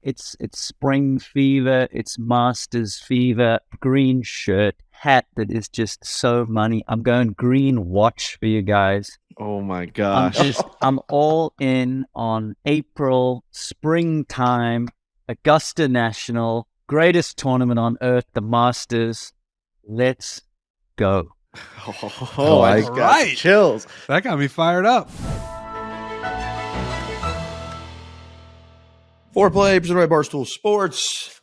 It's spring fever, it's Masters fever, green shirt, hat that is just so money. I'm going green watch for you guys. Oh my gosh. I'm all in on April, springtime, Augusta National, greatest tournament on earth, the Masters. Let's go. Oh, I just got the chills. That got me fired up. Foreplay, presented by Barstool Sports.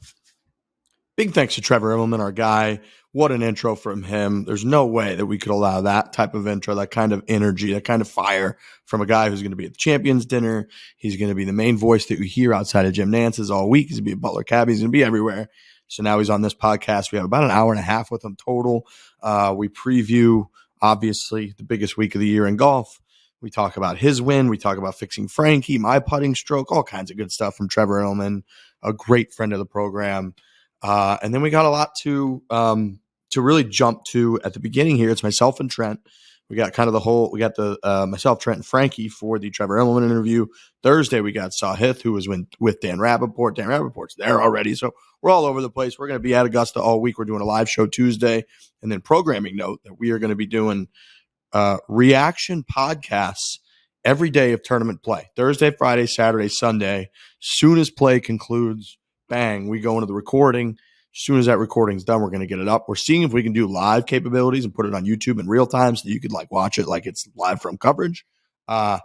Big thanks to Trevor Immelman, our guy. What an intro from him. There's no way that we could allow that type of intro, that kind of energy, that kind of fire from a guy who's going to be at the Champions Dinner. He's going to be the main voice that you hear outside of Jim Nantz's all week. He's going to be at Butler Cab. He's going to be everywhere. So now he's on this podcast. We have about an hour and a half with him total. We preview, obviously, the biggest week of the year in golf. We talk about his win. We talk about fixing Frankie, my putting stroke, all kinds of good stuff from Trevor Immelman, a great friend of the program. And then we got a lot to really jump to at the beginning here. It's myself and Trent. We got kind of myself, Trent, and Frankie for the Trevor Immelman interview. Thursday, we got Sahith, who was with Dan Rappaport. Dan Rappaport's there already. So we're all over the place. We're going to be at Augusta all week. We're doing a live show Tuesday. And then programming note that we are going to be doing reaction podcasts every day of tournament play. Thursday, Friday, Saturday, Sunday. Soon as play concludes, bang, we go into the recording. As soon as that recording's done, we're going to get it up. We're seeing if we can do live capabilities and put it on YouTube in real time so that you could watch it like it's live from coverage. And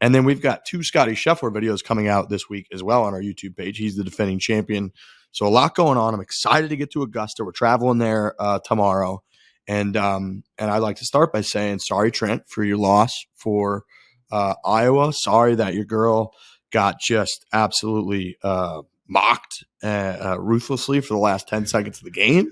then we've got 2 Scotty Scheffler videos coming out this week as well on our YouTube page. He's the defending champion. So a lot going on. I'm excited to get to Augusta. We're traveling there tomorrow. And I'd like to start by saying sorry, Trent, for your loss for Iowa. Sorry that your girl got just absolutely mocked ruthlessly for the last 10 seconds of the game.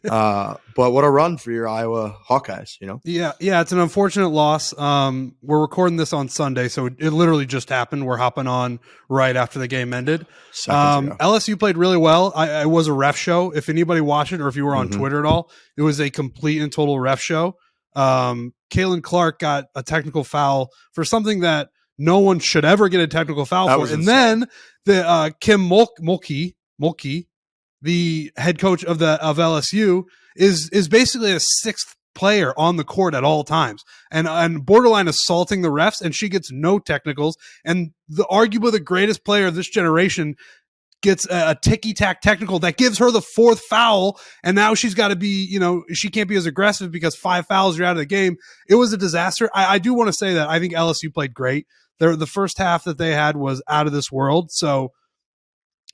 But what a run for your Iowa Hawkeyes, you know? Yeah, it's an unfortunate loss. We're recording this on Sunday, so it literally just happened. We're hopping on right after the game ended. LSU played really well. I was a ref show. If anybody watched it or if you were on Twitter at all, it was a complete and total ref show. Kalen Clark got a technical foul for something that no one should ever get a technical foul for. And then the Kim Mulkey, the head coach of LSU, is basically a 6th player on the court at all times and borderline assaulting the refs, and she gets no technicals. And arguably the greatest player of this generation gets a ticky-tack technical that gives her the 4th foul, and now she's got to be, she can't be as aggressive because 5 fouls, you're out of the game. It was a disaster. I do want to say that I think LSU played great. The first half that they had was out of this world, so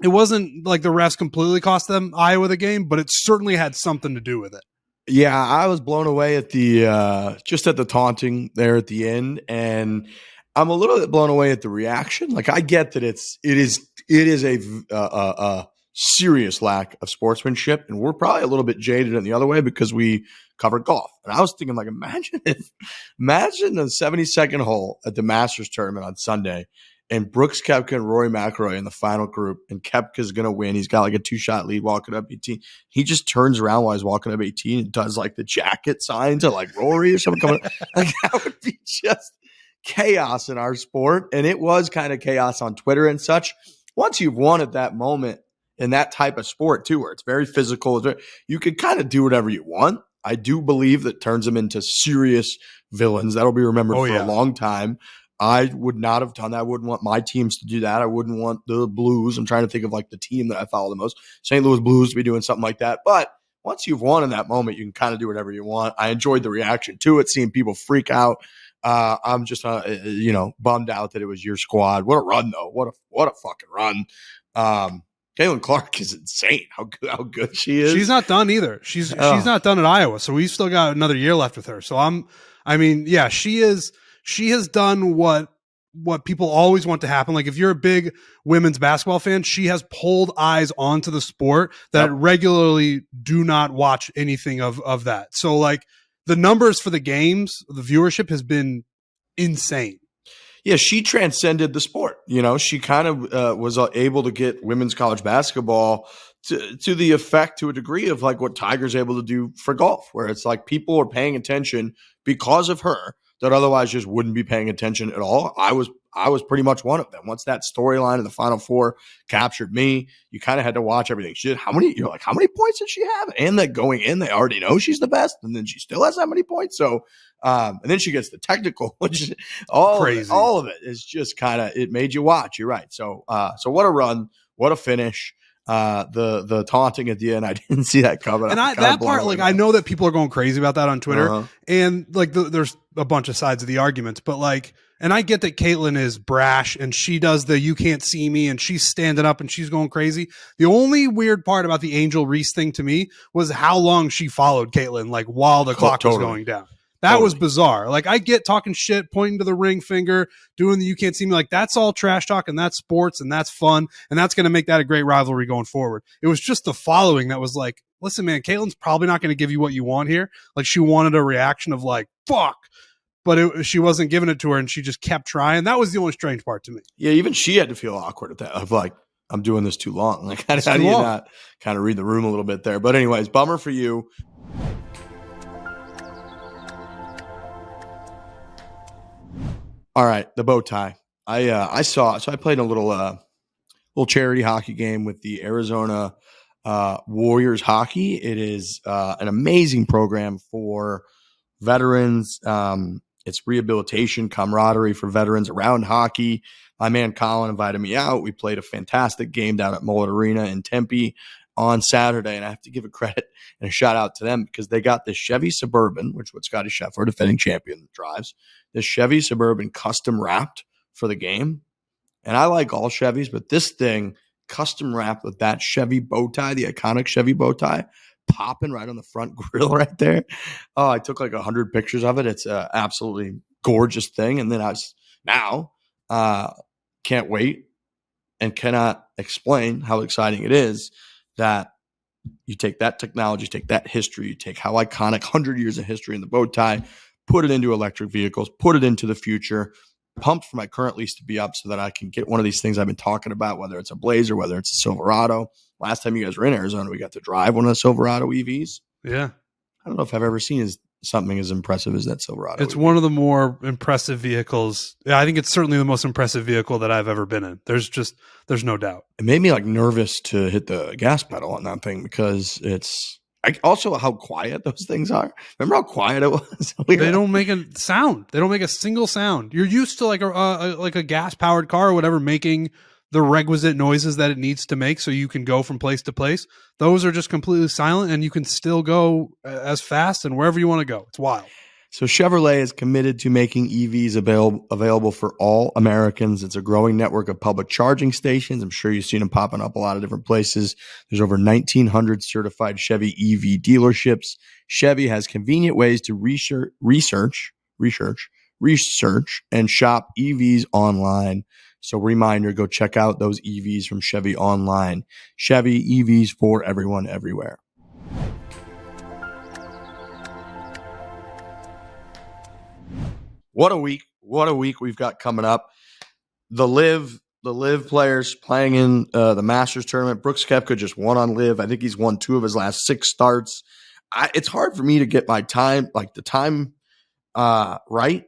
it wasn't like the refs completely cost them Iowa the game, but it certainly had something to do with it. Yeah, I was blown away at the just at the taunting there at the end, and I'm a little bit blown away at the reaction. I get that it is a serious lack of sportsmanship, and we're probably a little bit jaded in the other way because we covered golf. And I was thinking, imagine the 72nd hole at the Masters tournament on Sunday, and Brooks Koepka and Rory McIlroy in the final group, and Koepka's going to win. He's got a 2-shot lead walking up 18. He just turns around while he's walking up 18 and does the jacket sign to Rory or something coming. That would be just chaos in our sport. And it was kind of chaos on Twitter and such. Once you've won at that moment in that type of sport too, where it's very physical, you can kind of do whatever you want. I do believe that turns them into serious villains. That'll be remembered for a long time. I would not have done that. I wouldn't want my teams to do that. I wouldn't want the Blues. I'm trying to think of the team that I follow the most, St. Louis Blues, to be doing something like that. But once you've won in that moment, you can kind of do whatever you want. I enjoyed the reaction to it, seeing people freak out. I'm just, bummed out that it was your squad. What a run, though. What a fucking run. Kalen Clark is insane. How good she is. She's not done either. She's not done at Iowa, so we've still got another year left with her. So she is. She has done what people always want to happen. If you're a big women's basketball fan, she has pulled eyes onto the sport that regularly do not watch anything of that. So the numbers for the games, the viewership has been insane. Yeah, she transcended the sport. She kind of was able to get women's college basketball to the effect, to a degree, of what Tiger's able to do for golf, where it's people are paying attention because of her that otherwise just wouldn't be paying attention at all. I was pretty much one of them. Once that storyline in the Final Four captured me, you kind of had to watch everything. How many points did she have? And that going in, they already know she's the best, and then she still has that many points. So, and then she gets the technical, which is crazy. All of it is just kind of, it made you watch. You're right. So what a run, what a finish. The taunting at the end, I didn't see that coming. And that part, like, I know that people are going crazy about that on Twitter, and like there's a bunch of sides of the arguments, but like, and I get that Caitlin is brash and she does the "you can't see me" and she's standing up and she's going crazy. The only weird part about the Angel Reese thing to me was how long she followed Caitlin, like while the clock was going down. That was bizarre. Like, I get talking shit, pointing to the ring finger, doing the "you can't see me." Like, that's all trash talk, and that's sports, and that's fun, and that's going to make that a great rivalry going forward. It was just the following that was like, listen, man, Caitlin's probably not going to give you what you want here. Like, she wanted a reaction of like, fuck. But she wasn't giving it to her, and she just kept trying. That was the only strange part to me. Yeah, even she had to feel awkward at that, of like, I'm doing this too long. Like, how do you not kind of read the room a little bit there? But anyways, bummer for you. All right, the bow tie. I played a little charity hockey game with the Arizona Warriors hockey. It is an amazing program for veterans. It's rehabilitation, camaraderie for veterans around hockey. My man Colin invited me out. We played a fantastic game down at Mullet Arena in Tempe on Saturday, and I have to give a credit and a shout out to them because they got this Chevy Suburban, which what Scotty Scheffler, defending champion, drives. This Chevy Suburban custom wrapped for the game. And I like all Chevys, but this thing custom wrapped with that Chevy bow tie, the iconic Chevy bow tie, popping right on the front grill right there. Oh, I took like 100 pictures of it. It's an absolutely gorgeous thing. And then can't wait and cannot explain how exciting it is that you take that technology, you take that history, you take how iconic 100 years of history in the bow tie, put it into electric vehicles, put it into the future. Pumped for my current lease to be up so that I can get one of these things I've been talking about, whether it's a Blazer, whether it's a Silverado. Last time you guys were in Arizona, we got to drive one of the Silverado EVs. Yeah. I don't know if I've ever seen something as impressive as that Silverado. It's EV. One of the more impressive vehicles. Yeah, I think it's certainly the most impressive vehicle that I've ever been in. There's no doubt. It made me like nervous to hit the gas pedal on that thing because also how quiet those things are. Remember how quiet it was? They don't make a sound. They don't make a single sound. You're used to like a gas powered car or whatever making the requisite noises that it needs to make so you can go from place to place. Those are just completely silent, and you can still go as fast and wherever you want to go. It's wild. So Chevrolet is committed to making EVs available for all Americans. It's a growing network of public charging stations. I'm sure you've seen them popping up a lot of different places. There's over 1,900 certified Chevy EV dealerships. Chevy has convenient ways to research and shop EVs online. So reminder, go check out those EVs from Chevy online. Chevy EVs for everyone, everywhere. What a week we've got coming up. The live players playing in the Masters tournament. Brooks Koepka just won on live. I think he's won 2 of his last 6 starts. It's hard for me to get my time, like the time right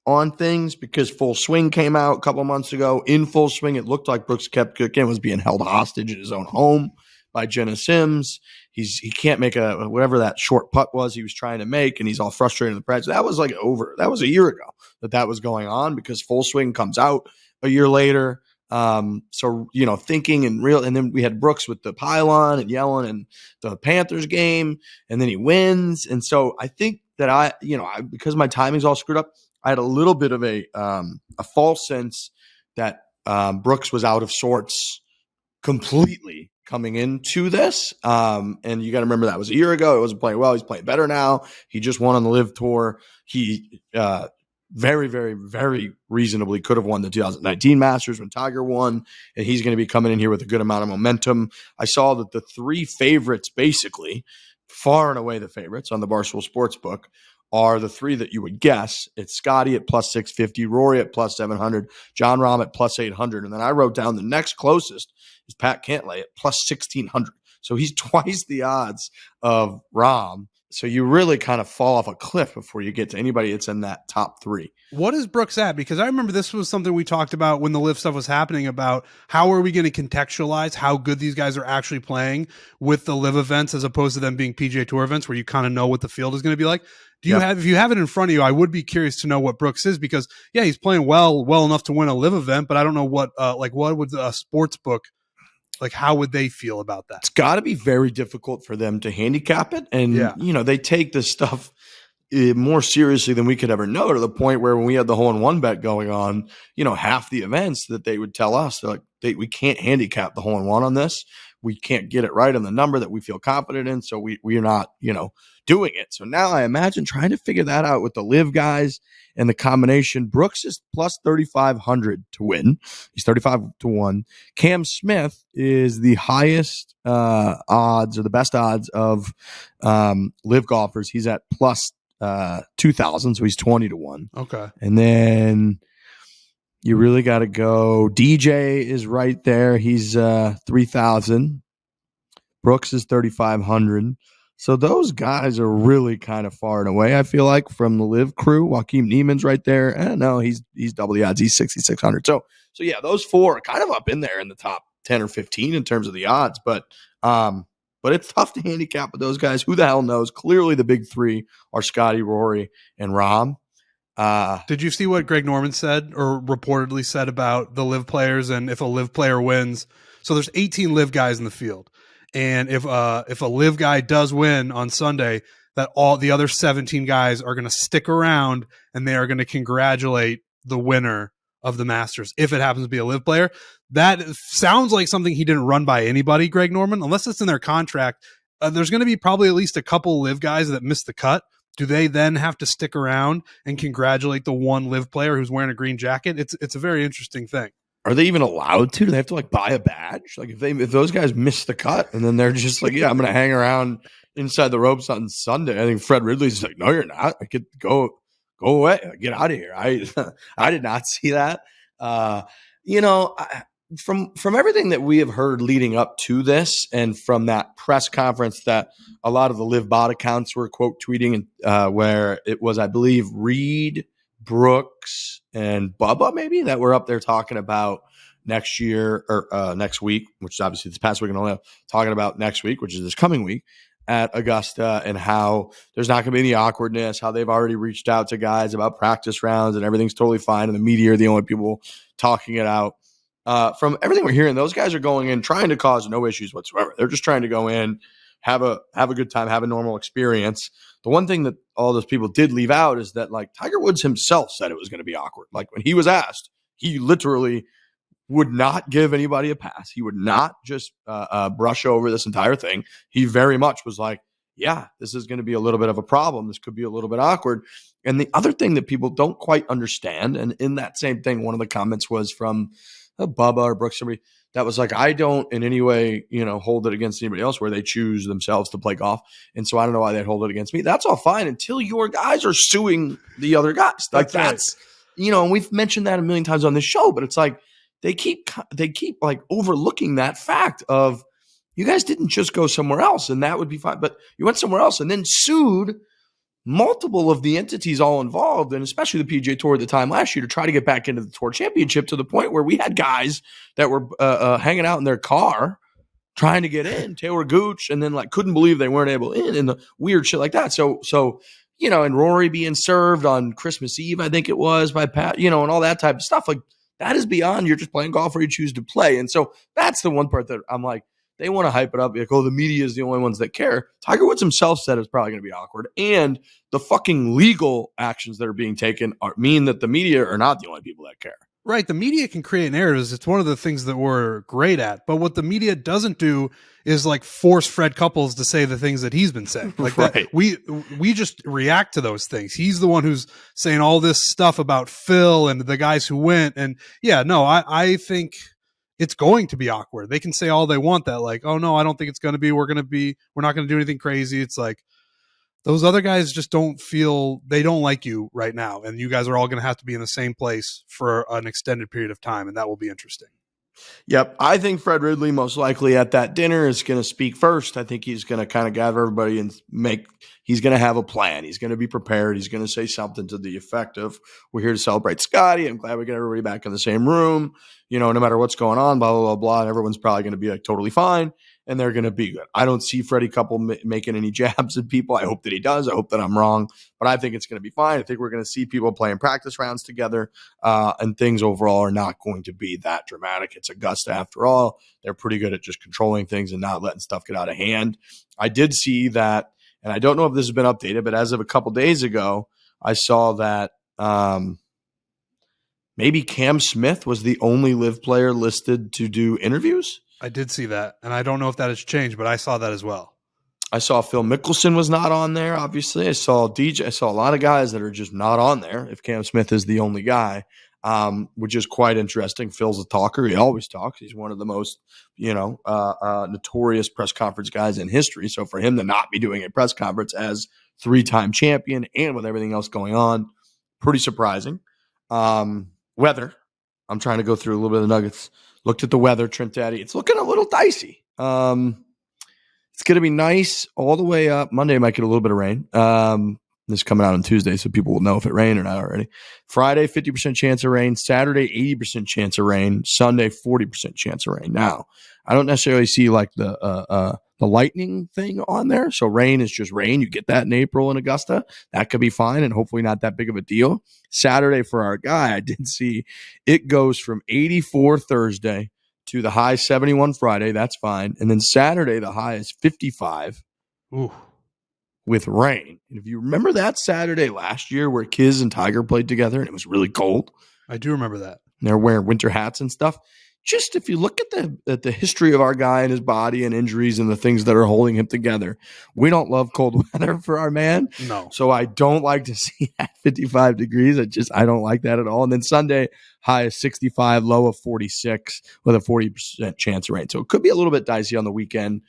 on things because Full Swing came out a couple months ago. In Full Swing, it looked like Brooks Koepka again was being held hostage in his own home by Jenna Sims. He can't make whatever that short putt was he was trying to make, and he's all frustrated in the press. That was that was a year ago that was going on because Full Swing comes out a year later. So, thinking and then we had Brooks with the pylon and yelling and the Panthers game, and then he wins. And so I think that because my timing's all screwed up, I had a little bit of a false sense that Brooks was out of sorts completely coming into this. And you got to remember that was a year ago. It wasn't playing well. He's playing better now. He just won on the Live Tour. He very, very, very reasonably could have won the 2019 Masters when Tiger won, and he's going to be coming in here with a good amount of momentum. I saw that the 3 favorites, basically, far and away the favorites on the Barstool Sportsbook, are the 3 that you would guess. It's Scotty at plus 650, Rory at plus 700, John Rahm at plus 800. And then I wrote down the next closest is Pat Cantlay at plus 1600. So he's twice the odds of Rahm So you really kind of fall off a cliff before you get to anybody that's in that top 3. What is Brooks at? Because I remember this was something we talked about when the live stuff was happening, about how are we going to contextualize how good these guys are actually playing with the live events as opposed to them being PGA Tour events where you kind of know what the field is going to be like. Do you have, if you have it in front of you, I would be curious to know what Brooks is, because he's playing well enough to win a live event, but I don't know what would a sports book, like how would they feel about that? It's got to be very difficult for them to handicap it. And, they take this stuff more seriously than we could ever know, to the point where when we had the hole-in-one bet going on, half the events that they would tell us, they're like, we can't handicap the hole-in-one on this. We can't get it right on the number that we feel confident in. So we're not, doing it. So now I imagine trying to figure that out with the live guys and the combination. Brooks is plus 3,500 to win. He's 35-1. Cam Smith is the highest odds, or the best odds of live golfers. He's at plus 2,000, so he's 20-1. Okay. And then you really got to go. DJ is right there. He's 3,000. Brooks is 3,500. So those guys are really kind of far and away, I feel like, from the live crew. Joaquin Neiman's right there. I don't know. He's double the odds. He's 6,600. So yeah, those 4 are kind of up in there in the top 10 or 15 in terms of the odds. But it's tough to handicap with those guys. Who the hell knows? Clearly the big 3 are Scotty, Rory, and Rahm. Did you see what Greg Norman said, or reportedly said, about the live players, and if a live player wins? So there's 18 live guys in the field. And if a live guy does win on Sunday, that all the other 17 guys are going to stick around and they are going to congratulate the winner of the Masters if it happens to be a live player. That sounds like something he didn't run by anybody, Greg Norman, unless it's in their contract. There's going to be probably at least a couple live guys that missed the cut. Do they then have to stick around and congratulate the one live player who's wearing a green jacket? It's a very interesting thing. Are they even allowed to? Do they have to buy a badge? If those guys miss the cut and then they're just like, I'm going to hang around inside the ropes on Sunday. I think Fred Ridley's like, no, you're not. I could go away. Get out of here. I did not see that. From everything that we have heard leading up to this, and from that press conference that a lot of the live bot accounts were quote tweeting, where it was, I believe, Reed, Brooks, and Bubba maybe that were up there talking about next year, or next week, which is obviously this past week, and only talking about next week, which is this coming week at Augusta, and how there's not going to be any awkwardness, how they've already reached out to guys about practice rounds and everything's totally fine, and the media are the only people talking it out. From everything we're hearing, those guys are going in trying to cause no issues whatsoever. They're just trying to go in, have a good time, have a normal experience. The one thing that all those people did leave out is that Tiger Woods himself said it was going to be awkward. When he was asked, he literally would not give anybody a pass. He would not just brush over this entire thing. He very much was like, yeah, this is going to be a little bit of a problem. This could be a little bit awkward. And the other thing that people don't quite understand, and in that same thing, one of the comments was from Bubba or Brooks, somebody that was like, I don't in any way, hold it against anybody else where they choose themselves to play golf. And so I don't know why they'd hold it against me. That's all fine until your guys are suing the other guys. That's right. And we've mentioned that a million times on this show, but it's like, they keep overlooking that fact of, you guys didn't just go somewhere else and that would be fine, but you went somewhere else and then sued multiple of the entities all involved, and especially the PGA Tour at the time last year, to try to get back into the Tour Championship, to the point where we had guys that were hanging out in their car trying to get in, Taylor Gooch, and then couldn't believe they weren't able in, and the weird shit like that. So and Rory being served on Christmas Eve, I think it was, by Pat, and all that type of stuff. That is beyond you're just playing golf or you choose to play. And so that's the one part that I'm like, they want to hype it up. The media is the only ones that care. Tiger Woods himself said it's probably going to be awkward. And the fucking legal actions that are being taken mean that the media are not the only people that care. Right. The media can create narratives. It's one of the things that we're great at. But what the media doesn't do is force Fred Couples to say the things that he's been saying. Right. That. We just react to those things. He's the one who's saying all this stuff about Phil and the guys who went. And I think it's going to be awkward. They can say all they want that, oh no, I don't think it's going to be. We're not going to do anything crazy. It's those other guys just don't like you right now. And you guys are all going to have to be in the same place for an extended period of time. And that will be interesting. Yep. I think Fred Ridley most likely at that dinner is going to speak first. I think he's going to kind of gather everybody and make he's going to have a plan. He's going to be prepared. He's going to say something to the effect of, we're here to celebrate Scotty. I'm glad we get everybody back in the same room. No matter what's going on, blah, blah, blah, blah. And everyone's probably going to be like totally fine. And they're going to be good. I don't see Freddie Couple making any jabs at people. I hope that he does. I hope that I'm wrong. But I think it's going to be fine. I think we're going to see people playing practice rounds together. And things overall are not going to be that dramatic. It's Augusta after all. They're pretty good at just controlling things and not letting stuff get out of hand. I did see that, and I don't know if this has been updated, but as of a couple days ago, I saw that maybe Cam Smith was the only live player listed to do interviews. I did see that, and I don't know if that has changed, but I saw that as well. I saw Phil Mickelson was not on there, obviously. I saw DJ. I saw a lot of guys that are just not on there if Cam Smith is the only guy, which is quite interesting. Phil's a talker. He always talks. He's one of the most, notorious press conference guys in history. So for him to not be doing a press conference as 3-time champion and with everything else going on, pretty surprising. Weather. I'm trying to go through a little bit of the Nuggets. Looked at the weather, Trent Daddy. It's looking a little dicey. It's going to be nice all the way up. Monday might get a little bit of rain. This is coming out on Tuesday, so people will know if it rained or not already. Friday, 50% chance of rain. Saturday, 80% chance of rain. Sunday, 40% chance of rain. Now, I don't necessarily see like the lightning thing on there. So rain is just rain. You get that in April in Augusta. That could be fine and hopefully not that big of a deal. Saturday for our guy, I did see it goes from 84 Thursday to the high 71 Friday. That's fine. And then Saturday, the high is 55. Ooh. With rain. And if you remember that Saturday last year where Kiz and Tiger played together and it was really cold. I do remember that. And they're wearing winter hats and stuff. Just if you look at the history of our guy and his body and injuries and the things that are holding him together, we don't love cold weather for our man. No. So I don't like to see at 55 degrees. I don't like that at all. And then Sunday, high is 65, low of 46 with a 40% chance of rain. So it could be a little bit dicey on the weekend.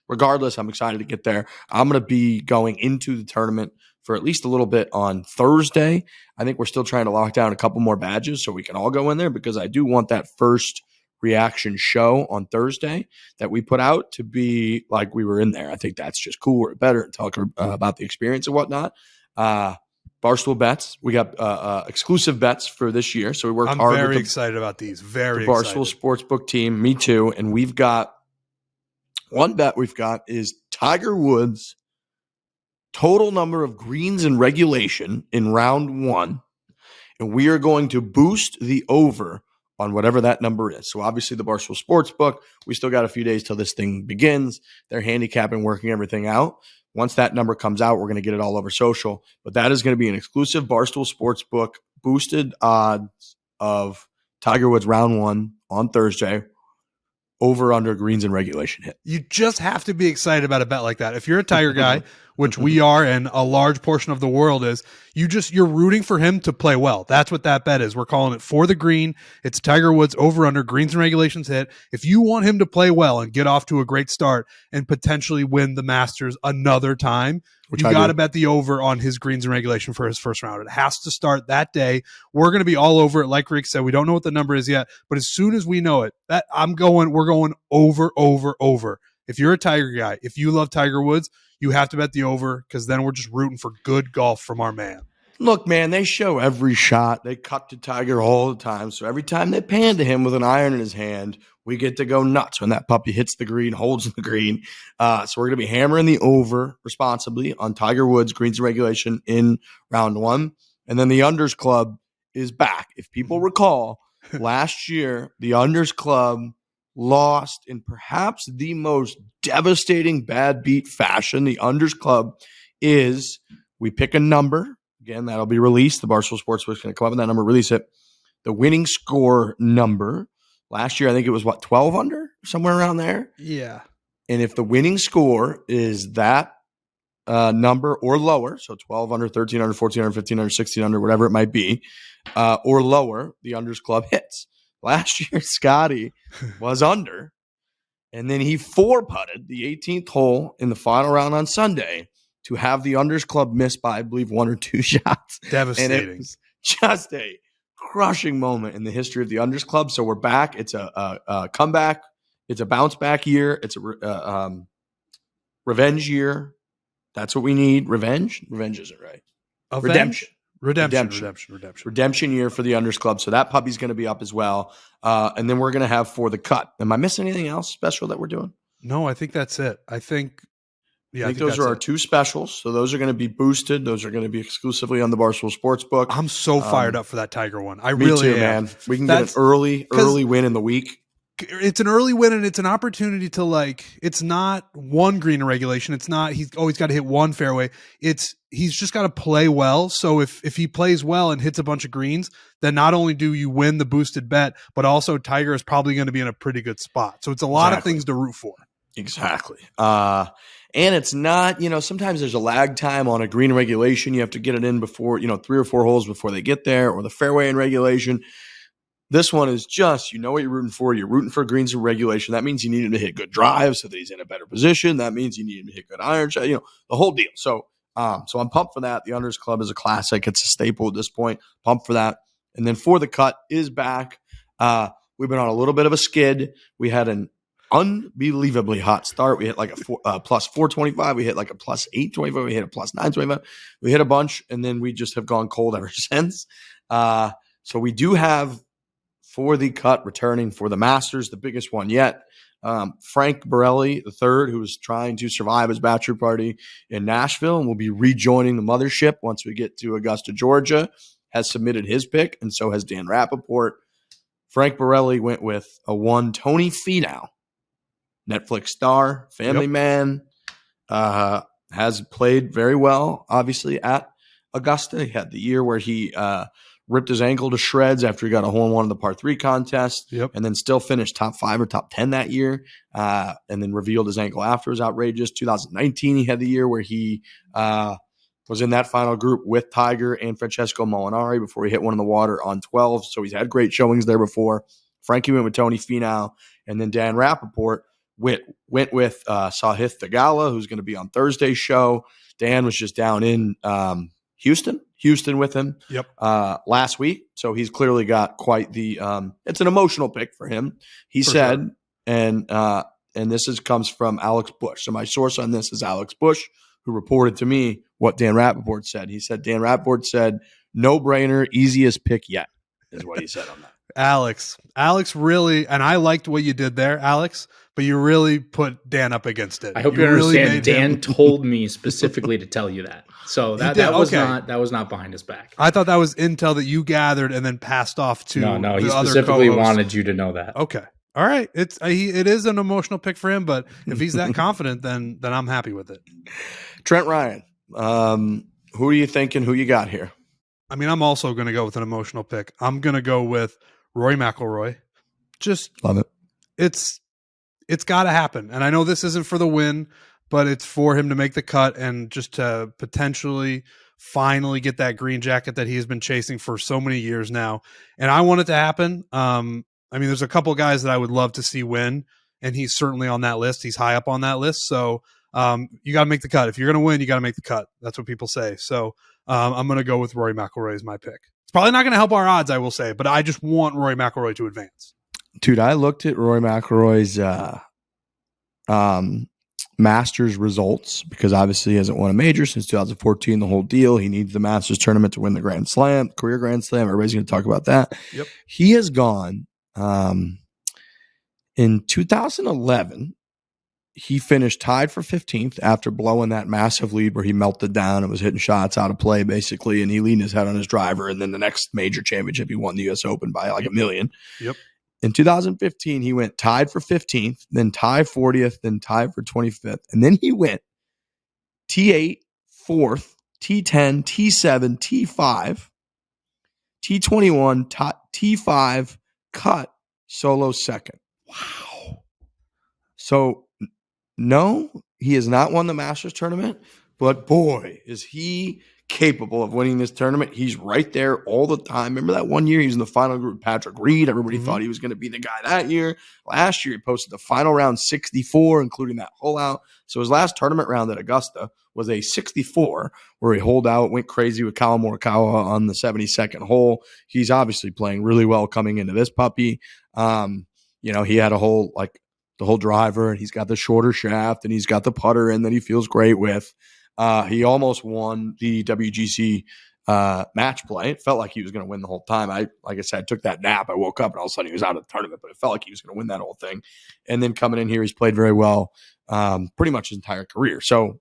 Regardless, I'm excited to get there. I'm going to be going into the tournament for at least a little bit on Thursday. I think we're still trying to lock down a couple more badges so we can all go in there because I do want that first reaction show on Thursday that we put out to be like we were in there. I think that's just cool. We're better and talk about the experience and whatnot. Barstool bets. We got exclusive bets for this year. So we worked hard. I'm very excited about these. Very the Barstool Sportsbook team. Me too. And we've got one bet we've got is Tiger Woods' total number of greens in regulation in round 1. And we are going to boost the over on whatever that number is. So obviously the Barstool Sportsbook, we still got a few days till this thing begins. They're handicapping, working everything out. Once that number comes out, we're going to get it all over social. But that is going to be an exclusive Barstool Sportsbook boosted odds of Tiger Woods round 1 on Thursday. Over under greens and regulation hit. You just have to be excited about a bet like that. If you're a Tiger guy, which we are and a large portion of the world is, you're rooting for him to play well. That's what that bet is. We're calling it for the green. It's Tiger Woods over under greens and regulations hit. If you want him to play well and get off to a great start and potentially win the Masters another time, you got to bet the over on his greens and regulation for his first round. It has to start that day. We're going to be all over it. Like Rick said, we don't know what the number is yet, but as soon as we know it, we're going over. If you're a Tiger guy, if you love Tiger Woods, you have to bet the over because then we're just rooting for good golf from our man. Look, man, they show every shot. They cut to Tiger all the time. So every time they pan to him with an iron in his hand, we get to go nuts when that puppy hits the green, holds the green. So we're going to be hammering the over responsibly on Tiger Woods greens and regulation in round 1. And then the Unders Club is back. If people recall, last year, the Unders Club lost in perhaps the most devastating bad beat fashion. The Unders Club is we pick a number. Again, that'll be released. The Barstool Sportsbook is going to come up with that number, release it. The winning score number. Last year, I think it was 12 under? Somewhere around there? Yeah. And if the winning score is that number or lower, so 12 under, 13 under, 14 under, 15 under, 16 under, whatever it might be, or lower, the Unders Club hits. Last year, Scotty was under, and then he 4-putted the 18th hole in the final round on Sunday to have the Unders Club miss by, I believe, 1 or 2 shots. Devastating. And it was just a crushing moment in the history of the Unders Club. So we're back. It's a comeback. It's a bounce back year. It's a revenge year. That's what we need. Revenge? Revenge isn't right. Redemption year for the Unders Club. So that puppy's going to be up as well. And then we're going to have For the Cut. Am I missing anything else special that we're doing? No, I think that's it. I think those are our two specials. So those are going to be boosted. Those are going to be exclusively on the Barstool Sportsbook. I'm so fired up for that Tiger one. I me really too, am. Man. We can get an early win in the week. It's an early win, and it's an opportunity to it's not one green in regulation. It's not he's always got to hit one fairway. He's just got to play well. So if he plays well and hits a bunch of greens, then not only do you win the boosted bet, but also Tiger is probably going to be in a pretty good spot. So it's a lot of things to root for. Exactly. And it's not, sometimes there's a lag time on a green in regulation. You have to get it in before, 3 or 4 holes before they get there, or the fairway in regulation. This one is just, what you're rooting for. You're rooting for greens in regulation. That means you need him to hit good drives so that he's in a better position. That means you need him to hit good iron shot, the whole deal. So I'm pumped for that. The Unders Club is a classic. It's a staple at this point. Pumped for that. And then For the Cut is back. We've been on a little bit of a skid. We had an unbelievably hot start. We hit like a plus 425. We hit like a plus 825. We hit a plus 925. We hit a bunch, and then we just have gone cold ever since. So we do have For the Cut returning for the Masters, the biggest one yet. Frank Borelli III, who is trying to survive his bachelor party in Nashville and will be rejoining the mothership once we get to Augusta, Georgia, has submitted his pick, and so has Dan Rappaport. Frank Borelli went with a one Tony Finau, Netflix star, family man, has played very well, obviously, at Augusta. He had the year where he ripped his ankle to shreds after he got a hole-in-one in the par 3 contest, and then still finished top 5 or top 10 that year, and then revealed his ankle after. It was outrageous. 2019, he had the year where he was in that final group with Tiger and Francesco Molinari before he hit one in the water on 12. So he's had great showings there before. Frankie went with Tony Finau, and then Dan Rappaport went with Sahith Theegala, who's going to be on Thursday's show. Dan was just down in Houston with him last week. So he's clearly got quite the it's an emotional pick for him. He said, sure. And this comes from Alex Bush. So my source on this is Alex Bush, who reported to me what Dan Rappaport said. He said, Dan Rappaport said, no-brainer, easiest pick yet, is what he said on that. Alex really, and I liked what you did there, Alex, but you really put Dan up against it. I hope you understand. Dan told me specifically to tell you that. So that was not behind his back. I thought that was intel that you gathered and then passed off to No, he specifically wanted you to know that. Okay. All right. It is an emotional pick for him, but if he's that confident, then I'm happy with it. Trent Ryan, who are you thinking? Who you got here? I mean, I'm also going to go with an emotional pick. I'm going to go with Rory McIlroy. Just love it. It's got to happen. And I know this isn't for the win, but it's for him to make the cut and just to potentially finally get that green jacket that he has been chasing for so many years now. And I want it to happen. I mean, there's a couple guys that I would love to see win, and he's certainly on that list. He's high up on that list. So you got to make the cut. If you're going to win, you got to make the cut. That's what people say. So I'm going to go with Rory McIlroy as my pick. It's probably not going to help our odds, I will say, but I just want Rory McIlroy to advance. Dude, I looked at Rory McIlroy's Masters results because obviously he hasn't won a major since 2014, the whole deal. He needs the Masters tournament to win the Grand Slam, career Grand Slam. Everybody's going to talk about that. Yep. He has gone in 2011. He finished tied for 15th after blowing that massive lead where he melted down and was hitting shots out of play, basically, and he leaned his head on his driver. And then the next major championship, he won the U.S. Open by like $1 million. Yep. In 2015, he went tied for 15th, then tied 40th, then tied for 25th. And then he went T8, 4th, T10, T7, T5, T21, T5, cut, solo second. Wow. So, no, he has not won the Masters tournament, but boy, is he capable of winning this tournament. He's right there all the time. Remember that one year he was in the final group with Patrick Reed? Everybody thought he was going to be the guy that year. Last year he posted the final round 64, including that hole out. So his last tournament round at Augusta was a 64 where he holed out, went crazy with Kyle Morikawa on the 72nd hole. He's obviously playing really well coming into this puppy. He had a whole the whole driver, and he's got the shorter shaft, and he's got the putter in that he feels great with. He almost won the WGC match play. It felt like he was going to win the whole time. Like I said, I took that nap. I woke up and all of a sudden he was out of the tournament, but it felt like he was going to win that whole thing. And then coming in here, he's played very well pretty much his entire career. So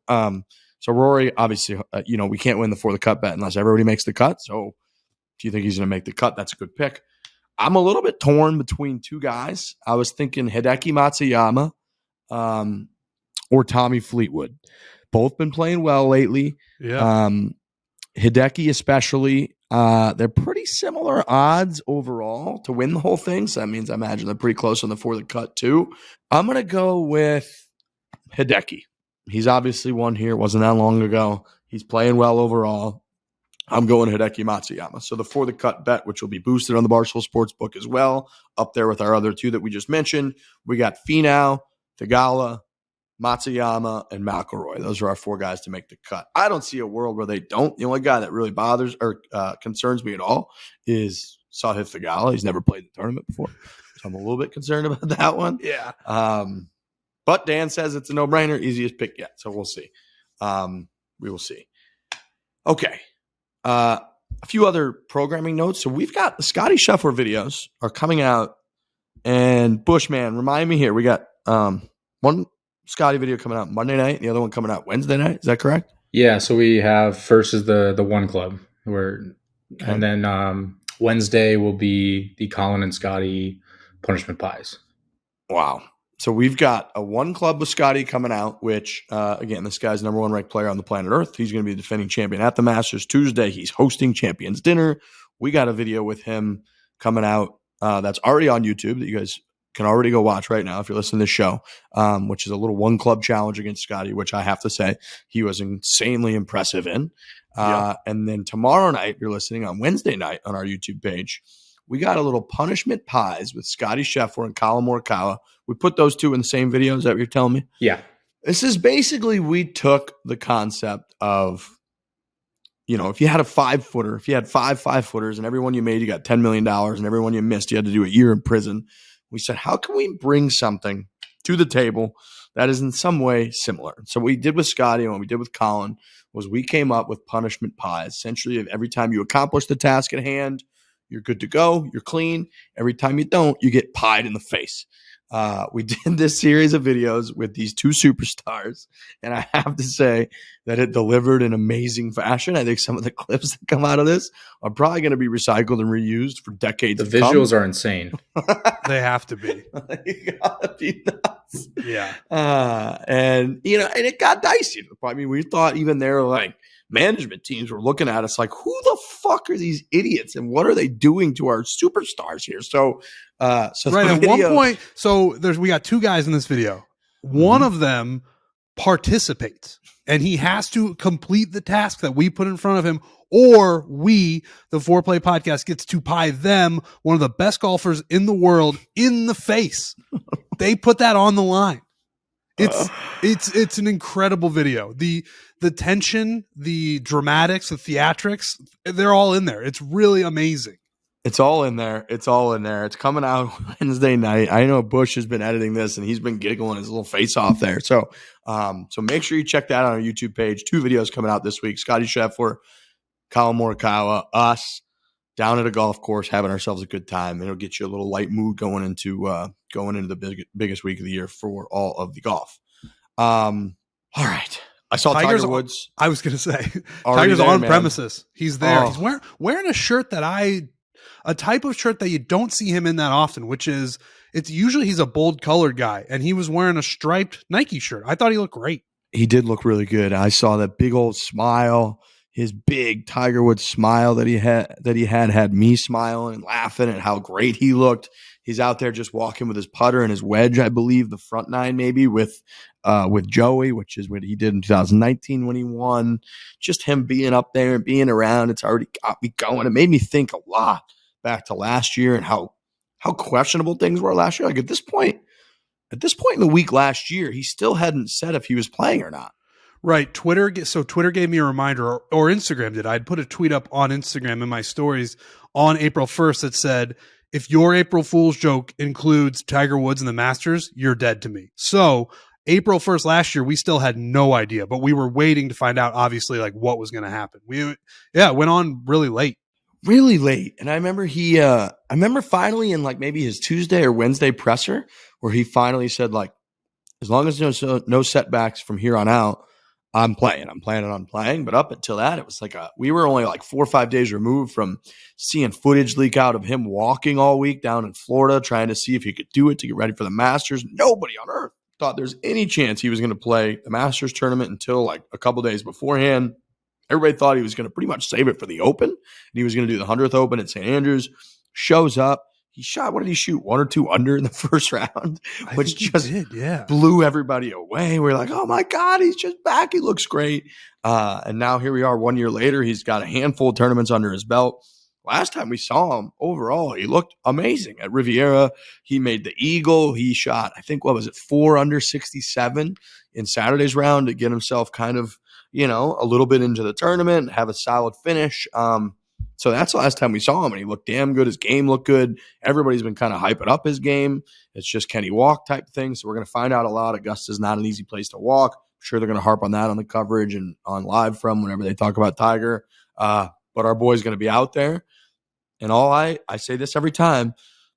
Rory, obviously, we can't win the For the Cut bet unless everybody makes the cut. So if you think he's going to make the cut, that's a good pick. I'm a little bit torn between two guys. I was thinking Hideki Matsuyama or Tommy Fleetwood. Both been playing well lately. Yeah. Hideki especially, they're pretty similar odds overall to win the whole thing. So that means I imagine they're pretty close on the For the Cut too. I'm going to go with Hideki. He's obviously won here. It wasn't that long ago. He's playing well overall. I'm going Hideki Matsuyama. So the For the Cut bet, which will be boosted on the Barstool Sportsbook as well, up there with our other two that we just mentioned. We got Finau, Theegala, Matsuyama, and McIlroy. Those are our four guys to make the cut. I don't see a world where they don't. The only guy that really bothers or concerns me at all is Sahith Theegala. He's never played the tournament before, so I'm a little bit concerned about that one. Yeah. But Dan says it's a no-brainer, easiest pick yet. So we'll see. We will see. Okay. A few other programming notes. So we've got the Scotty Scheffler videos are coming out. And Bushman, remind me here. We got one Scotty video coming out Monday night, the other one coming out Wednesday night. Is that correct? Yeah. So we have first is the One Club, and then Wednesday will be the Colin and Scotty punishment pies. Wow. So we've got a One Club with Scotty coming out, which, again, this guy's number one ranked player on the planet Earth. He's going to be the defending champion at the Masters Tuesday. He's hosting Champions Dinner. We got a video with him coming out that's already on YouTube that you guys can already go watch right now if you're listening to this show, which is a little One Club challenge against Scotty, which I have to say he was insanely impressive in. And then tomorrow night, you're listening on Wednesday night on our YouTube page, we got a little punishment pies with Scotty Scheffler and Colin Morikawa. We put those two in the same video. Is that what you're telling me? Yeah. This is basically, we took the concept of, if you had a 5-footer, if you had five 5-footers and every one you made, you got $10 million and every one you missed, you had to do a year in prison. We said, how can we bring something to the table that is in some way similar? So what we did with Scotty and what we did with Colin was we came up with punishment pies. Essentially, every time you accomplish the task at hand, you're good to go. You're clean. Every time you don't, you get pied in the face. We did this series of videos with these two superstars, and I have to say that it delivered in amazing fashion. I think some of the clips that come out of this are probably going to be recycled and reused for decades. The visuals are insane. They have to be. You gotta be nuts. Yeah. And it got dicey. I mean, we thought even their management teams were looking at us like, who the fuck are these idiots and what are they doing to our superstars here? So right at one point, we got two guys in this video. One of them participates and he has to complete the task that we put in front of him, or we, the Foreplay Podcast, gets to pie them, one of the best golfers in the world, in the face. They put that on the line. It's an incredible video. The tension, the dramatics, the theatrics, they're all in there. It's really amazing. It's all in there. It's coming out Wednesday night. I know Bush has been editing this and he's been giggling his little face off there. So make sure you check that out on our YouTube page. 2 videos coming out this week. Scotty Scheffler, Colin Morikawa, us down at a golf course having ourselves a good time. It'll get you a little light mood going into the biggest week of the year for all of the golf. All right. I saw Tiger Woods. I was going to say, Tiger's on premises. He's there. He's wearing a shirt a type of shirt that you don't see him in that often, which is, it's usually he's a bold colored guy, and he was wearing a striped Nike shirt. I thought he looked great. He did look really good. I saw that big old smile. His big Tiger Woods smile that he had me smiling and laughing at how great he looked. He's out there just walking with his putter and his wedge, I believe, the front 9 maybe with Joey, which is what he did in 2019 when he won. Just him being up there and being around, it's already got me going. It made me think a lot back to last year and how questionable things were last year. Like at this point in the week last year, he still hadn't said if he was playing or not. Right. Twitter gave me a reminder, or Instagram did. I'd put a tweet up on Instagram in my stories on April 1st that said, if your April Fool's joke includes Tiger Woods and the Masters, you're dead to me. So April 1st last year, we still had no idea, but we were waiting to find out, obviously, like what was going to happen. It went on really late. Really late. And I remember I remember finally in like maybe his Tuesday or Wednesday presser where he finally said, like, as long as there's no setbacks from here on out, I'm planning on playing. But up until that, it was like we were only like 4 or 5 days removed from seeing footage leak out of him walking all week down in Florida, trying to see if he could do it to get ready for the Masters. Nobody on earth thought there's any chance he was going to play the Masters tournament until like a couple days beforehand. Everybody thought he was going to pretty much save it for the Open, and he was going to do the 100th Open at St. Andrews. Shows up. He shot, what did he shoot? 1 or 2 under in the first round, which just blew everybody away. We're like, oh my God, he's just back. He looks great. And now here we are 1 year later. He's got a handful of tournaments under his belt. Last time we saw him, overall, he looked amazing at Riviera. He made the eagle. He shot, I think, 4 under 67 in Saturday's round to get himself kind of, a little bit into the tournament, have a solid finish. So that's the last time we saw him, and he looked damn good. His game looked good. Everybody's been kind of hyping up his game. It's just can he walk type thing. So we're going to find out a lot. Augusta's not an easy place to walk. I'm sure they're going to harp on that on the coverage and on live from whenever they talk about Tiger. But our boy's going to be out there. And I say this every time,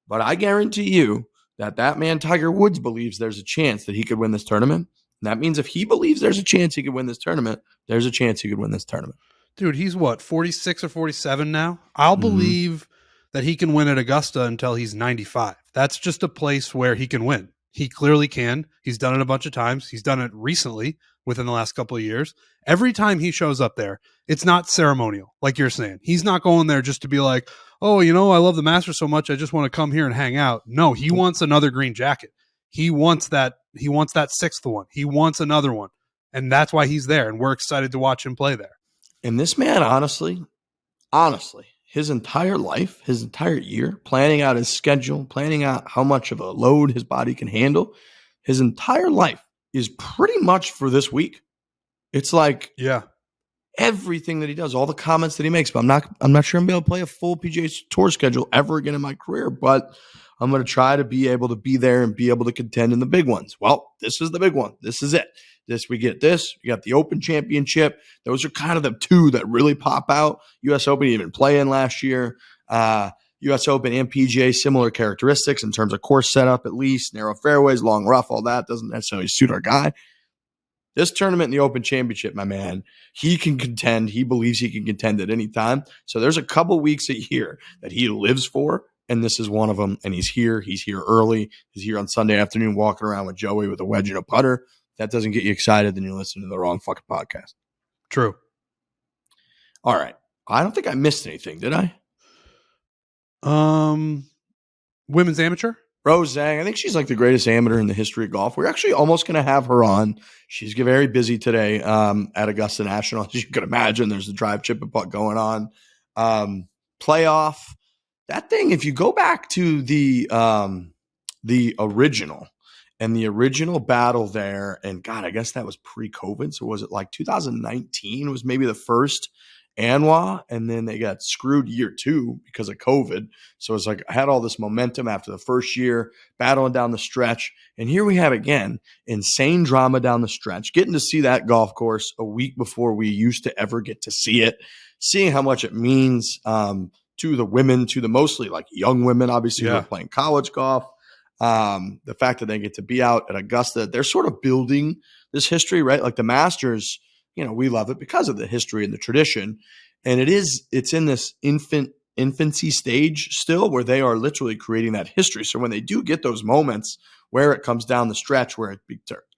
but I guarantee you that man Tiger Woods believes there's a chance that he could win this tournament. And that means if he believes there's a chance he could win this tournament, there's a chance he could win this tournament. Dude, he's 46 or 47 now? I'll believe that he can win at Augusta until he's 95. That's just a place where he can win. He clearly can. He's done it a bunch of times. He's done it recently within the last couple of years. Every time he shows up there, it's not ceremonial, like you're saying. He's not going there just to be like, oh, I love the Masters so much, I just want to come here and hang out. No, he wants another green jacket. He wants that 6th one. He wants another one. And that's why he's there, and we're excited to watch him play there. And this man, honestly, his entire life, his entire year, planning out his schedule, planning out how much of a load his body can handle, his entire life is pretty much for this week. It's like everything that he does, all the comments that he makes. But I'm not sure I'm going to be able to play a full PGA Tour schedule ever again in my career, but I'm going to try to be able to be there and be able to contend in the big ones. Well, this is the big one. This is it. We got the Open Championship. Those are kind of the two that really pop out. U.S. Open even playing last year. U.S. Open and PGA, similar characteristics in terms of course setup, at least narrow fairways, long rough, all that doesn't necessarily suit our guy. This tournament in the Open Championship, my man, he can contend. He believes he can contend at any time. So there's a couple weeks a year that he lives for, and this is one of them. And he's here. He's here early. He's here on Sunday afternoon walking around with Joey with a wedge and a putter. If that doesn't get you excited, then you're listening to the wrong fucking podcast. True. All right. I don't think I missed anything, did I? Women's amateur? Rose Zhang. I think she's like the greatest amateur in the history of golf. We're actually almost going to have her on. She's very busy today at Augusta National. As you can imagine, there's a drive, chip, and putt going on. Playoff. That thing, if you go back to the original and the original battle there, and God, I guess that was pre-COVID. So was it like 2019 was maybe the first ANWA, and then they got screwed year 2 because of COVID. So it's like I had all this momentum after the first year, battling down the stretch. And here we have again, insane drama down the stretch, getting to see that golf course a week before we used to ever get to see it, seeing how much it means to the women, to the mostly like young women, obviously, who are playing college golf. The fact that they get to be out at Augusta, they're sort of building this history, right? Like the Masters, we love it because of the history and the tradition. And it's in this infancy stage still where they are literally creating that history. So when they do get those moments where it comes down the stretch, where it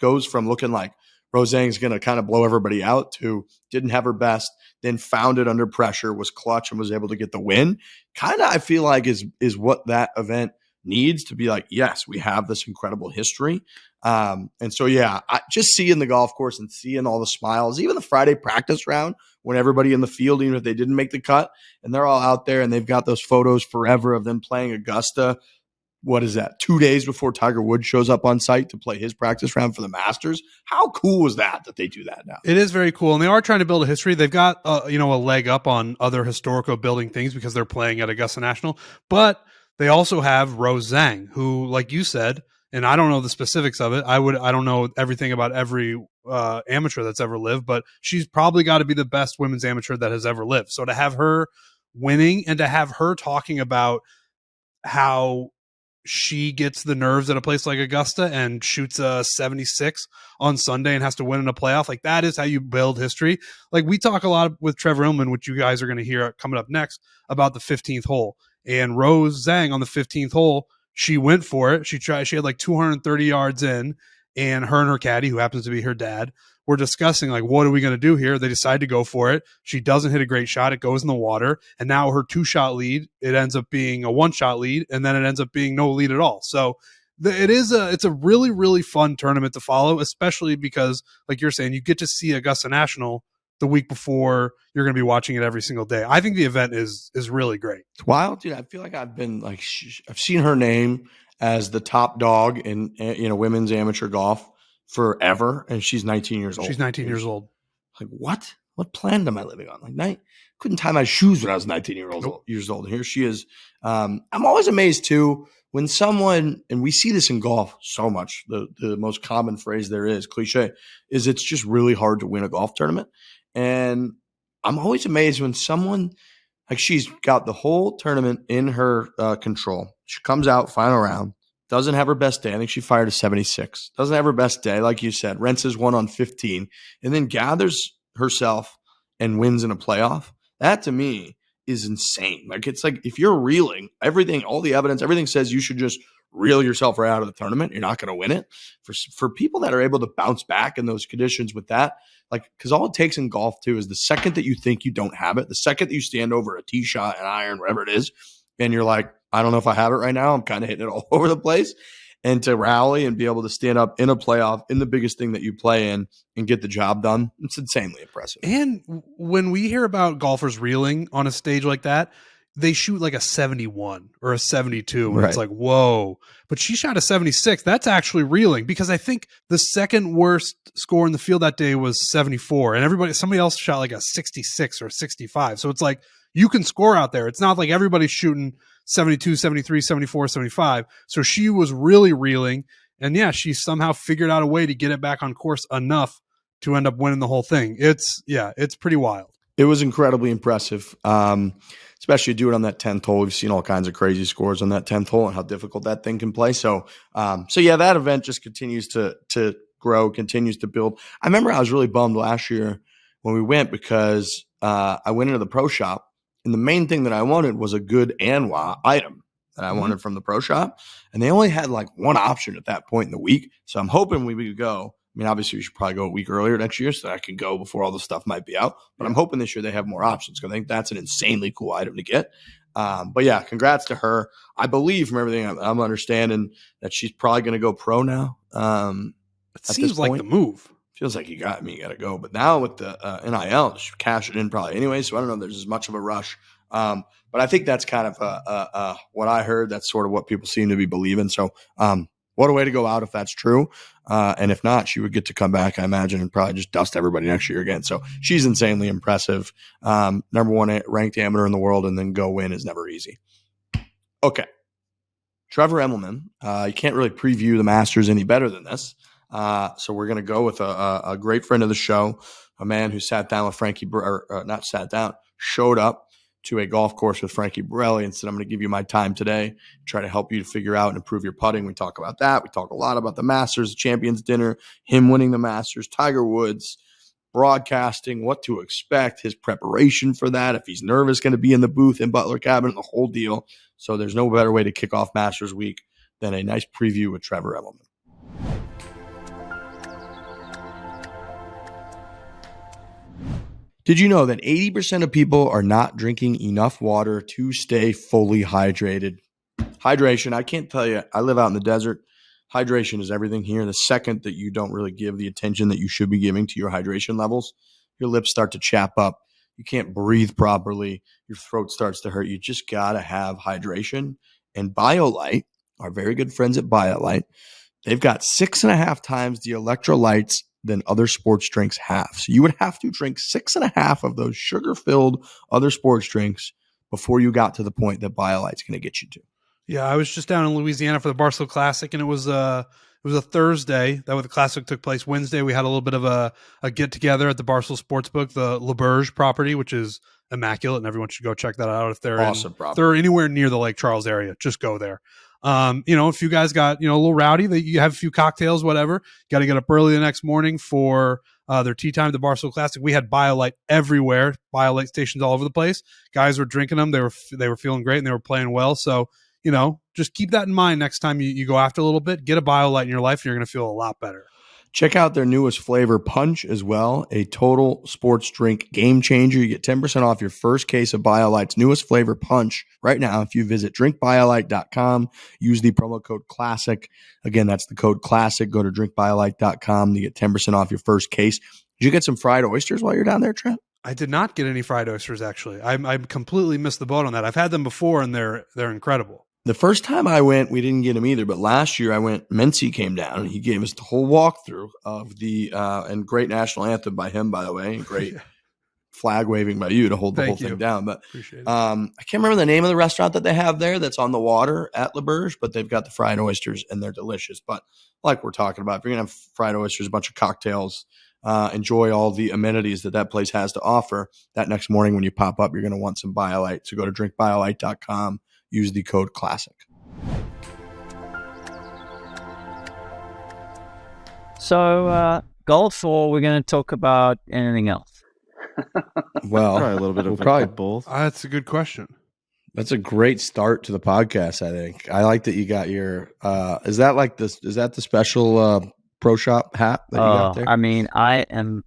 goes from looking like Rose Zhang's going to kind of blow everybody out to didn't have her best, then found it under pressure, was clutch and was able to get the win. Kind of, I feel like is what that event needs to be like. Yes, we have this incredible history. And so, just seeing the golf course and seeing all the smiles, even the Friday practice round when everybody in the field, even if they didn't make the cut, and they're all out there and they've got those photos forever of them playing Augusta. What is that? 2 days before Tiger Woods shows up on site to play his practice round for the Masters. How cool was that they do that now? It is very cool. And they are trying to build a history. They've got, a leg up on other historical building things because they're playing at Augusta National, but they also have Rose Zhang, who, like you said, and I don't know the specifics of it. I don't know everything about every amateur that's ever lived, but she's probably got to be the best women's amateur that has ever lived. So to have her winning and to have her talking about how she gets the nerves at a place like Augusta and shoots a 76 on Sunday and has to win in a playoff, like that is how you build history. Like we talk a lot with Trevor Immelman, which you guys are going to hear coming up next, about the 15th hole, and Rose Zhang on the 15th hole, she went for it. She had like 230 yards in, and her and her caddy, who happens to be her dad, were discussing like, what are we going to do here? They decide to go for it. She doesn't hit a great shot. It goes in the water. And now her 2-shot lead, it ends up being a 1-shot lead. And then it ends up being no lead at all. So it's a really, really fun tournament to follow, especially because like you're saying, you get to see Augusta National the week before you're going to be watching it every single day. I think the event is really great. It's wild, dude. I feel like I've been like, I've seen her name as the top dog in, women's amateur golf forever, and she's 19 years old. She's 19 years old. Like, what planet am I living on? Like, couldn't tie my shoes when I was 19 years old. And here she is. I'm always amazed too when someone, and we see this in golf so much, the most common phrase there is, cliche, is it's just really hard to win a golf tournament. And I'm always amazed when someone, like, she's got the whole tournament in her control. She comes out final round. Doesn't have her best day. I think she fired a 76. Doesn't have her best day, like you said. Renses one on 15, and then gathers herself and wins in a playoff. That to me is insane. Like, it's like if you're reeling, all the evidence, everything says you should just reel yourself right out of the tournament. You're not going to win it. For people that are able to bounce back in those conditions with that, like, because all it takes in golf too is the second that you think you don't have it, the second that you stand over a tee shot, an iron, whatever it is, and you're like, I don't know if I have it right now. I'm kind of hitting it all over the place. And to rally and be able to stand up in a playoff in the biggest thing that you play in and get the job done, it's insanely impressive. And when we hear about golfers reeling on a stage like that, they shoot like a 71 or a 72. And It's like, whoa. But she shot a 76. That's actually reeling, because I think the second worst score in the field that day was 74. And somebody else shot like a 66 or 65. So it's like, you can score out there. It's not like everybody's shooting 72, 73, 74, 75. So she was really reeling. And yeah, she somehow figured out a way to get it back on course enough to end up winning the whole thing. It's pretty wild. It was incredibly impressive, especially do it on that 10th hole. We've seen all kinds of crazy scores on that 10th hole and how difficult that thing can play. So yeah, that event just continues to grow, continues to build. I remember I was really bummed last year when we went because I went into the pro shop. And the main thing that I wanted was a good ANWA item that I wanted from the pro shop. And they only had like one option at that point in the week. So I'm hoping we could go. I mean, obviously, we should probably go a week earlier next year so that I can go before all the stuff might be out. But I'm hoping this year they have more options, because I think that's an insanely cool item to get. But yeah, congrats to her. I believe from everything I'm understanding that she's probably going to go pro now. It seems like the move. Feels like you got to go. But now with the NIL, she cash it in probably anyway. So I don't know if there's as much of a rush. But I think that's kind of what I heard. That's sort of what people seem to be believing. So what a way to go out if that's true. And if not, she would get to come back, I imagine, and probably just dust everybody next year again. So she's insanely impressive. Number one ranked amateur in the world, and then go win is never easy. Okay. Trevor Immelman. You can't really preview the Masters any better than this. So we're going to go with a great friend of the show, a man who showed up to a golf course with Frankie Borelli and said, I'm going to give you my time today, try to help you to figure out and improve your putting. We talk about that. We talk a lot about the Masters, the Champions Dinner, him winning the Masters, Tiger Woods, broadcasting, what to expect, his preparation for that, if he's nervous going to be in the booth in Butler Cabin, the whole deal. So there's no better way to kick off Masters Week than a nice preview with Trevor Immelman. Did you know that 80% of people are not drinking enough water to stay fully hydrated? Hydration, I can't tell you, I live out in the desert. Hydration is everything here. The second that you don't really give the attention that you should be giving to your hydration levels, your lips start to chap up. You can't breathe properly. Your throat starts to hurt. You just got to have hydration. And BioLite, our very good friends at BioLite, they've got 6.5 times the electrolytes than other sports drinks have. So you would have to drink 6.5 of those sugar-filled other sports drinks before you got to the point that BioLite's going to get you to. Yeah, I was just down in Louisiana for the Barstool Classic, and it was a Thursday that the Classic took place. Wednesday, we had a little bit of a get together at the Barstool Sportsbook, the LaBerge property, which is immaculate, and everyone should go check that out if they're Awesome if they're anywhere near the Lake Charles area. Just go there. If you guys got a little rowdy, that you have a few cocktails, whatever. Got to get up early the next morning for their tea time at the Barstool Classic. We had BioLite everywhere, BioLite stations all over the place. Guys were drinking them. They were feeling great and they were playing well. So just keep that in mind next time you go after a little bit. Get a BioLite in your life and you're going to feel a lot better. Check out their newest flavor, Punch, as well. A total sports drink game changer. You get 10% off your first case of BioLite's newest flavor, Punch, right now if you visit drinkbiolite.com. Use the promo code CLASSIC. Again, that's the code CLASSIC. Go to drinkbiolite.com to get 10% off your first case. Did you get some fried oysters while you're down there, Trent? I did not get any fried oysters, actually. I completely missed the boat on that. I've had them before, and they're incredible. The first time I went, we didn't get him either. But last year I went, Mincy came down and he gave us the whole walkthrough of the and great national anthem by him, by the way, and great flag waving by you to hold the whole thing down. But I can't remember the name of the restaurant that they have there that's on the water at LaBerge, but they've got the fried oysters and they're delicious. But like we're talking about, if you're going to have fried oysters, a bunch of cocktails, enjoy all the amenities that place has to offer, that next morning when you pop up, you're going to want some BioLite. So go to drinkbiolite.com. Use the code CLASSIC. So, golf, or we're going to talk about anything else? Well, probably a little bit of both. That's a good question. That's a great start to the podcast, I think. I like that you got your is that the special Pro Shop hat that you got there? I mean,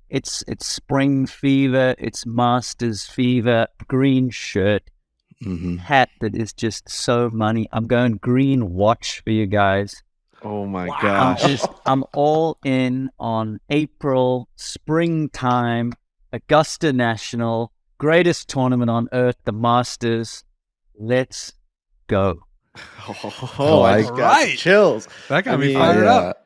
it's spring fever, it's Masters fever, green shirt. Hat that is just so money. I'm going green watch for you guys. Oh my gosh. I'm all in on April, springtime, Augusta National, greatest tournament on earth, the Masters. Let's go. I got chills. That got me fired up.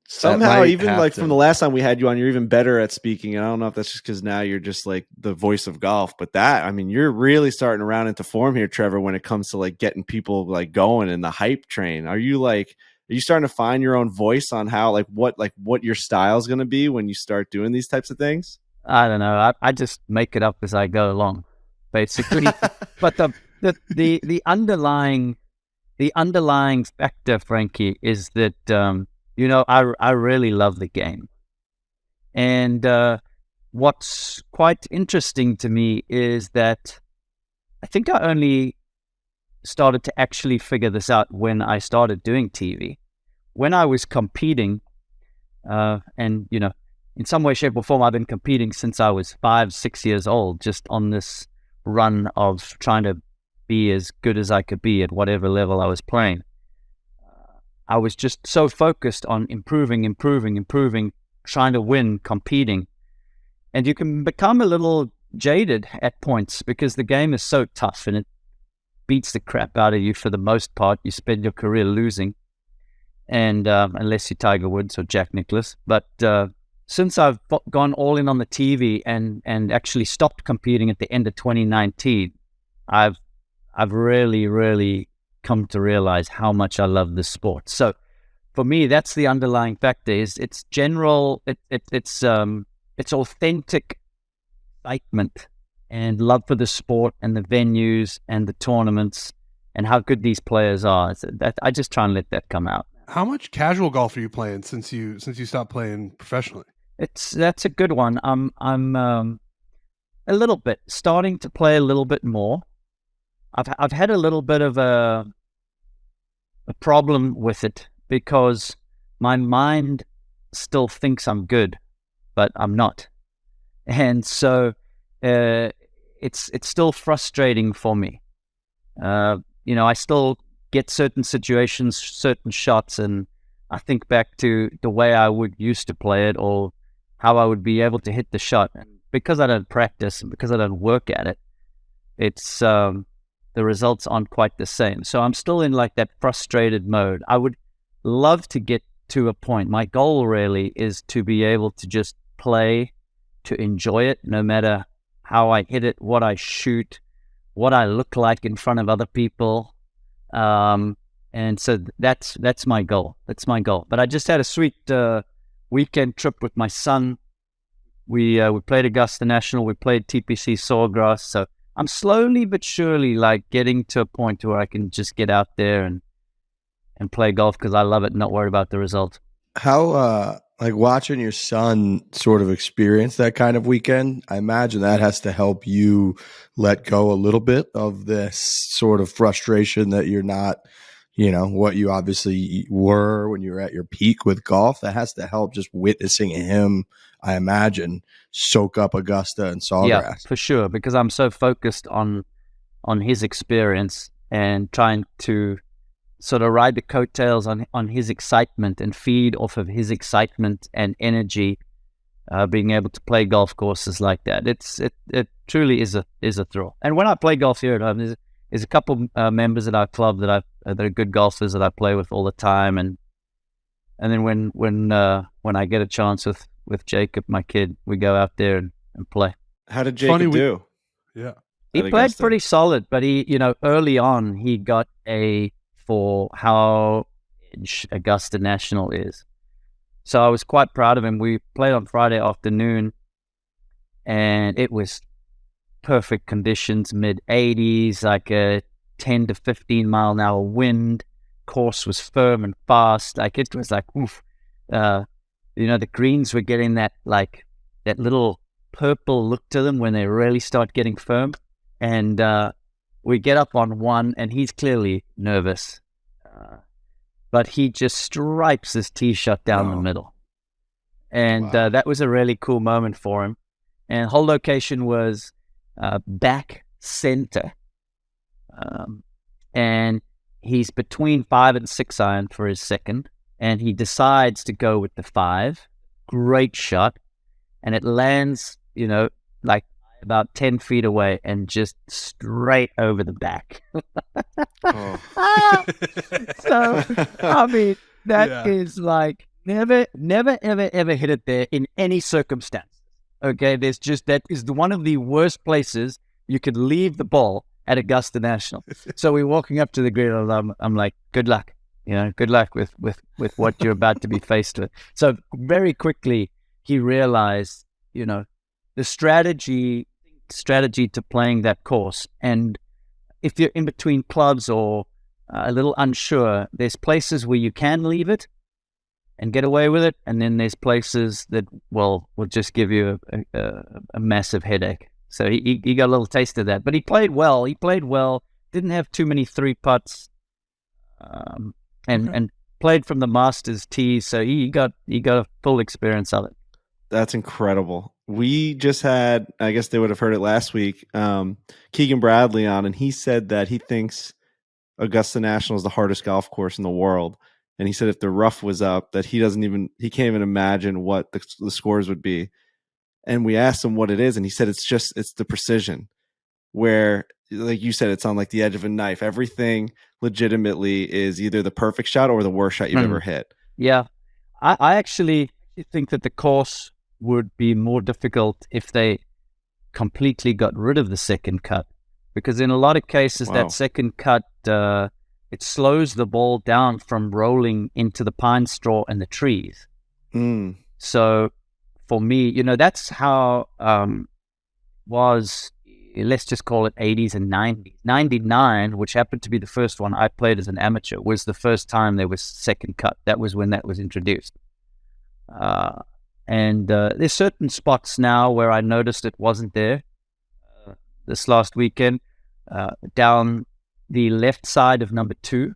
Somehow, even like from the last time we had you on, you're even better at speaking. I don't know if that's just because now you're just like the voice of golf, but you're really starting to round into form here, Trevor, when it comes to like getting people like going in the hype train. Are you starting to find your own voice on how what your style is going to be when you start doing these types of things? I don't know. I just make it up as I go along, basically. But the underlying factor, Frankie, is that I really love the game. And what's quite interesting to me is that I think I only started to actually figure this out when I started doing TV. When I was competing, and, in some way, shape, or form, I've been competing since I was 5-6 years old, just on this run of trying to be as good as I could be at whatever level I was playing. I was just so focused on improving, trying to win, competing. And you can become a little jaded at points because the game is so tough and it beats the crap out of you for the most part. You spend your career losing, and unless you're Tiger Woods or Jack Nicklaus. But since I've gone all in on the TV and actually stopped competing at the end of 2019, I've really, really come to realize how much I love this sport. So for me, that's the underlying factor. It's general. It's authentic excitement and love for the sport and the venues and the tournaments and how good these players are. I just try and let that come out. How much casual golf are you playing since you stopped playing professionally? That's a good one. I'm a little bit starting to play a little bit more. I've had a little bit of a problem with it because my mind still thinks I'm good, but I'm not, and so it's still frustrating for me. I still get certain situations, certain shots, and I think back to the way I would used to play it or how I would be able to hit the shot. And because I don't practice and because I don't work at it, it's the results aren't quite the same. So I'm still in like that frustrated mode. I would love to get to a point. My goal really is to be able to just play, to enjoy it, no matter how I hit it, what I shoot, what I look like in front of other people. And so that's my goal. That's my goal. But I just had a sweet weekend trip with my son. We played Augusta National. We played TPC Sawgrass. So I'm slowly but surely like getting to a point where I can just get out there and play golf because I love it and not worry about the result. How like watching your son sort of experience that kind of weekend, I imagine that has to help you let go a little bit of this sort of frustration that you're not, what you obviously were when you were at your peak with golf. That has to help just witnessing him, I imagine, soak up Augusta and Sawgrass. Yeah, for sure, because I'm so focused on his experience and trying to sort of ride the coattails on his excitement and feed off of his excitement and energy, being able to play golf courses like that. It truly is a thrill. And when I play golf here at home, there's a couple members at our club that are good golfers that I play with all the time, and then when I get a chance with Jacob, my kid, we go out there and play. How did Jacob do? He played pretty solid, but he, early on he got A for how Augusta National is. So I was quite proud of him. We played on Friday afternoon, and it was perfect conditions, mid-80s, like a 10 to 15 mile an hour wind. Course was firm and fast. Like it was like, oof. The greens were getting that little purple look to them when they really start getting firm. And we get up on one, and he's clearly nervous. But he just stripes his tee shot down the middle. And that was a really cool moment for him. And hole location was back center. And he's between 5 and 6 iron for his second. And he decides to go with the 5. Great shot. And it lands, like about 10 feet away and just straight over the back. So, I mean, that is like never, ever hit it there in any circumstance. Okay, that is one of the worst places you could leave the ball at Augusta National. So we're walking up to the green, and I'm like, good luck. Good luck with what you're about to be faced with. So very quickly he realized, the strategy to playing that course. And if you're in between clubs or a little unsure, there's places where you can leave it and get away with it, and then there's places that will just give you a massive headache. So he got a little taste of that, but he played well. Didn't have too many 3 putts, and played from the Masters tees. So he got a full experience of it. That's incredible. We just had, I guess they would have heard it last week, Keegan Bradley on, and he said that he thinks Augusta National is the hardest golf course in the world. And he said if the rough was up, that he can't even imagine what the scores would be. And we asked him what it is, and he said it's the precision, where, like you said, it's on like the edge of a knife. Everything legitimately is either the perfect shot or the worst shot you've ever hit. Yeah. I actually think that the course would be more difficult if they completely got rid of the second cut, because in a lot of cases that second cut it slows the ball down from rolling into the pine straw and the trees. So for me, that's how was, let's just call it 80s and 90s. 99, which happened to be the first one I played as an amateur, was the first time there was second cut. That was when that was introduced. And there's certain spots now where I noticed it wasn't there. This last weekend, down the left side of number 2,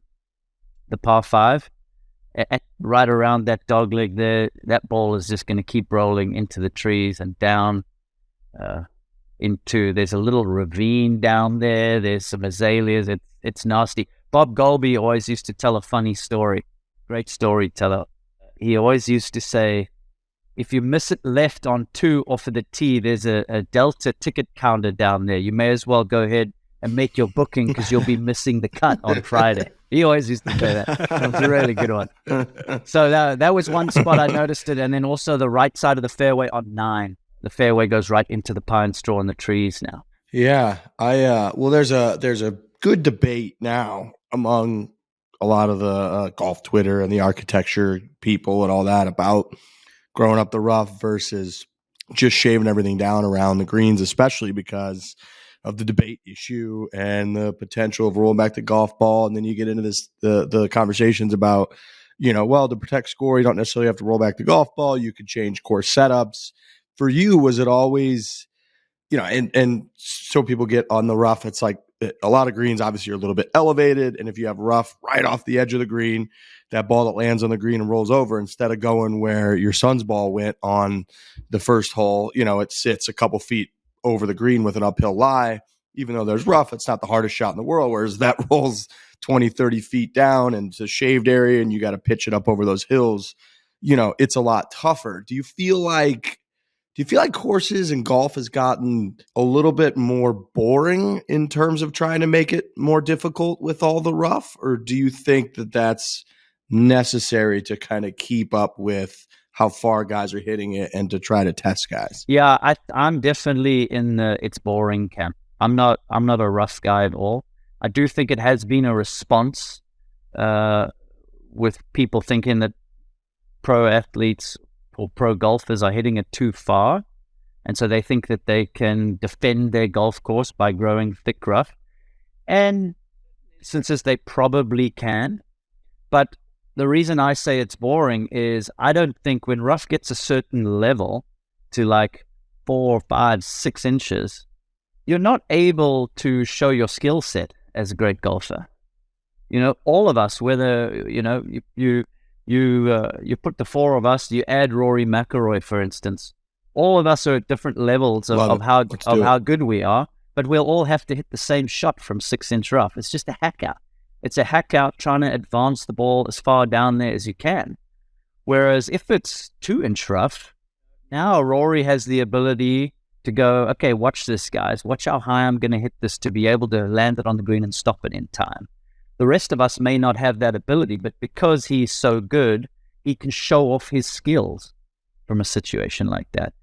the par 5, right around that dog leg there, that ball is just going to keep rolling into the trees and down there's a little ravine down there. There's some azaleas. It's nasty. Bob Golby always used to tell a funny story. Great storyteller. He always used to say, if you miss it left on 2 off of the tee, there's a Delta ticket counter down there. You may as well go ahead and make your booking because you'll be missing the cut on Friday. He always used to say that. That was a really good one. So that was one spot I noticed it. And then also the right side of the fairway on 9. The fairway goes right into the pine straw and the trees now. Yeah. Well, there's a good debate now among a lot of the golf Twitter and the architecture people and all that about growing up the rough versus just shaving everything down around the greens, especially because of the debate issue and the potential of rolling back the golf ball. And then you get into the conversations about, to protect score, you don't necessarily have to roll back the golf ball. You could change course setups. For you, was it always, and so people get on the rough, it's like a lot of greens obviously are a little bit elevated. And if you have rough right off the edge of the green, that ball that lands on the green and rolls over, instead of going where your son's ball went on the first hole, it sits a couple feet over the green with an uphill lie. Even though there's rough, it's not the hardest shot in the world, whereas that rolls 20, 30 feet down and it's a shaved area and you got to pitch it up over those hills. It's a lot tougher. Do you feel like courses and golf has gotten a little bit more boring in terms of trying to make it more difficult with all the rough? Or do you think that that's necessary to kind of keep up with how far guys are hitting it and to try to test guys? Yeah, I'm definitely in the it's boring camp. I'm not a rough guy at all. I do think it has been a response with people thinking that pro athletes or pro golfers are hitting it too far. And so they think that they can defend their golf course by growing thick rough. And since they probably can. But the reason I say it's boring is I don't think when rough gets a certain level to like 4, 5, 6 inches, you're not able to show your skill set as a great golfer. All of us, whether, you put the 4 of us, you add Rory McIlroy, for instance. All of us are at different levels of how good we are, but we'll all have to hit the same shot from 6-inch rough. It's just a hack out. It's a hack out trying to advance the ball as far down there as you can. Whereas if it's 2-inch rough, now Rory has the ability to go, okay, watch this, guys. Watch how high I'm going to hit this to be able to land it on the green and stop it in time. The rest of us may not have that ability, but because he's so good, he can show off his skills from a situation like that.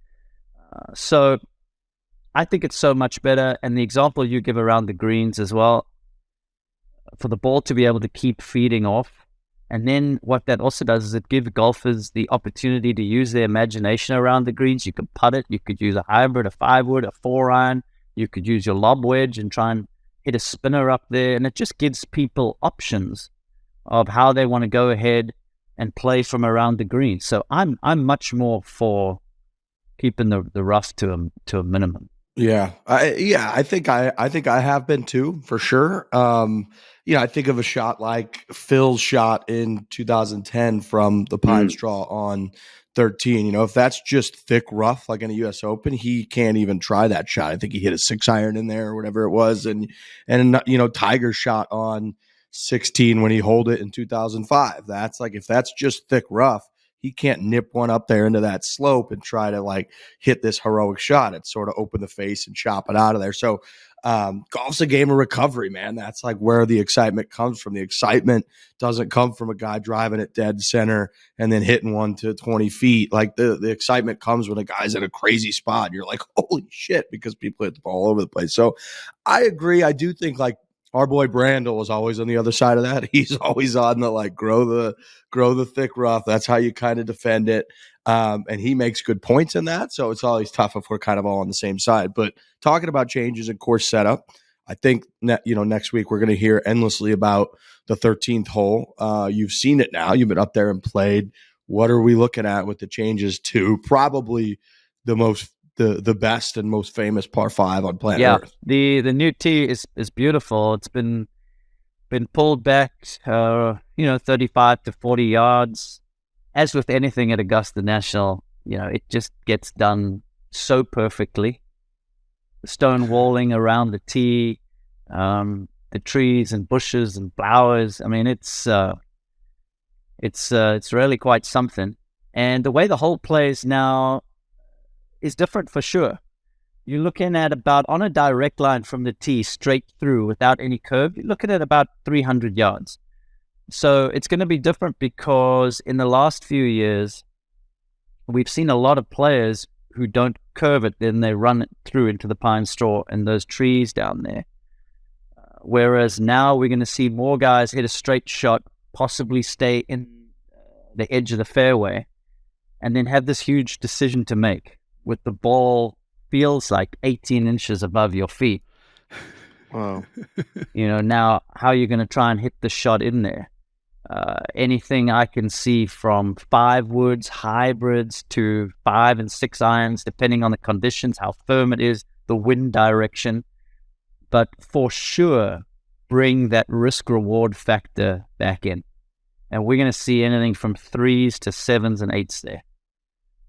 So I think it's so much better. And the example you give around the greens as well, for the ball to be able to keep feeding off. And then what that also does is it gives golfers the opportunity to use their imagination around the greens. You could putt it. You could use a hybrid, a 5-wood, a 4-iron. You could use your lob wedge and try and hit a spinner up there. And it just gives people options of how they want to go ahead and play from around the green. So I'm much more for keeping the rough to a minimum. Yeah. I think I have been too, for sure. I think of a shot like Phil's shot in 2010 from the Pine Straw on 13. If that's just thick rough, like in a US Open, he can't even try that shot. I think he hit a 6-iron in there or whatever it was. And Tiger's shot on 16 when he holed it in 2005. That's like, if that's just thick rough, he can't nip one up there into that slope and try to like hit this heroic shot. It's sort of open the face and chop it out of there. So golf's a game of recovery, man. That's like where the excitement comes from. The excitement doesn't come from a guy driving it dead center and then hitting one to 20 feet. Like the excitement comes when a guy's in a crazy spot. You're like, holy shit, because people hit the ball all over the place. So I agree. I do think like our boy Brandel is always on the other side of that. He's always on the like grow the thick rough. That's how you kind of defend it. And he makes good points in that. So it's always tough if we're kind of all on the same side. But talking about changes in course setup, I think next week we're going to hear endlessly about the 13th hole. You've seen it now. You've been up there and played. What are we looking at with the changes to probably the best and most famous par 5 on planet Earth? The new tee is beautiful. It's been pulled back 35 to 40 yards. As with anything at Augusta National, it just gets done so perfectly. The stone walling around the tee, the trees and bushes and flowers. I mean, it's really quite something. And the way the hole plays now is different for sure. You're looking at about, on a direct line from the tee straight through without any curve, you're looking at about 300 yards. So it's going to be different because in the last few years, we've seen a lot of players who don't curve it, then they run it through into the pine straw and those trees down there. Whereas now we're going to see more guys hit a straight shot, possibly stay in the edge of the fairway, and then have this huge decision to make with the ball feels like 18 inches above your feet. Wow. Now how you're going to try and hit the shot in there. Anything I can see from 5 woods, hybrids to 5 and 6 irons, depending on the conditions, how firm it is, the wind direction. But for sure, bring that risk-reward factor back in. And we're going to see anything from 3s to 7s and 8s there.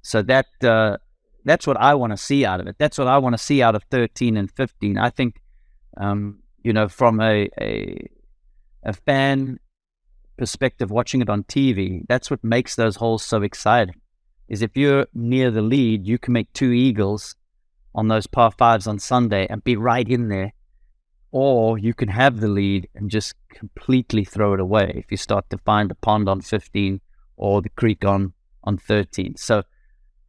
So that's what I want to see out of it. That's what I want to see out of 13 and 15. I think, from a fan perspective, watching it on TV, that's what makes those holes so exciting. Is if you're near the lead, you can make 2 eagles on those par 5s on Sunday and be right in there. Or you can have the lead and just completely throw it away if you start to find the pond on 15 or the creek on 13. So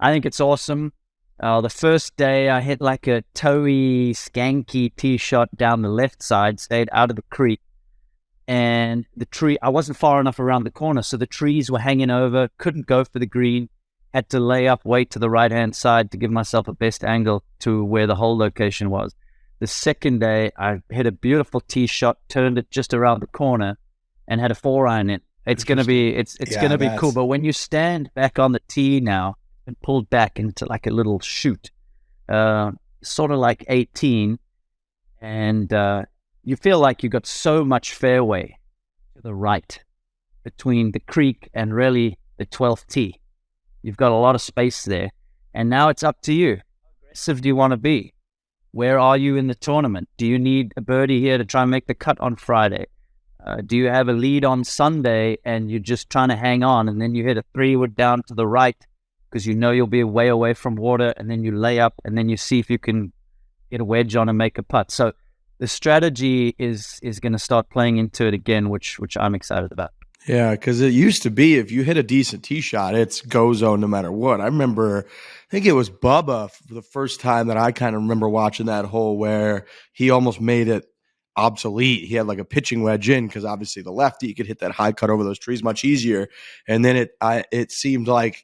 I think it's awesome. The first day I hit like a toey, skanky tee shot down the left side, stayed out of the creek. And the tree, I wasn't far enough around the corner, so the trees were hanging over, couldn't go for the green, had to lay up, wait to the right-hand side to give myself a best angle to where the hole location was. The second day, I hit a beautiful tee shot, turned it just around the corner, and had a 4-iron in. It's going to be, it's going to be cool. But when you stand back on the tee now and pulled back into like a little chute, sort of like 18, and you feel like you got so much fairway to the right between the creek and really the 12th tee. You've got a lot of space there. And now it's up to you. How aggressive do you want to be? Where are you in the tournament? Do you need a birdie here to try and make the cut on Friday? Do you have a lead on Sunday and you're just trying to hang on, and then you hit a 3-wood down to the right because you know you'll be way away from water, and then you lay up and then you see if you can get a wedge on and make a putt. So the strategy is going to start playing into it again, which I'm excited about. Yeah, because it used to be if you hit a decent tee shot, it's go zone no matter what. I remember, I think it was Bubba for the first time that I kind of remember watching that hole where he almost made it obsolete. He had like a pitching wedge in because obviously the lefty, you could hit that high cut over those trees much easier. And then it seemed like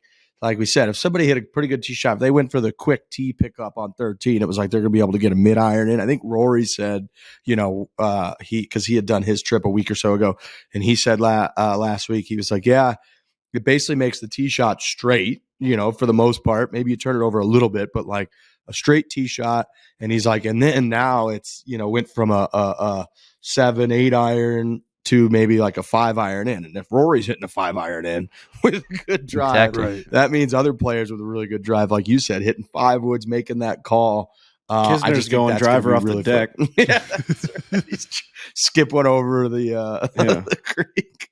we said, if somebody hit a pretty good tee shot, if they went for the quick tee pickup on 13, it was like they're going to be able to get a mid-iron in. I think Rory said, because he had done his trip a week or so ago, and he said last week, he was like, yeah, it basically makes the tee shot straight, for the most part. Maybe you turn it over a little bit, but like a straight tee shot. And he's like, and then now it's, went from a 7-8 iron to maybe like a 5-iron in. And if Rory's hitting a 5-iron in with a good drive, exactly. That means other players with a really good drive, like you said, hitting 5 woods, making that call. I just going driver off really the deck. Yeah, that's right. He's skip one over the creek.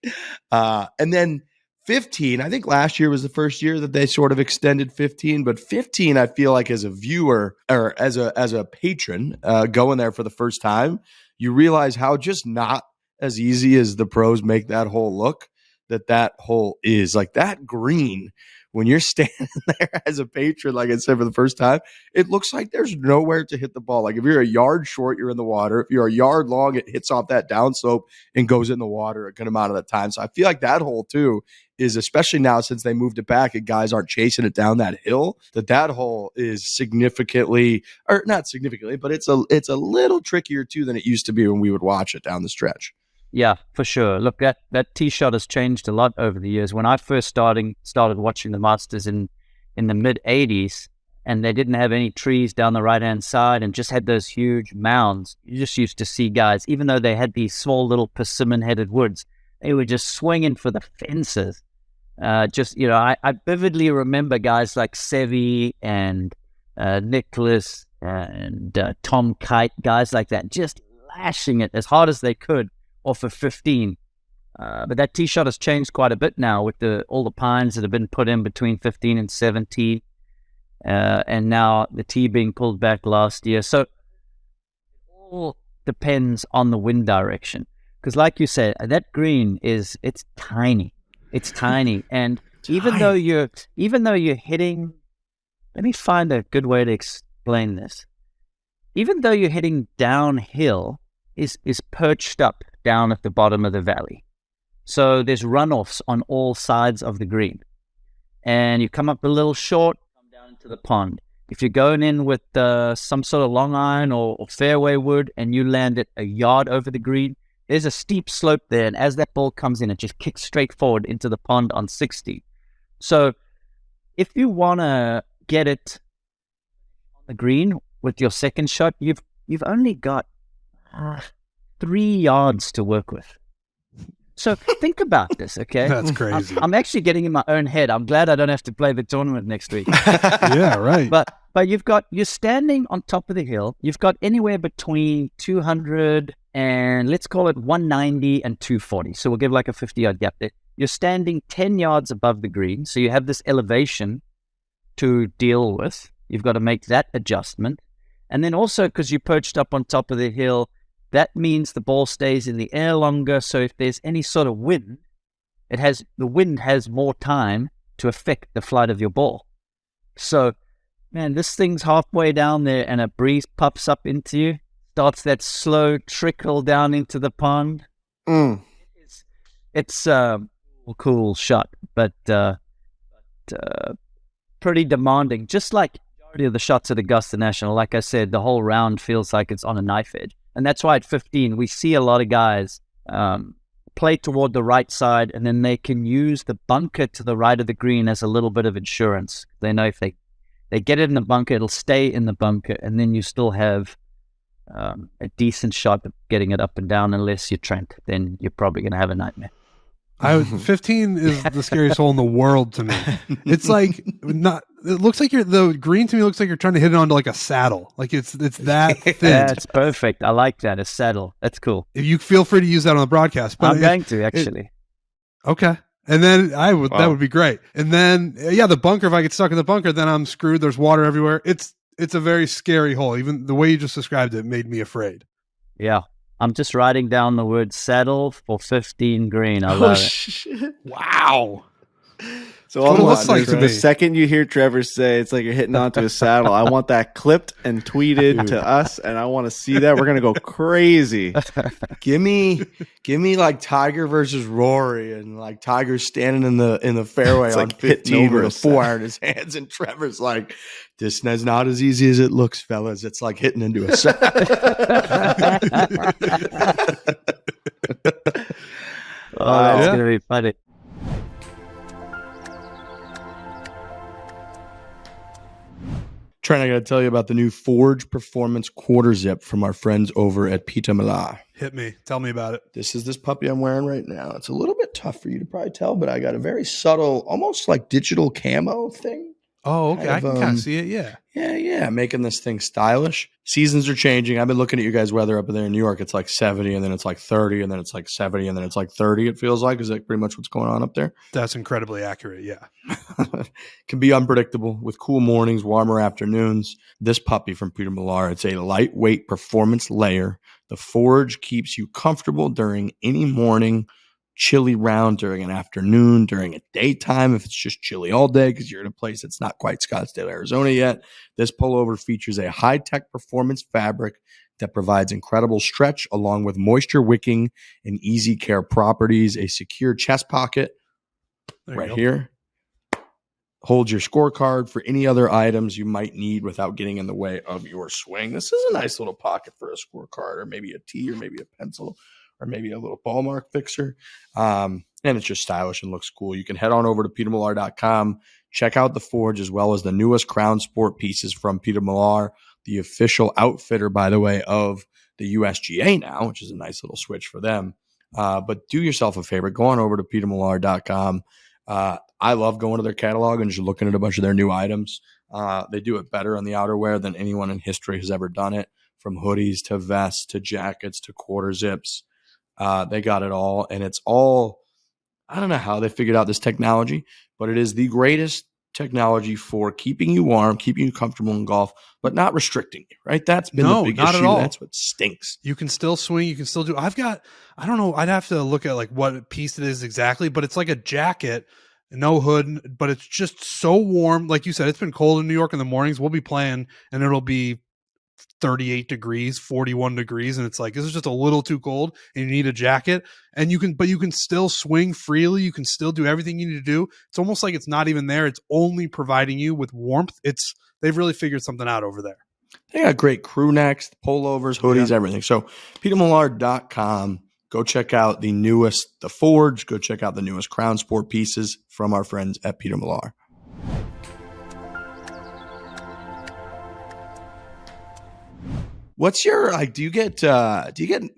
And then 15, I think last year was the first year that they sort of extended 15, but 15, I feel like as a viewer or as a patron going there for the first time, you realize how just not as easy as the pros make that hole look, that hole is. Like that green, when you're standing there as a patron, like I said, for the first time, it looks like there's nowhere to hit the ball. Like if you're a yard short, you're in the water. If you're a yard long, it hits off that downslope and goes in the water a good amount of the time. So I feel like that hole too is, especially now since they moved it back and guys aren't chasing it down that hill, that hole is significantly, or not significantly, but it's a little trickier too than it used to be when we would watch it down the stretch. Yeah, for sure. Look, that tee shot has changed a lot over the years. When I first started watching the Masters in the mid-'80s, and they didn't have any trees down the right-hand side and just had those huge mounds, you just used to see guys, even though they had these small little persimmon-headed woods, they were just swinging for the fences. I vividly remember guys like Seve and Nicholas and Tom Kite, guys like that, just lashing it as hard as they could off of 15. But that tee shot has changed quite a bit now with all the pines that have been put in between 15 and 17. And now the tee being pulled back last year. So it all depends on the wind direction. Because like you said, that green it's tiny. It's tiny. And even though you're hitting, let me find a good way to explain this. Even though you're hitting downhill, is perched up down at the bottom of the valley. So there's runoffs on all sides of the green. And you come up a little short, come down into the pond. If you're going in with some sort of long iron or fairway wood and you land it a yard over the green, there's a steep slope there. And as that ball comes in, it just kicks straight forward into the pond on 60. So if you want to get it on the green with your second shot, you've only got 3 yards to work with. So think about this, okay? That's crazy. I'm actually getting in my own head. I'm glad I don't have to play the tournament next week. Yeah, right. But you're standing on top of the hill. You've got anywhere between 200 and let's call it 190 and 240. So we'll give like a 50-yard gap there. You're standing 10 yards above the green. So you have this elevation to deal with. You've got to make that adjustment. And then also because you perched up on top of the hill, that means the ball stays in the air longer. So if there's any sort of wind, the wind has more time to affect the flight of your ball. So, man, this thing's halfway down there and a breeze pops up into you, starts that slow trickle down into the pond. It's a cool shot, but pretty demanding. Just like the majority of the shots at Augusta National, like I said, the whole round feels like it's on a knife edge. And that's why at 15, we see a lot of guys play toward the right side, and then they can use the bunker to the right of the green as a little bit of insurance. They know if they get it in the bunker, it'll stay in the bunker, and then you still have a decent shot of getting it up and down. Unless you're Trent, then you're probably going to have a nightmare. 15 is the scariest hole in the world to me. It's like not. It looks like the green to me looks like you're trying to hit it onto like a saddle. Like it's that thin. That's perfect. I like that, a saddle. That's cool. If you feel free to use that on the broadcast, but I'm going to actually. Okay, and then I would. Wow. That would be great. And then the bunker. If I get stuck in the bunker, then I'm screwed. There's water everywhere. It's a very scary hole. Even the way you just described it made me afraid. Yeah. I'm just writing down the word saddle for 15 green. I love it. Wow. So all the second you hear Trevor say it's like you're hitting onto a saddle, I want that clipped and tweeted to us, and I want to see that. We're gonna go crazy. Give me like Tiger versus Rory, and like Tiger standing in the fairway on like 15 with a 4-iron in his hands, and Trevor's like, "This is not as easy as it looks, fellas. It's like hitting into a saddle." That's gonna be funny. Trent, I got to tell you about the new Forge Performance Quarter Zip from our friends over at Pita Mala. Hit me. Tell me about it. This is this puppy I'm wearing right now. It's a little bit tough for you to probably tell, but I got a very subtle, almost like digital camo thing. Oh, okay. I can kind of see it. Yeah. Yeah. Making this thing stylish. Seasons are changing. I've been looking at you guys' weather up there in New York. It's like 70, and then it's like 30, and then it's like 70, and then it's like 30, it feels like. Is that pretty much what's going on up there? That's incredibly accurate. Yeah. Can be unpredictable with cool mornings, warmer afternoons. This puppy from Peter Millar, it's a lightweight performance layer. The Forge keeps you comfortable during any morning, chilly round during an afternoon, during a daytime, if it's just chilly all day because you're in a place that's not quite Scottsdale, Arizona yet. This pullover features a high-tech performance fabric that provides incredible stretch along with moisture wicking and easy care properties. A secure chest pocket right here holds your scorecard for any other items you might need without getting in the way of your swing. This is a nice little pocket for a scorecard, or maybe a tee, or maybe a pencil, or maybe a little ball mark fixer. And it's just stylish and looks cool. You can head on over to petermillar.com, check out the Forge, as well as the newest Crown Sport pieces from Peter Millar, the official outfitter, by the way, of the USGA now, which is a nice little switch for them. But do yourself a favor, go on over to petermillar.com. I love going to their catalog and just looking at a bunch of their new items. They do it better on the outerwear than anyone in history has ever done it, from hoodies to vests to jackets to quarter zips. They got it all, and it's all, I don't know how they figured out this technology, but it is the greatest technology for keeping you warm, keeping you comfortable in golf, but not restricting you, right? That's been the big issue. At all. That's what stinks. You can still swing. You can still do. I don't know. I'd have to look at like what piece it is exactly, but it's like a jacket, no hood, but it's just so warm. Like you said, it's been cold in New York in the mornings. We'll be playing and it'll be 38 degrees, 41 degrees, and it's like, this is just a little too cold and you need a jacket, and you can still swing freely. You can still do everything you need to do. It's almost like it's not even there. It's only providing you with warmth. They've really figured something out over there. They got great crew necks, pullovers, hoodies, everything. So petermillar.com. Go check out the newest, the Forge. Go check out the newest Crown Sport pieces from our friends at Peter Millar. What's your, like, do you get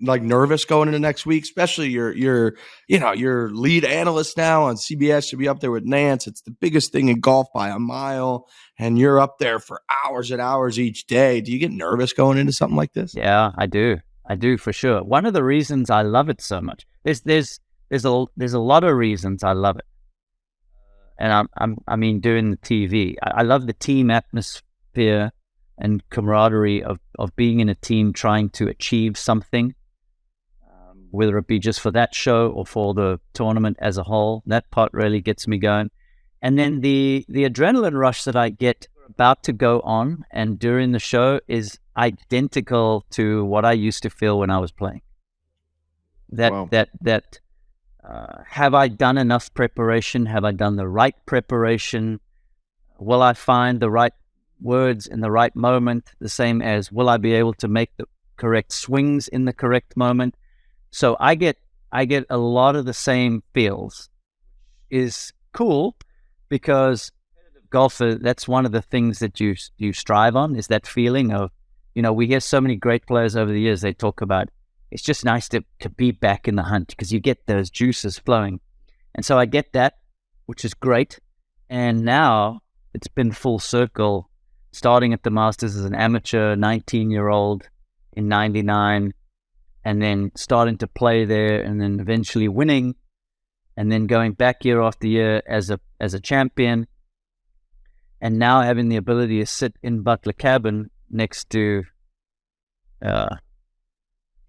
like nervous going into next week? Especially your lead analyst now on CBS should be up there with Nantz. It's the biggest thing in golf by a mile, and you're up there for hours and hours each day. Do you get nervous going into something like this? Yeah, I do for sure. One of the reasons I love it so much, there's a lot of reasons I love it, and I mean doing the TV. I love the team atmosphere and camaraderie of being in a team trying to achieve something, whether it be just for that show or for the tournament as a whole. That part really gets me going. And then the adrenaline rush that I get about to go on and during the show is identical to what I used to feel when I was playing. Have I done enough preparation? Have I done the right preparation? Will I find the right words in the right moment? The same as, will I be able to make the correct swings in the correct moment? So I get a lot of the same feels. Is cool because golfer, that's one of the things that you strive on, is that feeling of, we hear so many great players over the years, they talk about, it's just nice to be back in the hunt because you get those juices flowing. And so I get that, which is great. And now it's been full circle, starting at the Masters as an amateur 19-year-old in 99, and then starting to play there, and then eventually winning, and then going back year after year as a champion, and now having the ability to sit in Butler Cabin next to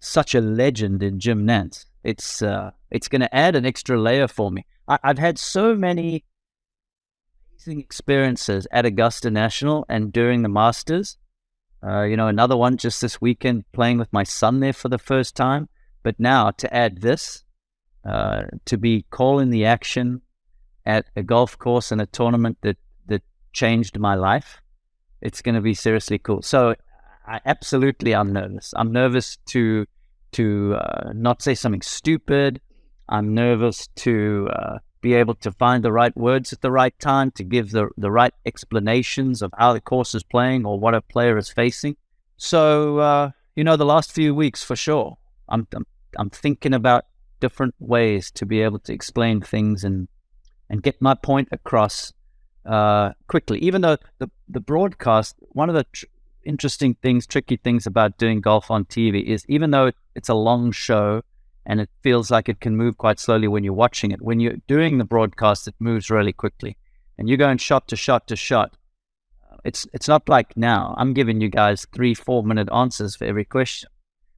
such a legend in Jim Nantz. It's going to add an extra layer for me. I've had so many experiences at Augusta National and during the Masters. Another one just this weekend, playing with my son there for the first time. But now to add this, to be calling the action at a golf course and a tournament that changed my life, it's going to be seriously cool. So I'm nervous. I'm nervous to not say something stupid. I'm nervous to be able to find the right words at the right time, to give the right explanations of how the course is playing or what a player is facing. So, the last few weeks for sure, I'm thinking about different ways to be able to explain things and get my point across quickly. Even though the broadcast, one of the tricky things about doing golf on TV is, even though it's a long show, and it feels like it can move quite slowly when you're watching it, when you're doing the broadcast, it moves really quickly. And you're going shot to shot to shot. It's not like now. I'm giving you guys 3-4 minute answers for every question.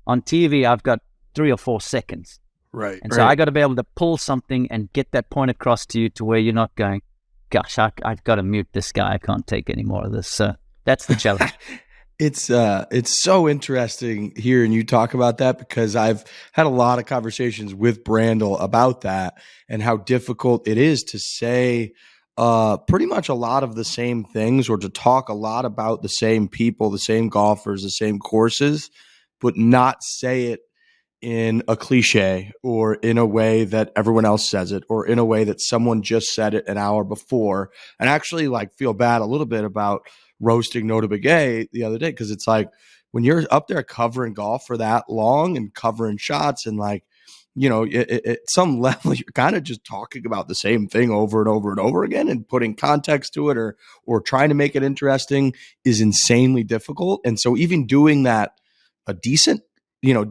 On TV, I've got 3 or 4 seconds. Right. And so I got to be able to pull something and get that point across to you to where you're not going, gosh, I've got to mute this guy. I can't take any more of this. So that's the challenge. It's so interesting hearing you talk about that, because I've had a lot of conversations with Brandel about that and how difficult it is to say pretty much a lot of the same things, or to talk a lot about the same people, the same golfers, the same courses, but not say it in a cliche or in a way that everyone else says it, or in a way that someone just said it an hour before, and actually feel bad a little bit about roasting Nota Begay the other day, because it's like, when you're up there covering golf for that long and covering shots, and at some level you're kind of just talking about the same thing over and over and over again, and putting context to it or trying to make it interesting is insanely difficult. And so even doing that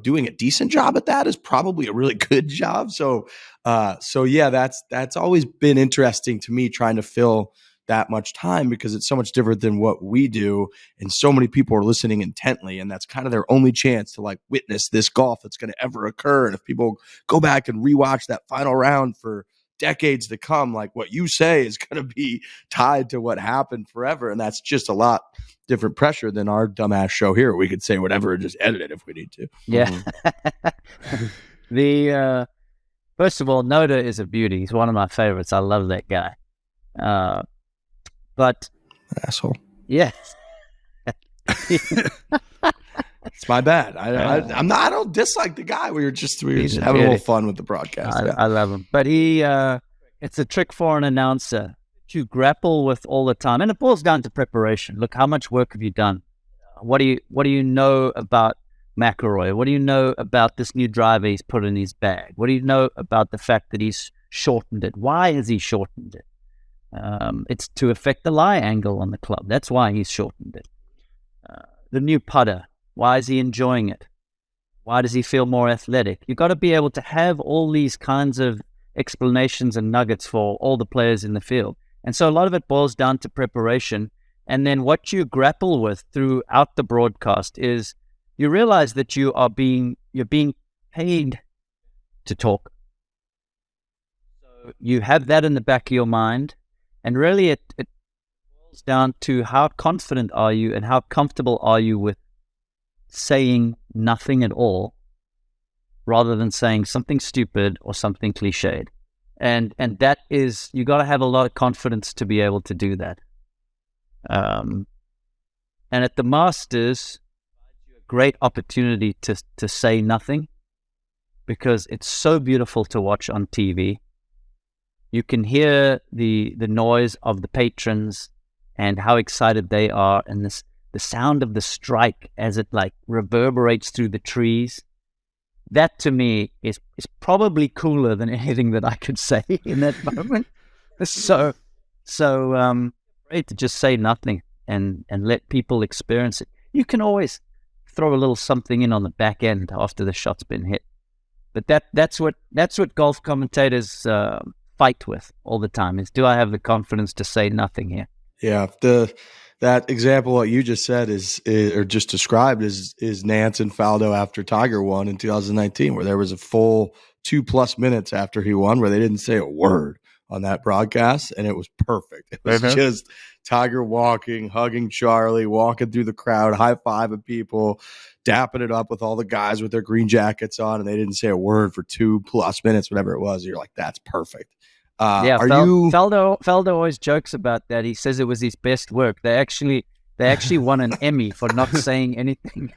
doing a decent job at that is probably a really good job. So yeah, that's always been interesting to me, trying to fill that much time, because it's so much different than what we do, and so many people are listening intently, and that's kind of their only chance to witness this golf that's going to ever occur. And if people go back and rewatch that final round for decades to come, like what you say is going to be tied to what happened forever. And that's just a lot different pressure than our dumbass show here. We could say whatever and just edit it if we need to. Yeah. First of all, Noda is a beauty. He's one of my favorites. I love that guy. But asshole. Yeah. It's my bad. I don't dislike the guy. We were just having a little fun with the broadcast. I love him, but it's a trick for an announcer to grapple with all the time, and it boils down to preparation. Look, how much work have you done? What do you know about McIlroy? What do you know about this new driver he's put in his bag? What do you know about the fact that he's shortened it? Why has he shortened it? It's to affect the lie angle on the club. That's why he's shortened it. The new putter. Why is he enjoying it? Why does he feel more athletic? You've got to be able to have all these kinds of explanations and nuggets for all the players in the field. And so a lot of it boils down to preparation. And then what you grapple with throughout the broadcast is you realize that you're being paid to talk. So you have that in the back of your mind. And really it boils down to how confident are you and how comfortable are you with saying nothing at all rather than saying something stupid or something cliched. And that is, you got to have a lot of confidence to be able to do that. And at the Masters, it's a great opportunity to say nothing because it's so beautiful to watch on TV. You can hear the noise of the patrons and how excited they are, and the sound of the strike as it like reverberates through the trees. That to me is probably cooler than anything that I could say in that moment. So great to just say nothing and let people experience it. You can always throw a little something in on the back end after the shot's been hit. But that's what golf commentators fight with all the time is, do I have the confidence to say nothing here? Yeah, that example what you just said is or just described is Nantz and Faldo after Tiger won in 2019, where there was a full 2+ minutes after he won where they didn't say a word on that broadcast, and it was perfect. It was just Tiger walking, hugging Charlie, walking through the crowd, high-fiving people, dapping it up with all the guys with their green jackets on, and they didn't say a word for 2+ minutes, whatever it was. You're like, that's perfect. Faldo always jokes about that. He says it was his best work. They actually won an Emmy for not saying anything.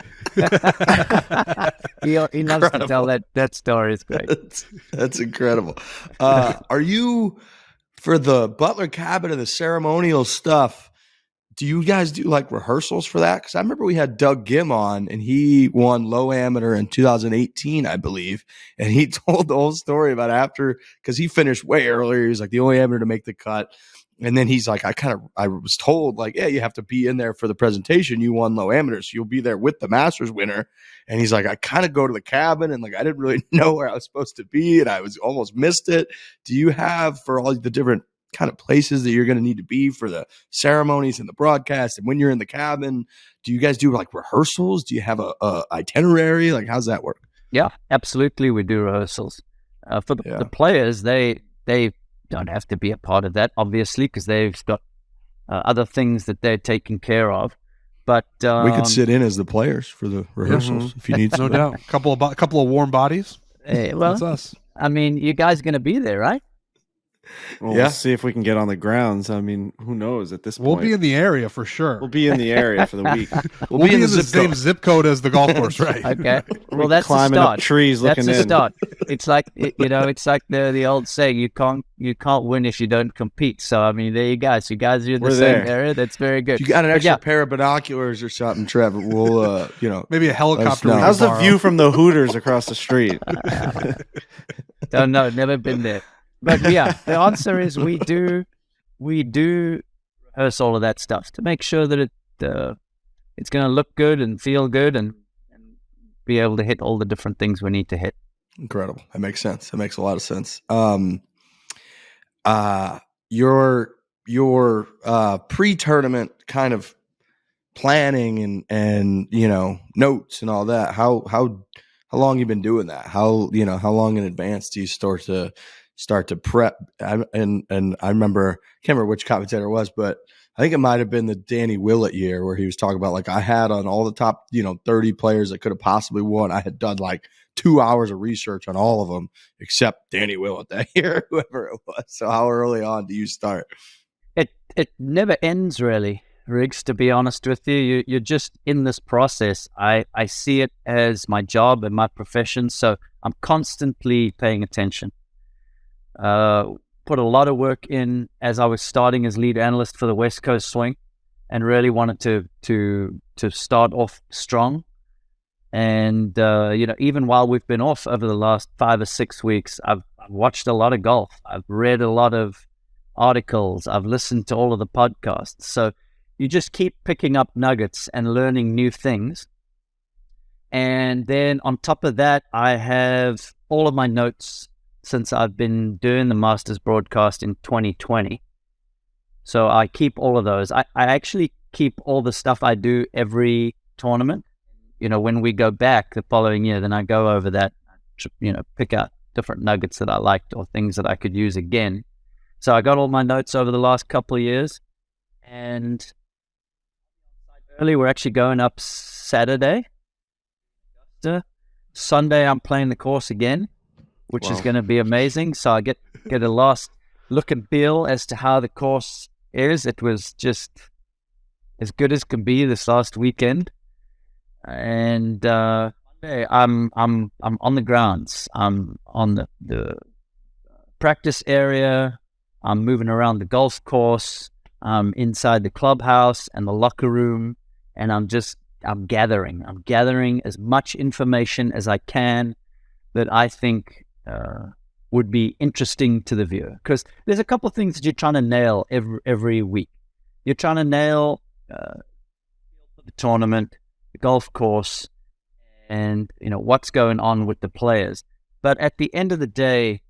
He loves to tell that story. Is great. That's incredible. Are you, for the Butler cabin and the ceremonial stuff, do you guys do like rehearsals for that? Because I remember we had Doug Gim on, and he won low amateur in 2018, I believe. And he told the whole story about after, because he finished way earlier. He was like the only amateur to make the cut. And then he's like, I was told, like, yeah, you have to be in there for the presentation. You won low amateur, so you'll be there with the Masters winner. And he's like, I kind of go to the cabin, and like I didn't really know where I was supposed to be, and I was almost missed it. Do you have, for all the different kind of places that you're going to need to be for the ceremonies and the broadcast, and when you're in the cabin, do you guys do like rehearsals? Do you have a itinerary? Like, how's that work? Yeah, absolutely. We do rehearsals for the players. They don't have to be a part of that, obviously, because they've got other things that they're taking care of. But we could sit in as the players for the rehearsals if you need to. No doubt. Couple of warm bodies. Well, that's us. I mean, you guys are going to be there, right? Well, we'll see if we can get on the grounds. I mean, who knows at this point? We'll be in the area for sure. We'll be in the area for the week. We'll be in the same zip code as the golf course, right? Okay. Well, that's climbing the start. Up trees, looking that's in. That's the start. It's like it's like the old saying: you can't win if you don't compete. So I mean, there you guys. You guys are in the same area. That's very good. If you got an extra pair of binoculars or something, Trevor, we'll maybe a helicopter. How's the view from the Hooters across the street? Don't know. Never been there. But yeah, the answer is we do rehearse all of that stuff to make sure that it's going to look good and feel good and be able to hit all the different things we need to hit. Incredible. That makes sense. That makes a lot of sense. Your pre-tournament kind of planning and notes and all that. How long you been doing that? How long in advance do you start to start to prep. And I remember, can't remember which commentator it was, but I think it might have been the Danny Willett year where he was talking about, like, I had on all the top, 30 players that could have possibly won. I had done like 2 hours of research on all of them except Danny Willett that year, whoever it was. So how early on do you start? It never ends, really, Riggs, to be honest with you. You're just in this process. I see it as my job and my profession, so I'm constantly paying attention. Put a lot of work in as I was starting as lead analyst for the West Coast Swing, and really wanted to start off strong. And even while we've been off over the last 5 or 6 weeks, I've watched a lot of golf. I've read a lot of articles. I've listened to all of the podcasts. So you just keep picking up nuggets and learning new things. And then on top of that, I have all of my notes since I've been doing the Masters broadcast in 2020. So I keep all of those. I actually keep all the stuff I do every tournament. When we go back the following year, then I go over that, pick out different nuggets that I liked or things that I could use again. So I got all my notes over the last couple of years. And early, we're actually going up Saturday. Sunday, I'm playing the course again, which is going to be amazing. So I get a last look and feel as to how the course is. It was just as good as can be this last weekend. And I'm on the grounds. I'm on the practice area. I'm moving around the golf course. I'm inside the clubhouse and the locker room, and I'm gathering. I'm gathering as much information as I can that I think would be interesting to the viewer. Because there's a couple of things that you're trying to nail every week. You're trying to nail the tournament, the golf course, and what's going on with the players. But at the end of the day,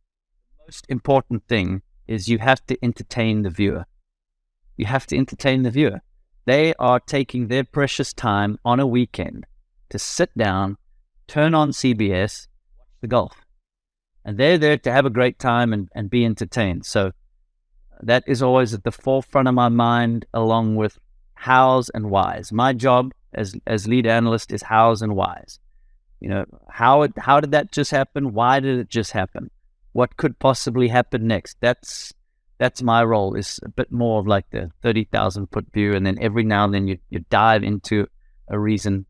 the most important thing is you have to entertain the viewer. You have to entertain the viewer. They are taking their precious time on a weekend to sit down, turn on CBS, watch the golf. And they're there to have a great time and be entertained. So that is always at the forefront of my mind, along with hows and whys. My job as lead analyst is hows and whys. How did that just happen? Why did it just happen? What could possibly happen next? That's my role, is a bit more of like the 30,000 foot view, and then every now and then you dive into a reason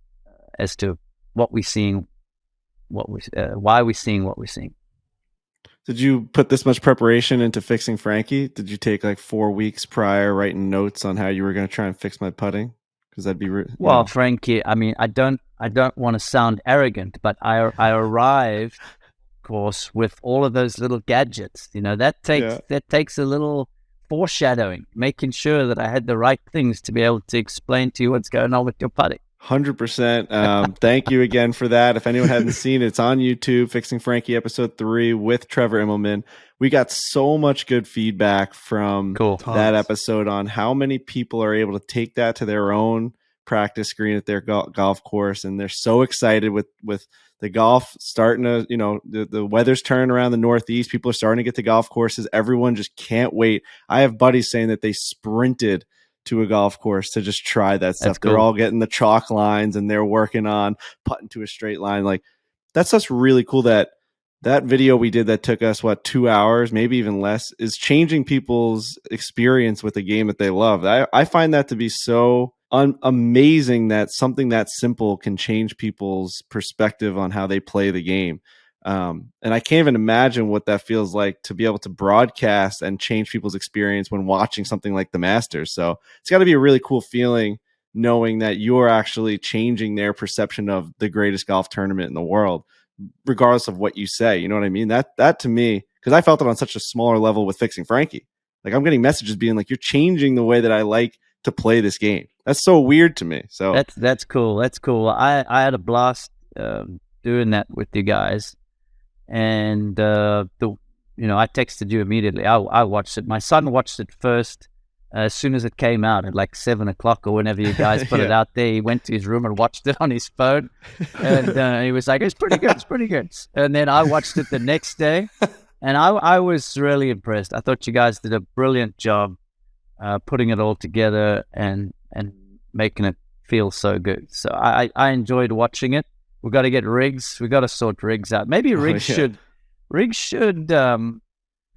as to what we're seeing, why we're seeing what we're seeing. Did you put this much preparation into Fixing Frankie? Did you take like 4 weeks prior writing notes on how you were going to try and fix my putting? Because that'd be well, Frankie. I mean, I don't want to sound arrogant, but I arrived, of course, with all of those little gadgets. That takes a little foreshadowing, making sure that I had the right things to be able to explain to you what's going on with your putting. 100%. Thank you again for that. If anyone hadn't seen it, it's on YouTube, Fixing Frankie episode 3 with Trevor Immelman. We got so much good feedback from that episode on how many people are able to take that to their own practice green at their golf course. And they're so excited with the golf starting to, the weather's turning around the Northeast. People are starting to get to golf courses. Everyone just can't wait. I have buddies saying that they sprinted to a golf course to just try that stuff. They're all getting the chalk lines and they're working on putting to a straight line. Like, that's just really cool that video we did that took us 2 hours, maybe even less, is changing people's experience with the game that they love. I find that to be so amazing that something that simple can change people's perspective on how they play the game. And I can't even imagine what that feels like to be able to broadcast and change people's experience when watching something like the Masters. So it's got to be a really cool feeling knowing that you're actually changing their perception of the greatest golf tournament in the world, regardless of what you say. You know what I mean? That to me, because I felt it on such a smaller level with Fixing Frankie. Like, I'm getting messages being like, you're changing the way that I like to play this game. That's so weird to me. So that's cool. That's cool. I had a blast doing that with you guys. And I texted you immediately. I watched it. My son watched it first as soon as it came out at like 7:00 or whenever you guys put it out there. He went to his room and watched it on his phone, and he was like, "It's pretty good. It's pretty good." And then I watched it the next day, And I was really impressed. I thought you guys did a brilliant job putting it all together and making it feel so good. So I enjoyed watching it. We got to get Riggs. We got to sort Riggs out. Maybe Riggs should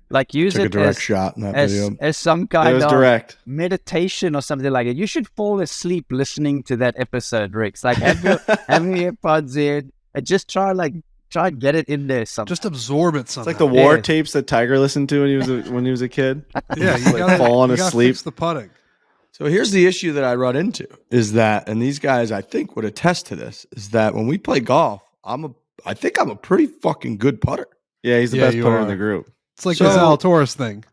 like use Took it a direct shot in that video. as some kind of direct meditation or something like it. You should fall asleep listening to that episode, Riggs. Like have your earpods in and just try and get it in there somehow. Just absorb it somehow. It's like the war tapes that Tiger listened to when he was a kid. Yeah, you gotta falling asleep. Fix the putting. So here's the issue that I run into is that, and these guys I think would attest to this, is that when we play golf, I think I'm a pretty fucking good putter. Yeah, he's the best putter in the group. It's like the Zalatoris thing.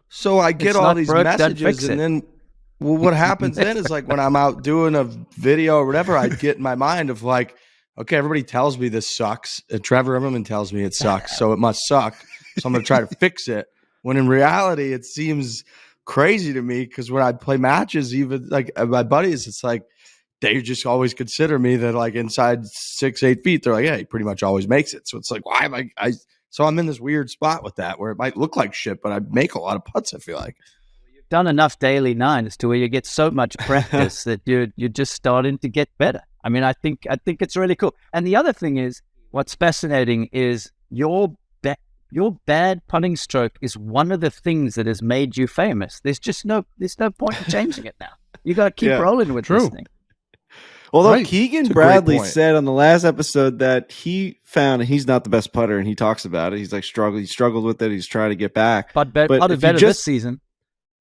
So I get all these messages, and then what happens then is like when I'm out doing a video or whatever, I get in my mind of like, okay, everybody tells me this sucks. Trevor Immelman tells me it sucks, so it must suck. So I'm going to try to fix it. When in reality, it seems crazy to me because when I play matches, even like my buddies, it's like they just always consider me that like inside 6-8 feet, they're like, yeah, he pretty much always makes it. So it's like, why am I so I'm in this weird spot with that where it might look like shit, but I make a lot of putts, I feel like. You've done enough daily nines to where you get so much practice that you're just starting to get better. I mean, I think it's really cool. And the other thing is, what's fascinating is your bad putting stroke is one of the things that has made you famous. There's no point in changing it now. You got to keep rolling with this thing. Although Keegan Bradley said on the last episode that he found he's not the best putter, and he talks about it. He's like he struggled with it. He's trying to get back. But putted better this season.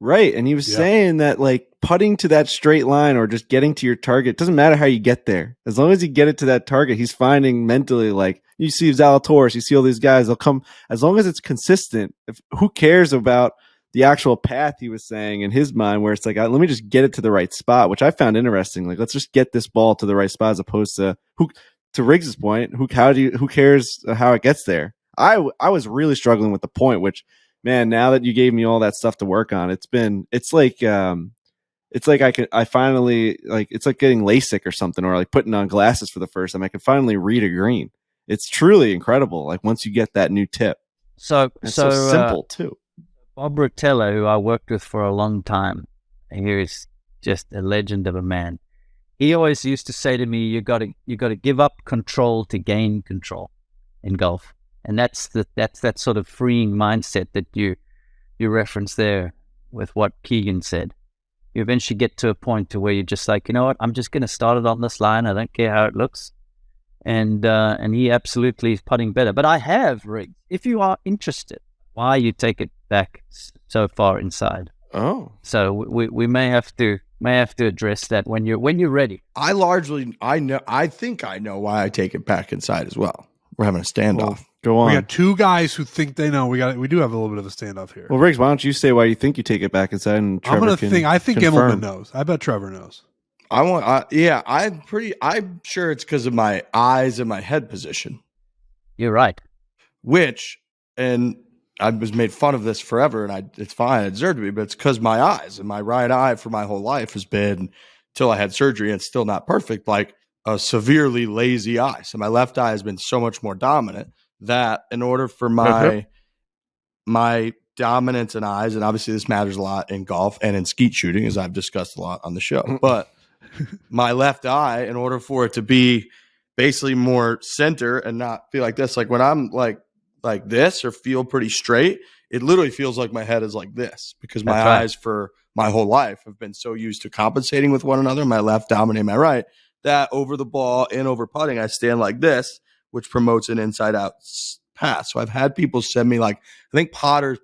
Right. And he was saying that like putting to that straight line or just getting to your target, doesn't matter how you get there. As long as you get it to that target, he's finding mentally, like you see Zalatoris, you see all these guys, they'll come as long as it's consistent. Who cares about the actual path, he was saying in his mind, where it's like, let me just get it to the right spot, which I found interesting. Like, let's just get this ball to the right spot as opposed to to Riggs's point, who cares how it gets there? I was really struggling with the point, which, man, now that you gave me all that stuff to work on, it's like I finally, like, it's like getting LASIK or something, or like putting on glasses for the first time. I can finally read a green. It's truly incredible. Like once you get that new tip, so simple too. Bob Rotella, who I worked with for a long time, and he is just a legend of a man. He always used to say to me, "You got to give up control to gain control in golf," and that's that sort of freeing mindset that you reference there with what Keegan said. You eventually get to a point to where you're just like, you know what, I'm just going to start it on this line. I don't care how it looks, and he absolutely is putting better. But I have rigged. If you are interested, why you take it back so far inside? Oh, so we may have to address that when you're ready. I think I know why I take it back inside as well. We're having a standoff. Well, go on. We got two guys who think they know. We do have a little bit of a standoff here. Well, Riggs, why don't you say why you think you take it back inside? And Trevor I think confirm. Immelman knows. I bet Trevor knows. I'm sure it's because of my eyes and my head position. You're right. And I was made fun of this forever, and it's fine. I deserve to be, but it's because my eyes and my right eye for my whole life has been, until I had surgery, and it's still not perfect, like a severely lazy eye. So my left eye has been so much more dominant that in order for my dominance in eyes, and obviously this matters a lot in golf and in skeet shooting, as I've discussed a lot on the show, but my left eye, in order for it to be basically more center and not feel like this, like when I'm like this or feel pretty straight, it literally feels like my head is like this, because my eyes for my whole life have been so used to compensating with one another, my left dominating my right, that over the ball and over putting, I stand like this, which promotes an inside out pass. So I've had people send me, like, I think Putters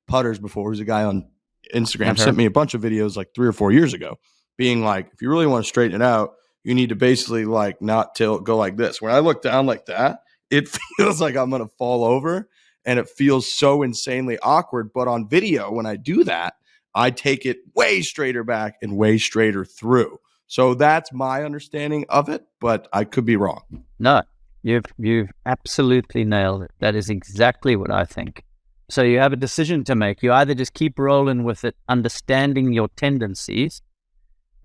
before, who's a guy on Instagram, sent me a bunch of videos like 3 or 4 years ago, being like, if you really want to straighten it out, you need to basically like not tilt, go like this. When I look down like that, it feels like I'm going to fall over, and it feels so insanely awkward. But on video, when I do that, I take it way straighter back and way straighter through. So that's my understanding of it, but I could be wrong. No, you've absolutely nailed it. That is exactly what I think. So you have a decision to make. You either just keep rolling with it, understanding your tendencies,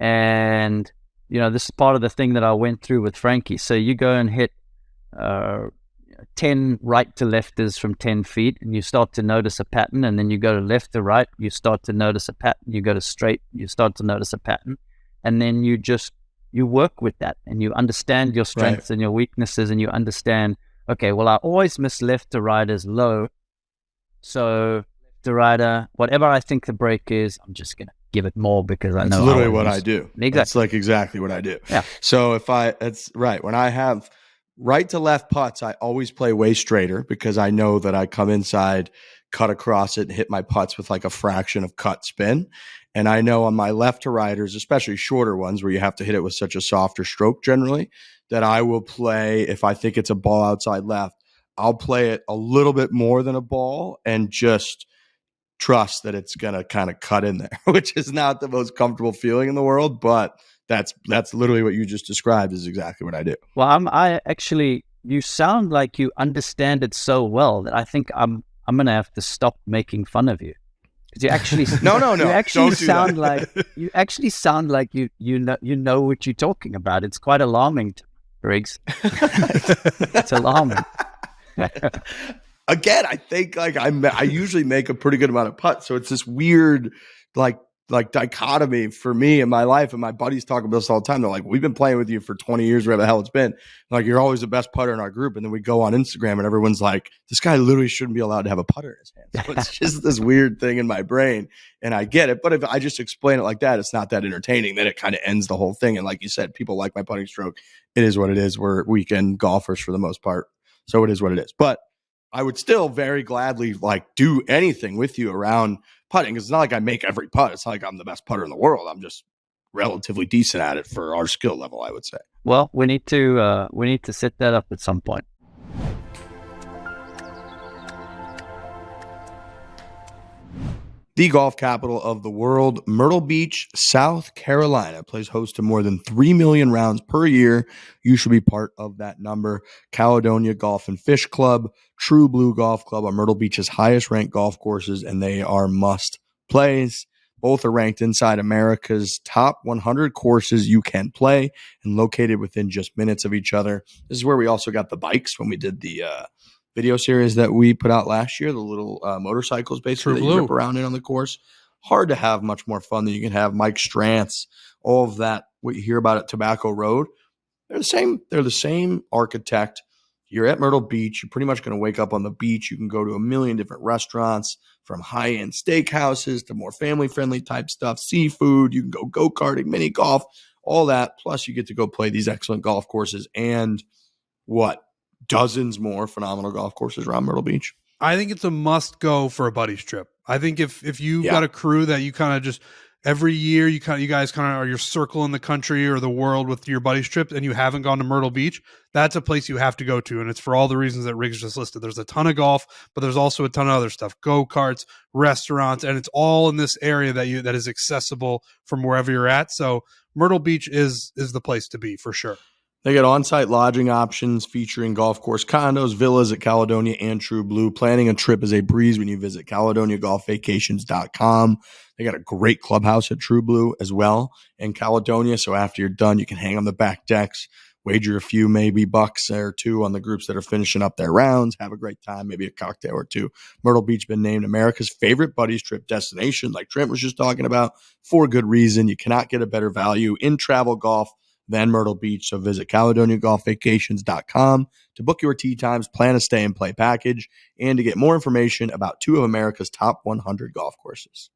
and this is part of the thing that I went through with Frankie. So you go and hit 10 right to lefters from 10 feet, and you start to notice a pattern, and then you go to left to right, you start to notice a pattern, you go to straight, you start to notice a pattern, and then you work with that, and you understand your strengths and your weaknesses, and you understand, okay, well, I always miss left to right as low, so left to righter, whatever I think the break is, I'm just going to give it more because I know. That's literally what I do. Exactly. That's like exactly what I do. Yeah. So that's right. When I have right to left putts, I always play way straighter because I know that I come inside, cut across it, and hit my putts with like a fraction of cut spin. And I know on my left to righters, especially shorter ones where you have to hit it with such a softer stroke generally, that I will play, if I think it's a ball outside left, I'll play it a little bit more than a ball and just trust that it's going to kind of cut in there, which is not the most comfortable feeling in the world, but that's literally what you just described is exactly what I do. Well, you sound like you understand it so well that I think I'm going to have to stop making fun of you. Because you actually no. You actually sound like you know what you're talking about. It's quite alarming, Riggs. It's alarming. Again, I think like I usually make a pretty good amount of putts, so it's this weird like dichotomy for me in my life. And my buddies talk about this all the time. They're like, "We've been playing with you for 20 years, whatever the hell it's been. Like, you're always the best putter in our group." And then we go on Instagram, and everyone's like, "This guy literally shouldn't be allowed to have a putter in his hand." So it's just this weird thing in my brain, and I get it. But if I just explain it like that, it's not that entertaining. Then it kind of ends the whole thing. And like you said, people like my putting stroke. It is what it is. We're weekend golfers for the most part, so it is what it is. But I would still very gladly like do anything with you around putting. It's not like I make every putt. It's not like I'm the best putter in the world. I'm just relatively decent at it for our skill level, I would say. Well, we need to set that up at some point. The golf capital of the world, Myrtle Beach, South Carolina, plays host to more than 3 million rounds per year. You should be part of that number. Caledonia Golf and Fish Club, True Blue Golf Club are Myrtle Beach's highest ranked golf courses, and they are must plays. Both are ranked inside America's top 100 courses you can play and located within just minutes of each other. This is where we also got the bikes when we did the video series that we put out last year, the little motorcycles basically that you rip around in on the course. Hard to have much more fun than you can have. Mike Strantz, all of that, what you hear about at Tobacco Road, they're the same. They're the same architect. You're at Myrtle Beach. You're pretty much going to wake up on the beach. You can go to a million different restaurants, from high-end steakhouses to more family-friendly type stuff, seafood. You can go go-karting, mini golf, all that. Plus, you get to go play these excellent golf courses and dozens more phenomenal golf courses around Myrtle Beach. I think it's a must go for a buddy's trip. I think if you've got a crew that you kind of just every year you guys kind of are your circle in the country or the world with your buddy's trip and you haven't gone to Myrtle Beach, that's a place you have to go to. And it's for all the reasons that Riggs just listed. There's a ton of golf, but there's also a ton of other stuff, go-karts, restaurants, and it's all in this area that is accessible from wherever you're at. So Myrtle Beach is the place to be for sure. They got on-site lodging options featuring golf course condos, villas at Caledonia and True Blue. Planning a trip is a breeze when you visit CaledoniaGolfVacations.com. They got a great clubhouse at True Blue as well in Caledonia. So after you're done, you can hang on the back decks, wager a few maybe bucks or two on the groups that are finishing up their rounds, have a great time, maybe a cocktail or two. Myrtle Beach been named America's favorite buddies trip destination, like Trent was just talking about, for good reason. You cannot get a better value in travel golf than Myrtle Beach. So visit CaledoniaGolfVacations.com to book your tee times, plan a stay and play package, and to get more information about 2 of America's top 100 golf courses.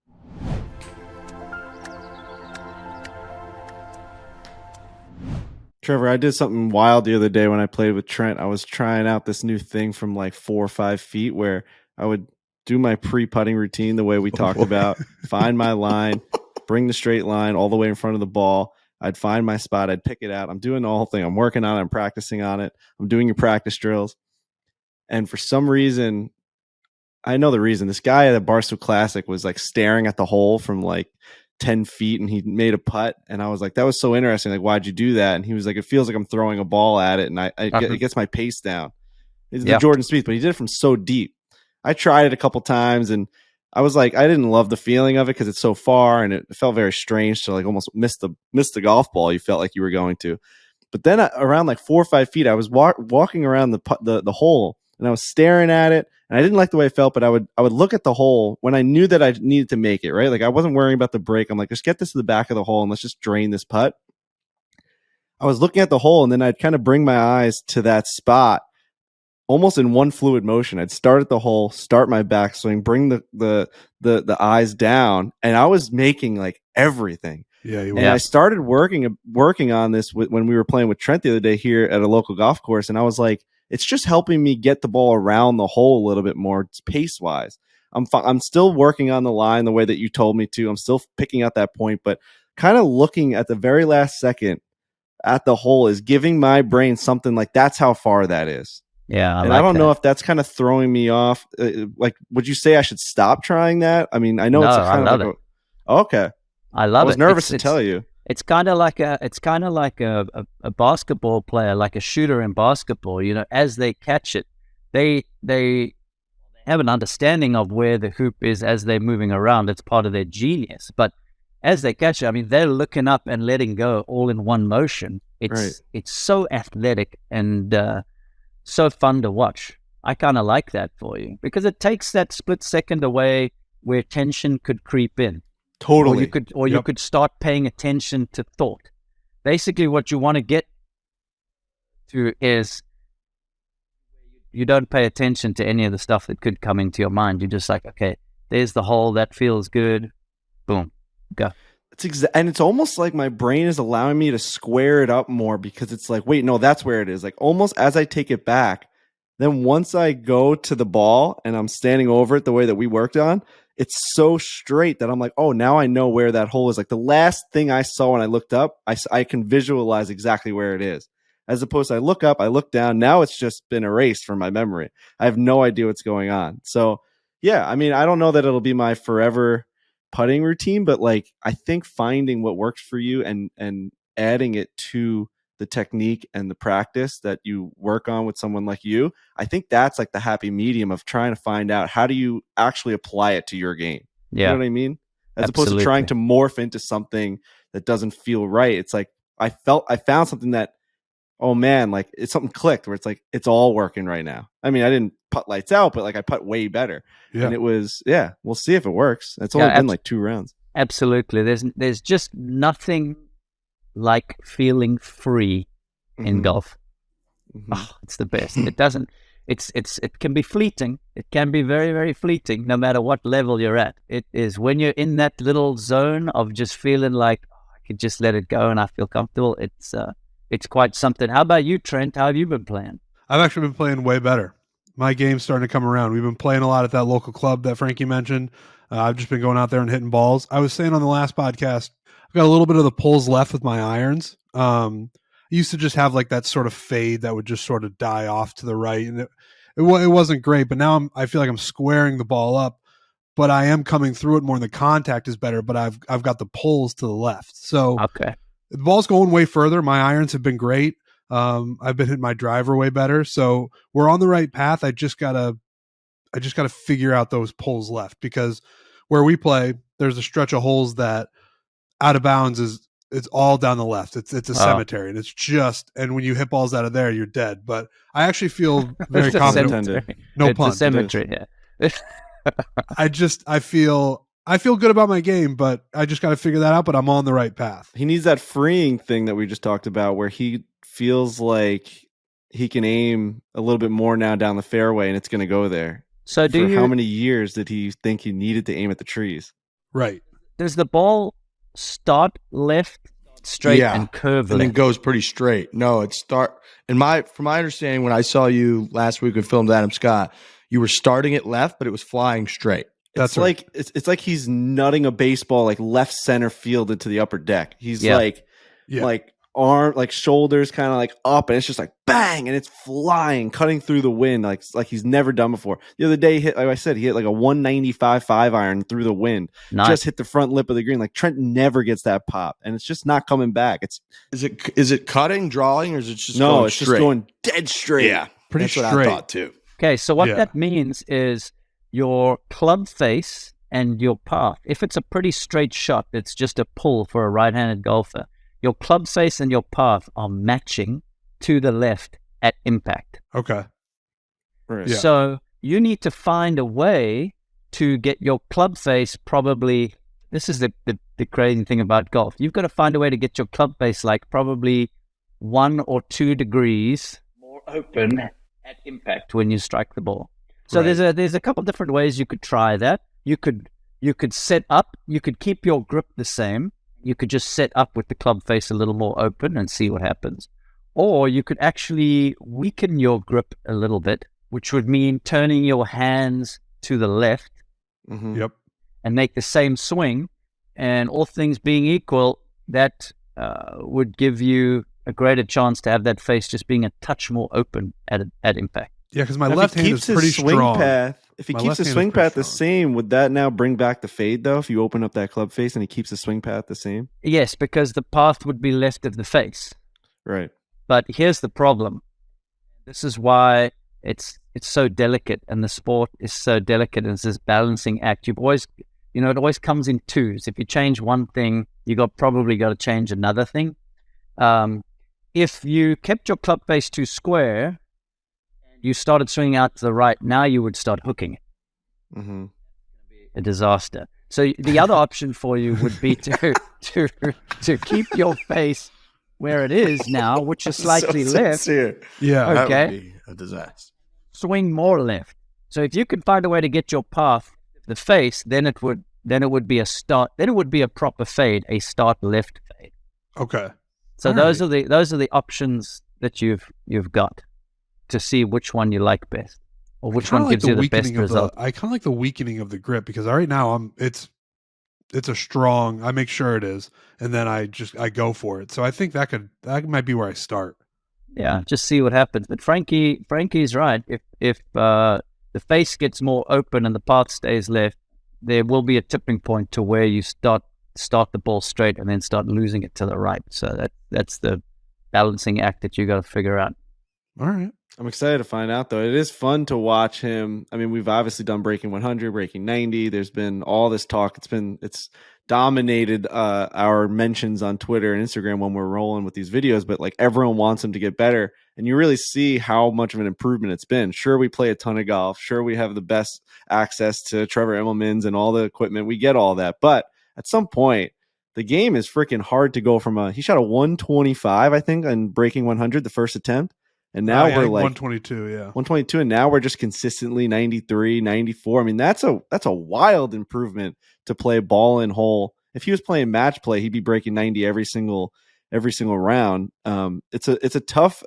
Trevor, I did something wild the other day when I played with Trent. I was trying out this new thing from like 4 or 5 feet where I would do my pre-putting routine the way we talked about, find my line, bring the straight line all the way in front of the ball. I'd find my spot. I'd pick it out. I'm doing the whole thing. I'm working on it. I'm practicing on it. I'm doing your practice drills. And for some reason, I know the reason. This guy at the Barstool Classic was like staring at the hole from like 10 feet and he made a putt. And I was like, that was so interesting. Like, why'd you do that? And he was like, it feels like I'm throwing a ball at it. And it gets my pace down. It's the Jordan Spieth, but he did it from so deep. I tried it a couple times and I was like, I didn't love the feeling of it because it's so far and it felt very strange to like almost miss the golf ball you felt like you were going to. But then around like 4 or 5 feet, I was walking around the hole, and I was staring at it, and I didn't like the way it felt, but I would look at the hole when I knew that I needed to make it, right? Like I wasn't worrying about the break. I'm like, just get this to the back of the hole and let's just drain this putt. I was looking at the hole, and then I'd kind of bring my eyes to that spot almost in one fluid motion. I'd start at the hole, start my backswing, bring the eyes down, and I was making like everything. Yeah, and I started working on this when we were playing with Trent the other day here at a local golf course, and I was like, it's just helping me get the ball around the hole a little bit more pace wise. I'm still working on the line the way that you told me to. I'm still picking out that point, but kind of looking at the very last second at the hole is giving my brain something like that's how far that is. Yeah, I don't know if that's kind of throwing me off. Like, would you say I should stop trying that? I mean, I know it's kind of like okay. I love it. I was nervous to tell you. It's kind of like a basketball player, like a shooter in basketball. You know, as they catch it, they have an understanding of where the hoop is as they're moving around. It's part of their genius. But as they catch it, I mean, they're looking up and letting go all in one motion. It's so athletic and so fun to watch. I kind of like that for you because it takes that split second away where tension could creep in. Totally. You could start paying attention to thought. Basically, what you want to get to is you don't pay attention to any of the stuff that could come into your mind. You're just like, okay, there's the hole. That feels good. Boom. Go. And it's almost like my brain is allowing me to square it up more because it's like, wait, no, that's where it is. Like almost as I take it back, then once I go to the ball and I'm standing over it the way that we worked on, it's so straight that I'm like, oh, now I know where that hole is. Like the last thing I saw when I looked up, I can visualize exactly where it is. As opposed to I look up, I look down. Now it's just been erased from my memory. I have no idea what's going on. So, yeah, I mean, I don't know that it'll be my forever putting routine, but like I think finding what works for you and adding it to the technique and the practice that you work on with someone like you, I think that's like the happy medium of trying to find out how do you actually apply it to your game. Yeah. You know what I mean? As opposed to trying to morph into something that doesn't feel right. It's like I found something that, oh man, like it's something clicked where it's like it's all working right now. I mean, I didn't putt lights out, but like I putt way better. Yeah. And it was, we'll see if it works. It's only been like 2 rounds. Absolutely. There's just nothing like feeling free in golf. Oh, it's the best. It can be fleeting. It can be very, very fleeting no matter what level you're at. It is when you're in that little zone of just feeling like I could just let it go and I feel comfortable. It's quite something. How about you, Trent? How have you been playing? I've actually been playing way better. My game's starting to come around. We've been playing a lot at that local club that Frankie mentioned. I've just been going out there and hitting balls. I was saying on the last podcast, I've got a little bit of the pulls left with my irons. I used to just have like that sort of fade that would just sort of die off to the right. And it wasn't great, but now I feel like I'm squaring the ball up, but I am coming through it more and the contact is better, but I've got the pulls to the left. So okay. The ball's going way further. My irons have been great. I've been hitting my driver way better. So we're on the right path. I just gotta figure out those pulls left because where we play, there's a stretch of holes that out of bounds it's all down the left. It's a cemetery and it's just, and when you hit balls out of there, you're dead. But I actually feel very confident. No pun. It's a cemetery. Yeah. I feel good about my game, but I just got to figure that out, but I'm on the right path. He needs that freeing thing that we just talked about where he feels like he can aim a little bit more now down the fairway and it's going to go there. So how many years did he think he needed to aim at the trees? Right. Does the ball start left, straight, and curve and then goes pretty straight? No, from my understanding, when I saw you last week and filmed Adam Scott, you were starting it left, but it was flying straight. That's right. It's like he's nutting a baseball like left center field into the upper deck. He's like arm, like shoulders kind of like up, and it's just like bang, and it's flying, cutting through the wind like he's never done before. The other day, he hit like a 195 5-iron through the wind. Nice. Just hit the front lip of the green. Like Trent never gets that pop, and it's just not coming back. Is it cutting, drawing, or is it just no? It's straight? Just going dead straight. Yeah, that's what I thought too. Okay, so what that means is your club face and your path. If it's a pretty straight shot, it's just a pull for a right-handed golfer. your club face and your path are matching to the left at impact. Okay. Right. Yeah. So you need to find a way to get your club face probably, this is the crazy thing about golf. You've got to find a way to get your club face like probably 1 or 2 degrees more open at impact when you strike the ball. So there's a couple different ways you could try that. You could set up, you could keep your grip the same. You could just set up with the club face a little more open and see what happens. Or you could actually weaken your grip a little bit, which would mean turning your hands to the left. Mm-hmm. Yep. And make the same swing. And all things being equal, that would give you a greater chance to have that face just being a touch more open at impact. Yeah, because my left hand is pretty strong. If he keeps his swing path the same, would that now bring back the fade, though, if you open up that club face and he keeps the swing path the same? Yes, because the path would be left of the face. Right. But here's the problem. This is why it's so delicate, and the sport is so delicate, and it's this balancing act. You've always, it always comes in twos. If you change one thing, probably got to change another thing. If you kept your club face too square, you started swinging out to the right, now you would start hooking it. Mm-hmm. A disaster. So the other option for you would be to keep your face where it is now, which is slightly left. Yeah. Okay. That would be a disaster. Swing more left. So if you could find a way to get your path the face, then it would be a start. Then it would be a proper fade, a start left fade. Okay. So those are the options that you've got to see which one you like best, or which one gives you the best result. I kind of like the weakening of the grip, because right now it's a strong. I make sure it is, and then I go for it. So I think that might be where I start. Yeah, just see what happens. But Frankie's right. If the face gets more open and the path stays left, there will be a tipping point to where you start the ball straight and then start losing it to the right. So that's the balancing act that you got to figure out. All right. I'm excited to find out, though. It is fun to watch him. I mean, we've obviously done breaking 100, breaking 90. There's been all this talk. It's dominated our mentions on Twitter and Instagram when we're rolling with these videos, but like everyone wants him to get better. And you really see how much of an improvement it's been. Sure, we play a ton of golf. Sure, we have the best access to Trevor Immelman's and all the equipment. We get all that. But at some point, the game is freaking hard to go from he shot a 125, I think, on breaking 100, the first attempt. And now we're like 122, yeah. 122, and now we're just consistently 93, 94. I mean, that's a wild improvement to play ball in hole. If he was playing match play, he'd be breaking 90 every single round. It's a tough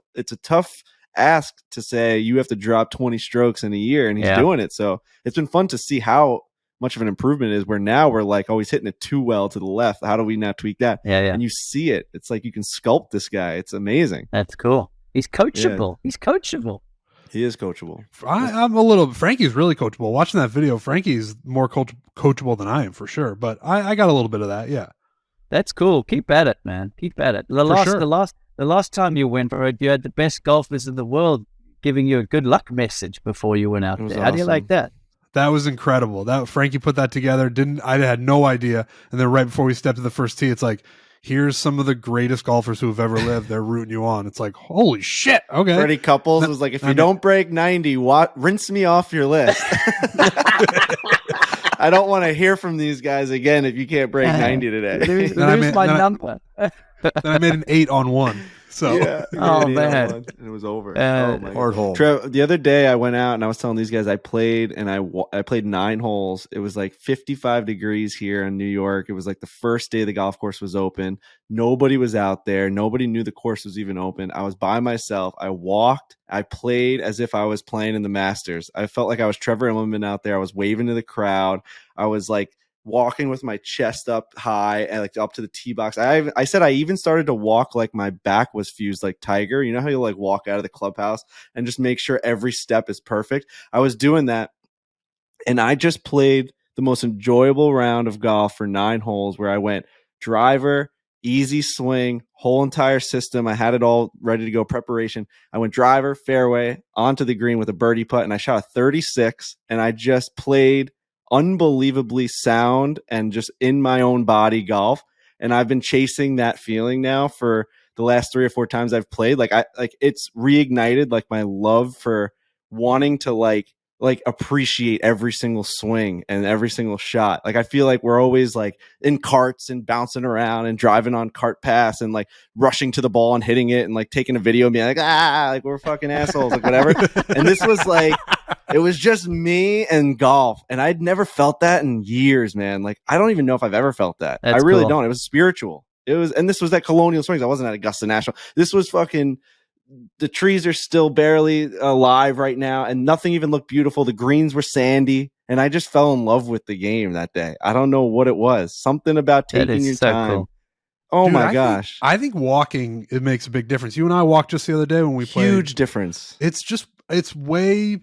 ask to say you have to drop 20 strokes in a year, and he's doing it. So it's been fun to see how much of an improvement it is, where now we're like, oh, he's hitting it too well to the left. How do we now tweak that? Yeah. And you see it. It's like you can sculpt this guy. It's amazing. That's cool. He's coachable. Yeah. He's coachable. He is coachable. Frankie's really coachable. Watching that video, Frankie's more coachable than I am, for sure. But I got a little bit of that, yeah. That's cool. Keep at it, man. Keep at it. The last time you went for it, you had the best golfers in the world giving you a good luck message before you went out there. Awesome. How do you like that? That was incredible. Frankie put that together. I had no idea. And then right before we stepped to the first tee, it's like, here's some of the greatest golfers who have ever lived. They're rooting you on. It's like, holy shit. Okay. Freddie Couples was like, if you don't break 90, rinse me off your list. I don't want to hear from these guys again if you can't break 90 today. There's my number. Then I made an 8 on 1. So yeah, oh man, and it was over. Hard hole. Trev, the other day I went out and I was telling these guys I played 9 holes. It was like 55 degrees here in New York. It was like the first day the golf course was open. Nobody was out there. Nobody knew the course was even open. I was by myself. I walked. I played as if I was playing in the Masters. I felt like I was Trevor Immelman out there. I was waving to the crowd. I was like walking with my chest up high and like up to the tee box. I said I even started to walk like my back was fused like Tiger. You know how you like walk out of the clubhouse and just make sure every step is perfect? I was doing that, and I just played the most enjoyable round of golf for 9 holes where I went driver, easy swing, whole entire system. I had it all ready to go, preparation. I went driver, fairway, onto the green with a birdie putt, and I shot a 36, and I just played unbelievably sound and just in my own body golf. And I've been chasing that feeling now for the last 3 or 4 times I've played. Like it's reignited like my love for wanting to like appreciate every single swing and every single shot. Like I feel like we're always like in carts and bouncing around and driving on cart paths and like rushing to the ball and hitting it and like taking a video and being like, like we're fucking assholes, like whatever. And this was like, it was just me and golf. And I'd never felt that in years, man. Like, I don't even know if I've ever felt that. That's I really cool. don't. It was spiritual. And this was at Colonial Springs. I wasn't at Augusta National. This was fucking, the trees are still barely alive right now, and nothing even looked beautiful. The greens were sandy, and I just fell in love with the game that day. I don't know what it was. Something about taking your time. Cool. Oh, dude, my gosh. I think walking, it makes a big difference. You and I walked just the other day when we played. Huge difference. It's way,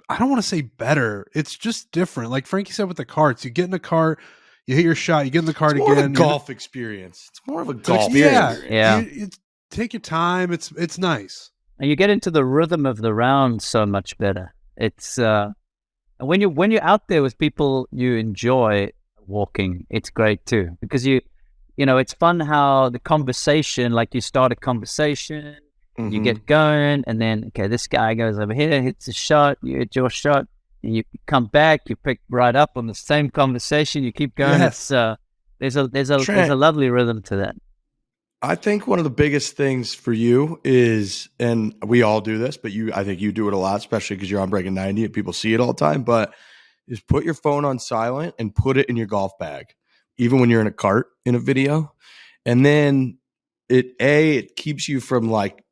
I don't want to say better. It's just different. Like Frankie said with the carts, you get in a cart, you hit your shot, you get in the cart it's again. More of a golf experience. It's more of a golf experience. Yeah. Take your time. It's nice. And you get into the rhythm of the round so much better. It's when you're out there with people you enjoy walking, it's great too, because you know, it's fun how the conversation, like you start a conversation, you get going, and then okay, this guy goes over here, hits a shot, you hit your shot, and you come back, you pick right up on the same conversation, you keep going. Yes. It's there's a lovely rhythm to that. I think one of the biggest things for you is, and we all do this, but I think you do it a lot, especially because you're on Breaking 90 and people see it all the time, but is put your phone on silent and put it in your golf bag, even when you're in a cart in a video. And then it keeps you from like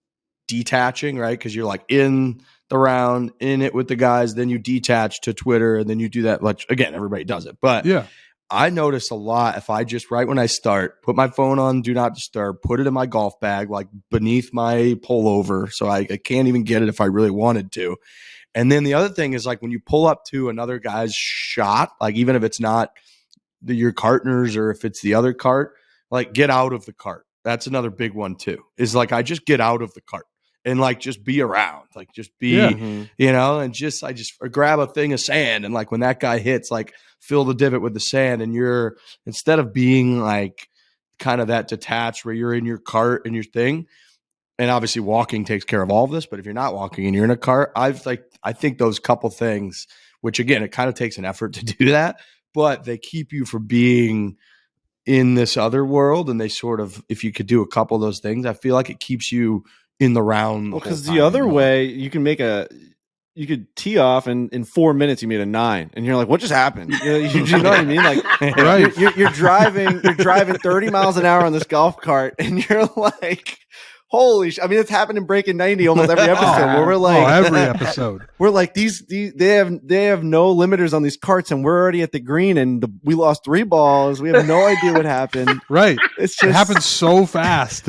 detaching, right? Because you're like in the round, in it with the guys, then you detach to Twitter, and then you do that. Like, again, everybody does it. But yeah. I notice a lot if I just right when I start, put my phone on do not disturb, put it in my golf bag, like beneath my pullover, so I can't even get it if I really wanted to. And then the other thing is like when you pull up to another guy's shot, like even if it's not your partner's or if it's the other cart, like get out of the cart. That's another big one too. Is like I just get out of the cart and like just be around, like just be, you know, and I just grab a thing of sand and like when that guy hits, like fill the divot with the sand, and you're instead of being like kind of that detached where you're in your cart and your thing. And obviously walking takes care of all of this, but if you're not walking and you're in a cart, I think those couple things, which again, it kind of takes an effort to do that, but they keep you from being in this other world. And they sort of, if you could do a couple of those things, I feel like it keeps you in the round. Well, because the other way you can you could tee off and in 4 minutes you made a 9 and you're like, what just happened? You know what I mean? Like right. you're driving 30 miles an hour on this golf cart and you're like, holy I mean, it's happened in Breaking 90 almost every episode where we're like, every episode. We're like they have no limiters on these carts and we're already at the green and we lost 3 balls. We have no idea what happened. Right. It's just it happens so fast.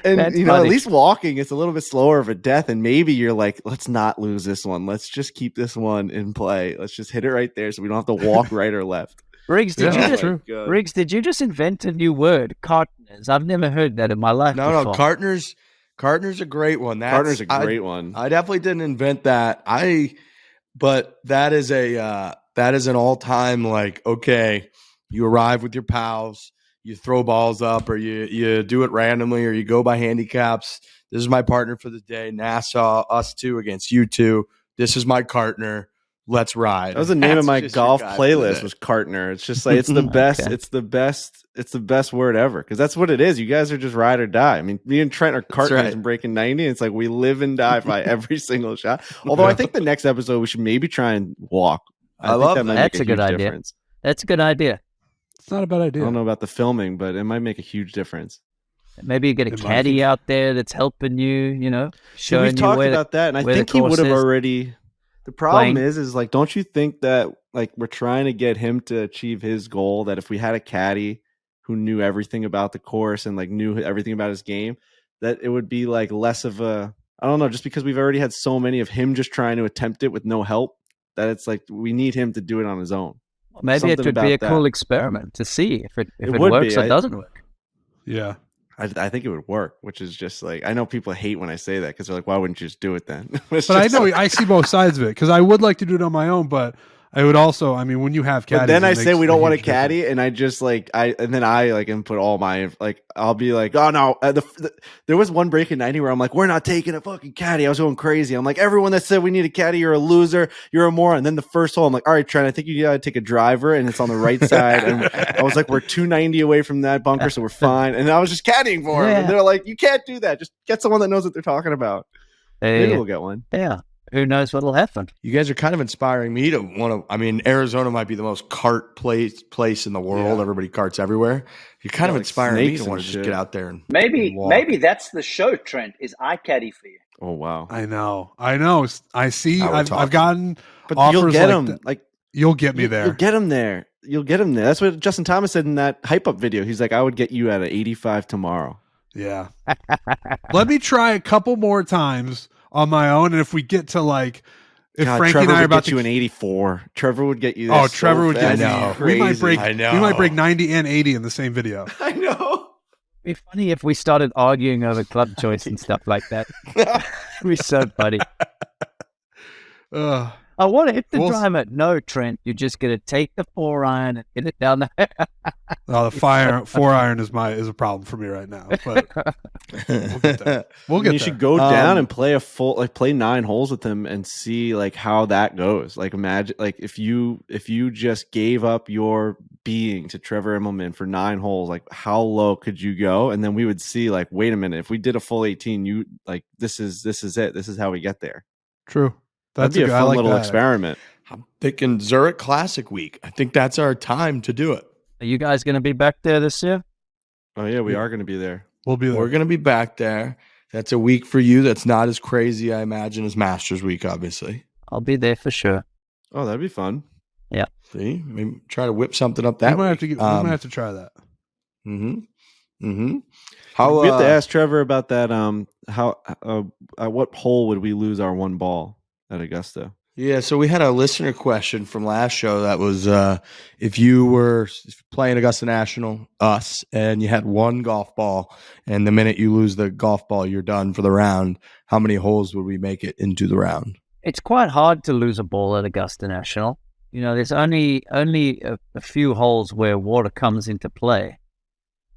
And That's you know, funny. at least walking, it's a little bit slower of a death. And maybe you're like, let's not lose this one. Let's just keep this one in play. Let's just hit it right there so we don't have to walk right or left. Riggs, did you just invent a new word, cartners? I've never heard that in my life. No, cartners a great one. Cartner's a great one. I definitely didn't invent that. But that is an all-time like, okay, you arrive with your pals, you throw balls up, or you do it randomly, or you go by handicaps. This is my partner for the day. Nassau, us two against you two. This is my partner. Let's ride. That was the name of my golf playlist was Cartner. It's just like, it's the best. Okay. It's the best word ever. Cause that's what it is. You guys are just ride or die. I mean, me and Trent are Cartners and Breaking 90. And it's like, we live and die by every single shot. Although I think the next episode, we should maybe try and walk. I love that. That's a good idea. Difference. That's a good idea. It's not a bad idea. I don't know about the filming, but it might make a huge difference. Maybe you get a caddy out there that's helping you, showing we've you talked where about that. And I think he would have already. The problem is like, don't you think that like we're trying to get him to achieve his goal, that if we had a caddy who knew everything about the course and like knew everything about his game, that it would be like less of a, I don't know, just because we've already had so many of him just trying to attempt it with no help, that it's like we need him to do it on his own. Well, maybe it would be a cool experiment to see if it works or doesn't work. Yeah. I think it would work, which is just like, I know people hate when I say that because they're like, why wouldn't you just do it then? But I know I see both sides of it because I would like to do it on my own, but I would also, I mean, when you have caddies, but then I say we don't want a huge caddy, difference. and I just input all my I'll be like, oh no, there was one break in 90 where I'm like, we're not taking a fucking caddy. I was going crazy. I'm like, everyone that said we need a caddy, you're a loser, you're a moron. And then the first hole, I'm like, all right, Trent, I think you gotta take a driver, and it's on the right side. And I was like, we're 290 away from that bunker, so we're fine. And I was just caddying for him, and they're like, you can't do that. Just get someone that knows what they're talking about. Maybe we'll get one. Yeah. Who knows what'll happen? You guys are kind of inspiring me to want to. I mean, Arizona might be the most cart place in the world. Yeah. Everybody carts everywhere. You're kind of inspiring me to want to just get out there and maybe that's the show, Trent. Is I caddy for you? Oh wow! I know. I see. I've gotten but offers you'll get them. Like you'll get me there. You'll get them there. You'll get them there. That's what Justin Thomas said in that hype up video. He's like, I would get you at an 85 tomorrow. Yeah. Let me try a couple more times on my own, and if we get to like. If Frankie Trevor and I are about to get you an 84, Trevor would get you. Oh, Trevor would get me. We might break. We might break 90 and 80 in the same video. I know. It'd be funny if we started arguing over club choice and stuff like that. It'd be so funny. I want to hit the driver. No, Trent, you're just gonna take the 4-iron and hit it down the. The 4-iron is a problem for me right now. But we'll get there. You should go down and play play 9 holes with him and see like how that goes. Like imagine like if you just gave up your being to Trevor Immelman for 9 holes, like how low could you go? And then we would see like, wait a minute, if we did a full 18, you like this is it. This is how we get there. True. That'd be a fun little experiment. I'm thinking Zurich Classic week. I think that's our time to do it. Are you guys going to be back there this year? Oh, yeah, we are going to be there. We'll be there. We're going to be back there. That's a week for you that's not as crazy, I imagine, as Masters Week, obviously. I'll be there for sure. Oh, that'd be fun. Yeah. See? Maybe try to whip something up that we week. We might have to try that. Mm-hmm. Mm-hmm. We have to ask Trevor about that. At what hole would we lose our 1 ball at Augusta? Yeah, so we had a listener question from last show that was if you were playing Augusta National, and you had 1 golf ball, and the minute you lose the golf ball, you're done for the round, how many holes would we make it into the round? It's quite hard to lose a ball at Augusta National. You know, there's only a few holes where water comes into play,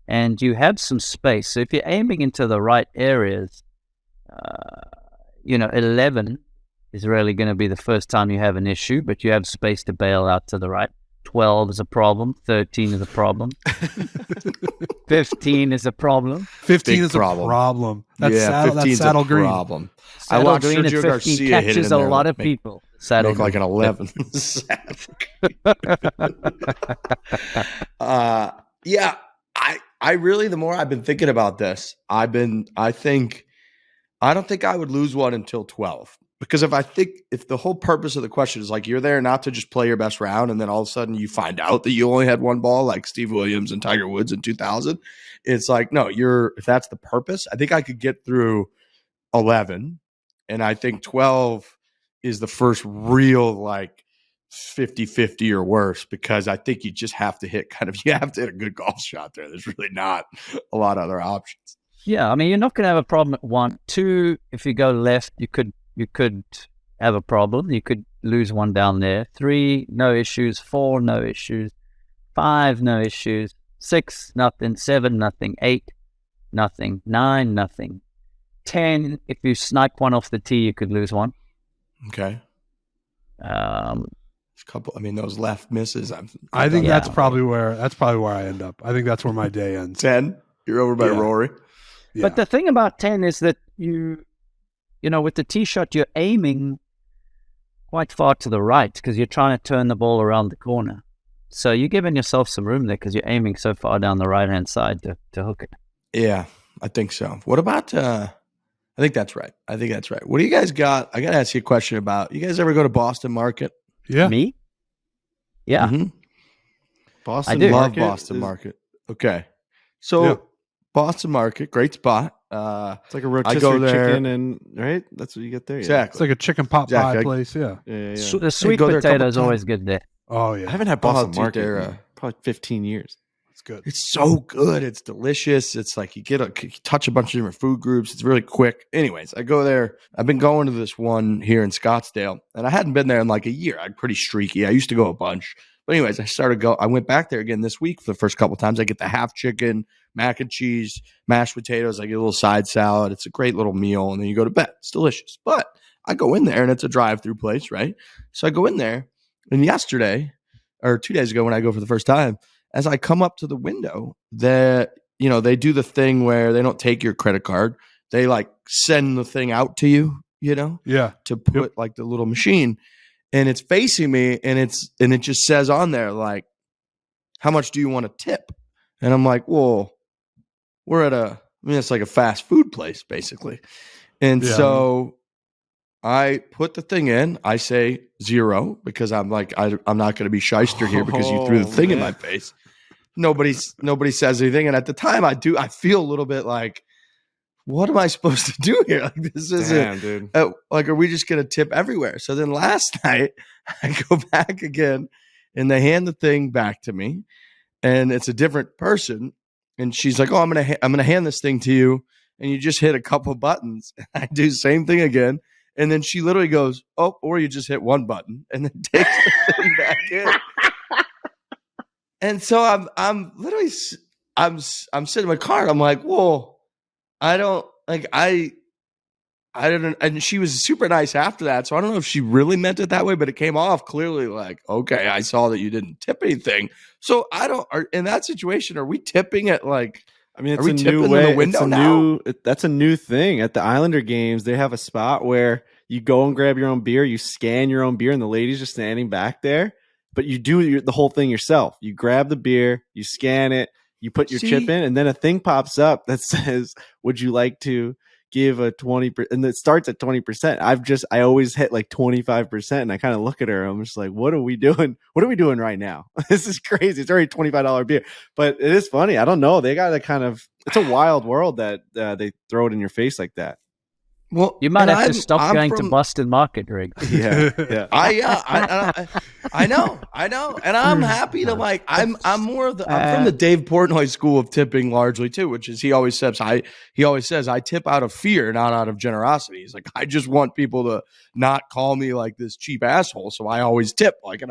and you have some space. So if you're aiming into the right areas, 11 is really going to be the first time you have an issue, but you have space to bail out to the right. 12 is a problem. 13 is a problem. 15 is a problem. 15 is a problem. That's saddle green. Problem. Saddle I watched green Sergio at 15 Garcia catches a lot of people. Saddle make like an 11. Yeah, I really, the more I've been thinking about this, I don't think I would lose one until 12. Because if the whole purpose of the question is like you're there not to just play your best round and then all of a sudden you find out that you only had 1 ball like Steve Williams and Tiger Woods in 2000, it's like, no, if that's the purpose, I think I could get through 11. And I think 12 is the first real like 50-50 or worse, because I think you just have to hit you have to hit a good golf shot there. There's really not a lot of other options. Yeah, I mean, you're not going to have a problem at 1. 2, if you go left, you could have a problem. You could lose 1 down there. 3, no issues. 4, no issues. 5, no issues. 6, nothing. 7, nothing. 8, nothing. 9, nothing. 10, if you snipe 1 off the tee, you could lose 1. Okay. Those left misses. I think that's probably where I end up. I think that's where my day ends. 10, you're over by Rory. Yeah. But the thing about 10 is that with the tee shot, you're aiming quite far to the right because you're trying to turn the ball around the corner. So you're giving yourself some room there because you're aiming so far down the right-hand side to hook it. Yeah, I think so. What about I think that's right. What do you guys got? I got to ask you a question about, you guys ever go to Boston Market? Yeah. Me? Yeah. Mm-hmm. Boston I do. Market Love Boston Market. Okay. So Boston Market, great spot. It's like a rotisserie chicken, and right, that's what you get there. Exactly, it's like a chicken pot pie place. Yeah. So the sweet potato is always good there. Oh yeah, I haven't had Boston Market in probably 15 years. good. It's so good. It's delicious. It's like you touch a bunch of different food groups. It's really quick. Anyways, I go there. I've been going to this one here in Scottsdale, and I hadn't been there in like a year. I'm pretty streaky. I used to go a bunch. But anyways, I went back there again this week for the first couple of times. I get the half chicken, mac and cheese, mashed potatoes. I get a little side salad. It's a great little meal, and then you go to bed. It's delicious. But I go in there, and it's a drive-through place, right? So I go in there, and yesterday, or 2 days ago when I go for the first time, as I come up to the window, they do the thing where they don't take your credit card. They like send the thing out to you, to put like the little machine, and it's facing me, and it just says on there like, how much do you want to tip? And I'm like, well, we're at it's like a fast food place basically. And so I put the thing in. I say 0 because I'm like, I'm not going to be shyster here because you threw the thing in my face. Nobody says anything. And at the time I feel a little bit like, what am I supposed to do here? Like, this isn't, dude. Like, are we just going to tip everywhere? So then last night I go back again and they hand the thing back to me and it's a different person. And she's like, oh, I'm going to hand this thing to you. And you just hit a couple buttons. And I do the same thing again. And then she literally goes, oh, or you just hit one button and then takes the thing back in. And so I'm literally sitting in my car and I'm like, whoa, I don't, and she was super nice after that. So I don't know if she really meant it that way, but it came off clearly like, okay, I saw that you didn't tip anything. So in that situation, are we tipping at like, I mean, it's a new way. That's a new thing. At the Islander games, they have a spot where you go and grab your own beer, you scan your own beer, and the lady's just standing back there. But you do the whole thing yourself. You grab the beer, you scan it, you put your chip in, and then a thing pops up that says, would you like to give a 20%? And it starts at 20%. I always hit like 25%. And I kind of look at her. I'm just like, what are we doing? What are we doing right now? This is crazy. It's already $25 beer, but it is funny. I don't know. They got it's a wild world that they throw it in your face like that. Well, you might have to stop going to Boston Market, Rick. Yeah. I know, and I'm happy to like. I'm from the Dave Portnoy school of tipping largely too, which is he always says I tip out of fear, not out of generosity. He's like, I just want people to not call me like this cheap asshole, so I always tip like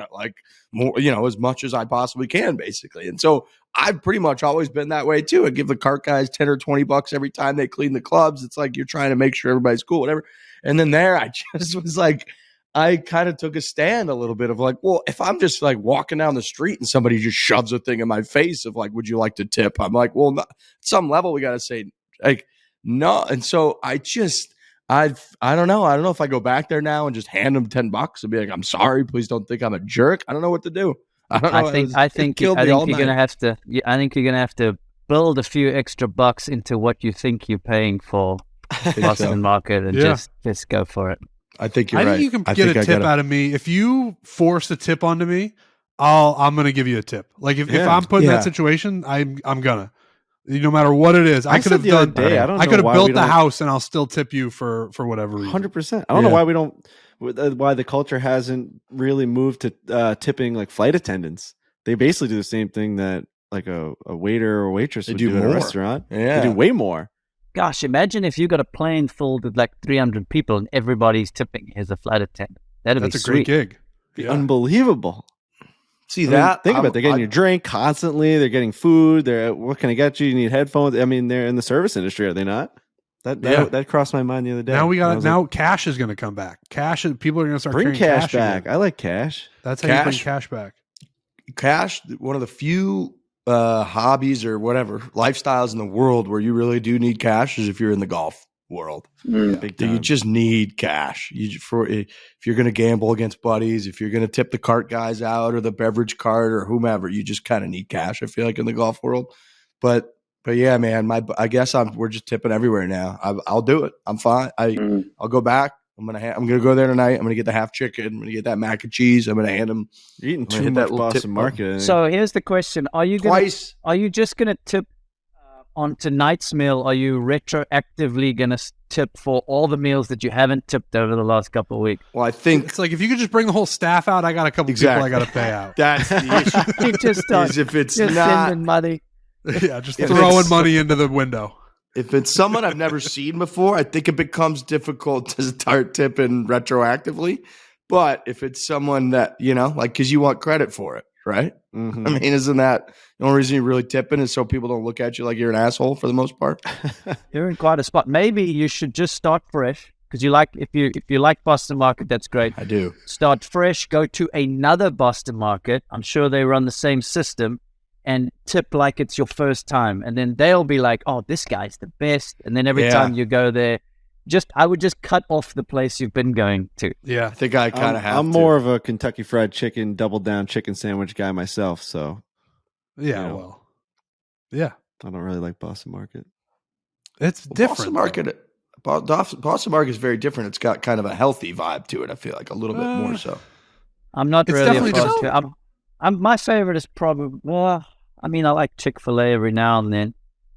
more, as much as I possibly can, basically. And so I've pretty much always been that way too. I give the cart guys $10 or $20 every time they clean the clubs. It's like you're trying to make sure everybody's cool, whatever. And then there, I just was like, I kind of took a stand a little bit of like, well, if I'm just like walking down the street and somebody just shoves a thing in my face of like, would you like to tip? I'm like, well, at some level we got to say like, no. And so I don't know. I don't know if I go back there now and just hand them $10 and be like, I'm sorry, please don't think I'm a jerk. I don't know what to do. I don't know. I think you're gonna have to build a few extra bucks into what you think you're paying for Boston Market and just go for it. I think you're right. I think you can get a tip out of me if you force a tip onto me. I'm gonna give you a tip. Like if I'm put in that situation, I'm gonna. No matter what it is, I could have done. I could have built the house, and I'll still tip you for whatever reason. 100%. I don't know why we don't. Why the culture hasn't really moved to tipping like flight attendants. They basically do the same thing that like a waiter or waitress would do at a restaurant. Yeah. They do way more. Gosh, imagine if you got a plane full with like 300 people and everybody's tipping as a flight attendant. That's a great gig. Unbelievable. See that? Think about it. They're getting your drink constantly. They're getting food. What can I get you? You need headphones. I mean, they're in the service industry, are they not? That crossed my mind the other day. Now cash is going to come back. People are going to start bring cash back. Again. I like cash. That's how you bring cash back. Cash, one of the few hobbies or whatever lifestyles in the world where you really do need cash is if you're in the golf world. You just need cash. If you're going to gamble against buddies, if you're going to tip the cart guys out or the beverage cart or whomever, you just kind of need cash. I feel like in the golf world, but yeah, man, I guess we're just tipping everywhere now. I'll do it. I'm fine. I'll go back. I'm gonna go there tonight. I'm gonna get the half chicken. I'm gonna get that mac and cheese. I'm gonna hand them. You're eating too much Boston Market. So here's the question: Are you just gonna tip on tonight's meal? Are you retroactively gonna tip for all the meals that you haven't tipped over the last couple of weeks? Well, I think it's like if you could just bring the whole staff out, I got a couple people I got to pay out. That's the issue. You just start if it's just not sending money. Yeah, just throwing money into the window. If it's someone I've never seen before, I think it becomes difficult to start tipping retroactively. But if it's someone that, because you want credit for it, right? Mm-hmm. I mean, isn't that the only reason you're really tipping is so people don't look at you like you're an asshole for the most part? You're in quite a spot. Maybe you should just start fresh because if you like Boston market, that's great. I do. Start fresh, go to another Boston market. I'm sure they run the same system. And tip like it's your first time. And then they'll be like, oh, this guy's the best. And then every time you go there, I would just cut off the place you've been going to. Yeah, I think I kind of have I'm more of a Kentucky Fried Chicken, double down chicken sandwich guy myself. So, yeah, I don't really like Boston Market. It's different. Boston Market is very different. It's got kind of a healthy vibe to it. I feel like a little bit more so. I'm not really opposed to it. My favorite is probably, I like Chick-fil-A every now and then.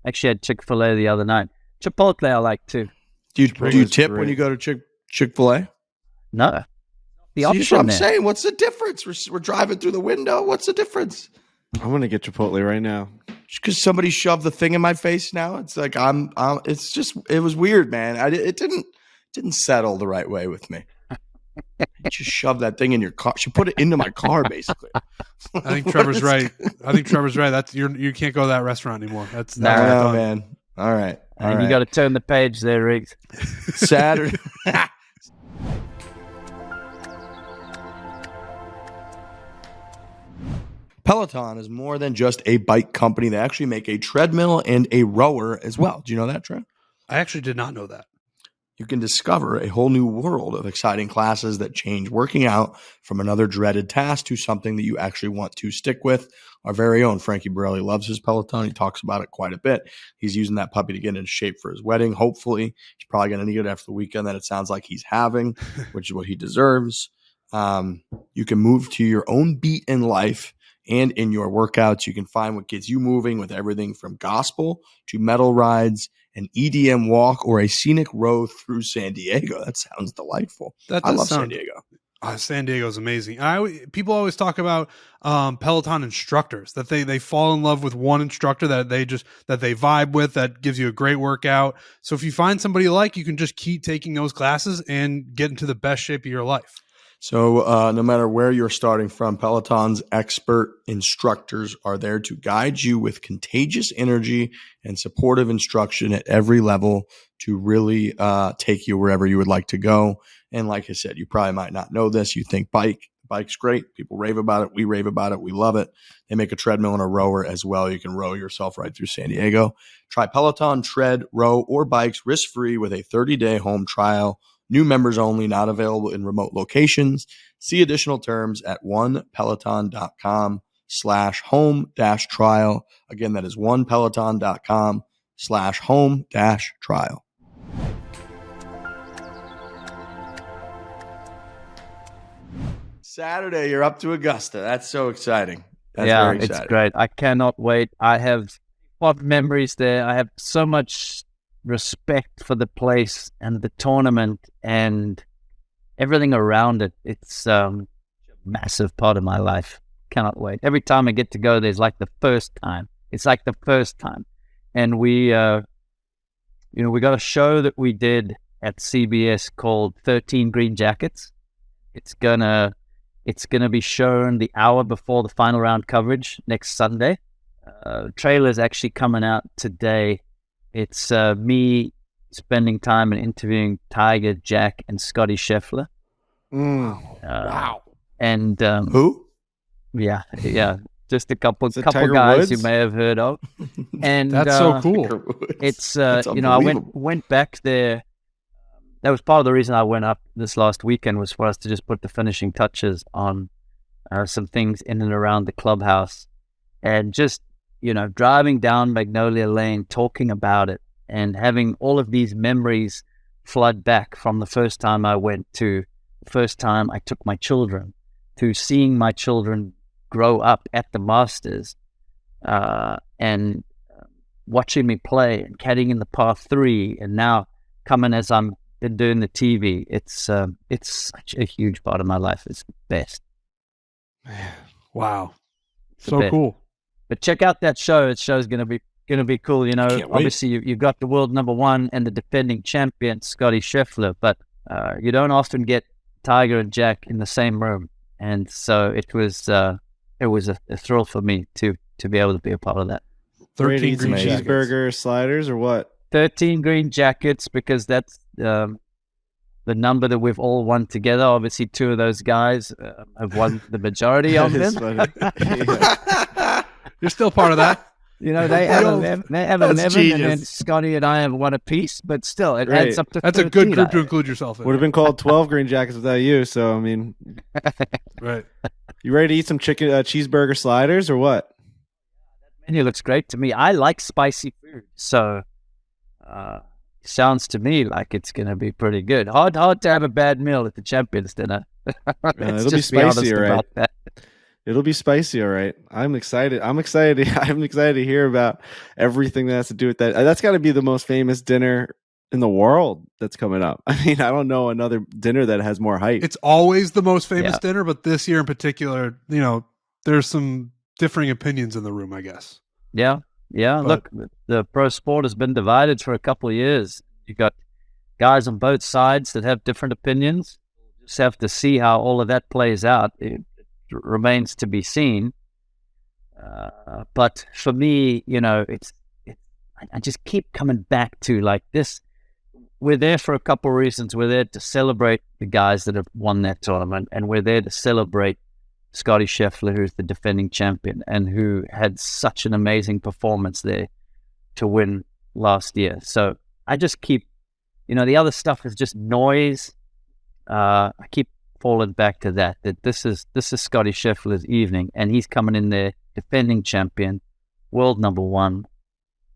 Actually, I had Chick-fil-A the other night. Chipotle I like too. Do you tip when you go to Chick-fil-A? No. The option what I'm saying. What's the difference? We're driving through the window. What's the difference? I'm going to get Chipotle right now. Just because somebody shoved the thing in my face now. It's like it was weird, man. It didn't settle the right way with me. Just shove that thing in your car. She put it into my car, basically. I think Trevor's right. That's you can't go to that restaurant anymore. That's no, man. All right. You got to turn the page there, Riggs. Saturday. Peloton is more than just a bike company. They actually make a treadmill and a rower as well. Do you know that, Trent? I actually did not know that. You can discover a whole new world of exciting classes that change working out from another dreaded task to something that you actually want to stick with. Our very own Frankie Borelli loves his Peloton. He talks about it quite a bit. He's using that puppy to get into shape for his wedding. Hopefully, he's probably going to need it after the weekend that it sounds like he's having, which is what he deserves. You can move to your own beat in life and in your workouts. You can find what gets you moving with everything from gospel to metal rides, an EDM walk, or a scenic row through San Diego. That sounds delightful. I love San Diego. San Diego is amazing. People always talk about Peloton instructors, that they fall in love with one instructor that they vibe with, that gives you a great workout. So if you find somebody you like, you can just keep taking those classes and get into the best shape of your life. So no matter where you're starting from, Peloton's expert instructors are there to guide you with contagious energy and supportive instruction at every level to really take you wherever you would like to go. And like I said, you probably might not know this. You think bike's great. People rave about it. We rave about it. We love it. They make a treadmill and a rower as well. You can row yourself right through San Diego. Try Peloton, tread, row, or bikes risk-free with a 30-day home trial. New members only, not available in remote locations. See additional terms at onepeloton.com/home-trial. Again, that is onepeloton.com/home-trial. Saturday, you're up to Augusta. That's so exciting. That's very exciting. It's great. I cannot wait. I have a lot of memories there. I have so much respect for the place and the tournament and everything around it. It's a massive part of my life. Cannot wait. Every time I get to go, there's like the first time. It's like the first time. And we got a show that we did at CBS called 13 Green Jackets. It's gonna be shown the hour before the final round coverage next Sunday. Trailer's actually coming out today. It's me spending time and interviewing Tiger, Jack, and Scotty Scheffler. Wow. And who? Yeah. Just a couple guys Woods? You may have heard of. And that's so cool. It's I went back there. That was part of the reason I went up this last weekend, was for us to just put the finishing touches on some things in and around the clubhouse, and just driving down Magnolia Lane, talking about it, and having all of these memories flood back from the first time I went to the first time I took my children, to seeing my children grow up at the Masters, and watching me play and caddying in the par 3, and now coming as I'm been doing the TV. It's such a huge part of my life. It's the best. Wow. So cool. But check out that show. That show's going to be cool. You know, obviously you've got the world number one and the defending champion, Scotty Scheffler, but you don't often get Tiger and Jack in the same room. And so it was a thrill for me to be able to be a part of that. 13 green cheeseburger sliders or what? 13 green jackets, because that's the number that we've all won together. Obviously, two of those guys have won the majority of them. You're still part of that. You know, they have 11, and then Scotty and I have one apiece, but still, it adds up to 13. That's a good group to include yourself in. Would have been called 12 green jackets without you, so, I mean. Right. You ready to eat some chicken cheeseburger sliders or what? That menu looks great to me. I like spicy food, so sounds to me like it's going to be pretty good. Hard to have a bad meal at the Champions Dinner. It'll be spicy, all right. It'll be spicy, all right. I'm excited. I'm excited to hear about everything that has to do with that. That's got to be the most famous dinner in the world that's coming up. I mean, I don't know another dinner that has more hype. It's always the most famous dinner, but this year in particular, you know, there's some differing opinions in the room, I guess. Yeah. Look, the pro sport has been divided for a couple of years. You got guys on both sides that have different opinions. You just have to see how all of that plays out. It remains to be seen. But for me, you know, I just keep coming back to like this. We're there for a couple of reasons. We're there to celebrate the guys that have won that tournament, and we're there to celebrate Scotty Scheffler, who's the defending champion and who had such an amazing performance there to win last year. So I just keep, you know, the other stuff is just noise. I keep falling back to that this is Scotty Scheffler's evening, and he's coming in there defending champion, world number one,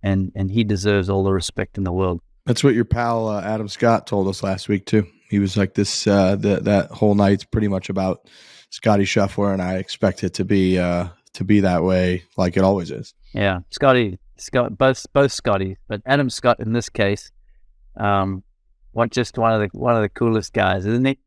and he deserves all the respect in the world. That's what your pal Adam Scott told us last week too. He was like, this that whole night's pretty much about Scotty Scheffler, and I expect it to be that way, like it always is. Yeah, both Scotty, but Adam Scott in this case, one of the coolest guys, isn't he?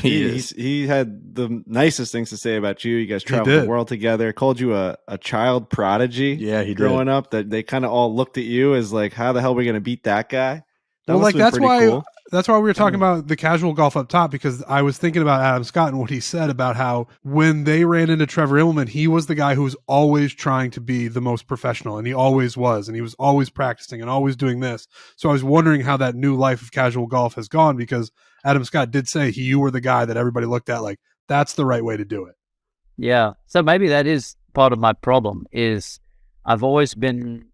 He had the nicest things to say about you. You guys traveled the world together. Called you a child prodigy. Yeah, he growing did. up. That they kind of all looked at you as like, how the hell are we going to beat that guy? That's why we were talking about the casual golf up top, because I was thinking about Adam Scott and what he said about how when they ran into Trevor Immelman, he was the guy who was always trying to be the most professional, and he always was, and he was always practicing and always doing this. So I was wondering how that new life of casual golf has gone, because Adam Scott did say you were the guy that everybody looked at like, that's the right way to do it. Yeah. So maybe that is part of my problem, is I've always been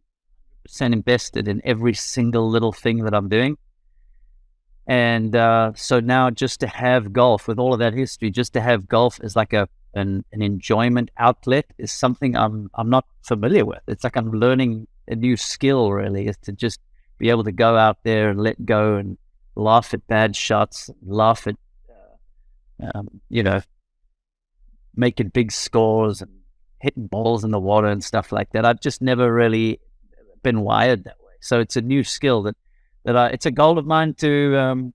invested in every single little thing that I'm doing. And so now just to have golf with all of that history, just to have golf as like an enjoyment outlet is something I'm not familiar with. It's like I'm learning a new skill, really, is to just be able to go out there and let go and laugh at bad shots, laugh at, making big scores and hitting balls in the water and stuff like that. I've just never really been wired that way. So it's a new skill that it's a goal of mine to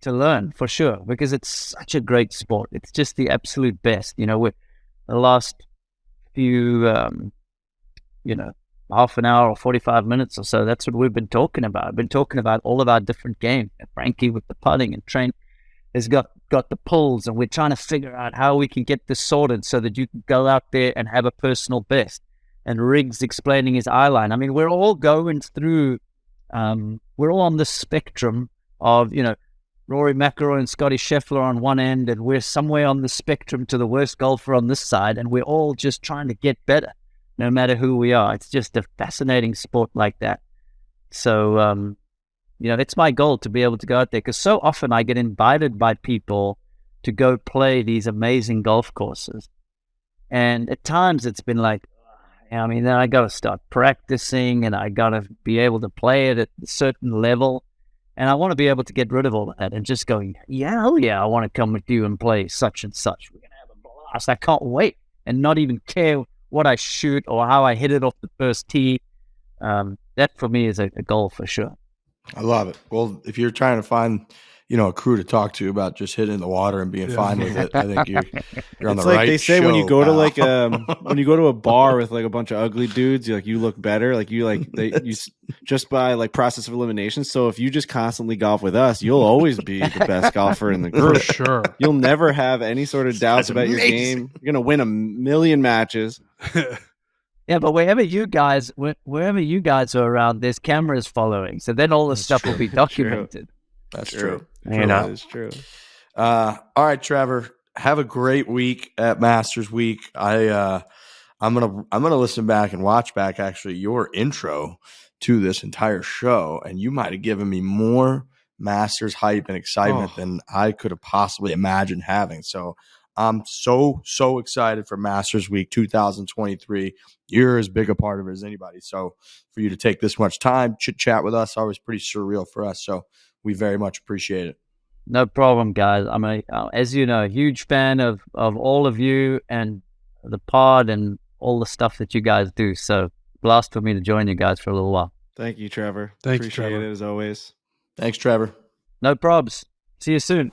learn for sure, because it's such a great sport. It's just the absolute best. You know, with the last few, half an hour or 45 minutes or so, that's what we've been talking about. I've been talking about all of our different games. Frankie with the putting, and Trent has got the pulls, and we're trying to figure out how we can get this sorted so that you can go out there and have a personal best. And Riggs explaining his eye line. I mean, we're all going through, we're all on the spectrum of, Rory McIlroy and Scotty Scheffler on one end, and we're somewhere on the spectrum to the worst golfer on this side, and we're all just trying to get better, no matter who we are. It's just a fascinating sport like that. So, it's my goal to be able to go out there, because so often I get invited by people to go play these amazing golf courses. And at times it's been like, then I got to start practicing, and I got to be able to play it at a certain level. And I want to be able to get rid of all of that and just going, I want to come with you and play such and such. We're going to have a blast. I can't wait, and not even care what I shoot or how I hit it off the first tee. That for me is a goal for sure. I love it. Well, if you're trying to find, a crew to talk to about just hitting the water and being fine with it. I think you're on it's the like right they say show, when you go pal. to like when you go to a bar with like a bunch of ugly dudes, you look better. Like you just by like process of elimination. So if you just constantly golf with us, you'll always be the best golfer in the group. For sure. You'll never have any sort of doubts about your game. You're gonna win 1,000,000 matches. Yeah, but wherever you guys are around, there's cameras following, so then all this stuff will be documented. That's true. That is true. All right, Trevor. Have a great week at Masters Week. I'm gonna listen back and watch back actually your intro to this entire show, and you might have given me more Masters hype and excitement than I could have possibly imagined having. So I'm so excited for Masters Week 2023. You're as big a part of it as anybody. So for you to take this much time, chit chat with us, always pretty surreal for us. So we very much appreciate it. No problem, guys. I'm as you know, a huge fan of all of you and the pod and all the stuff that you guys do. So blast for me to join you guys for a little while. Thank you, Trevor. Thanks, Appreciate Trevor. it as always. Thanks, Trevor. No probs. See you soon.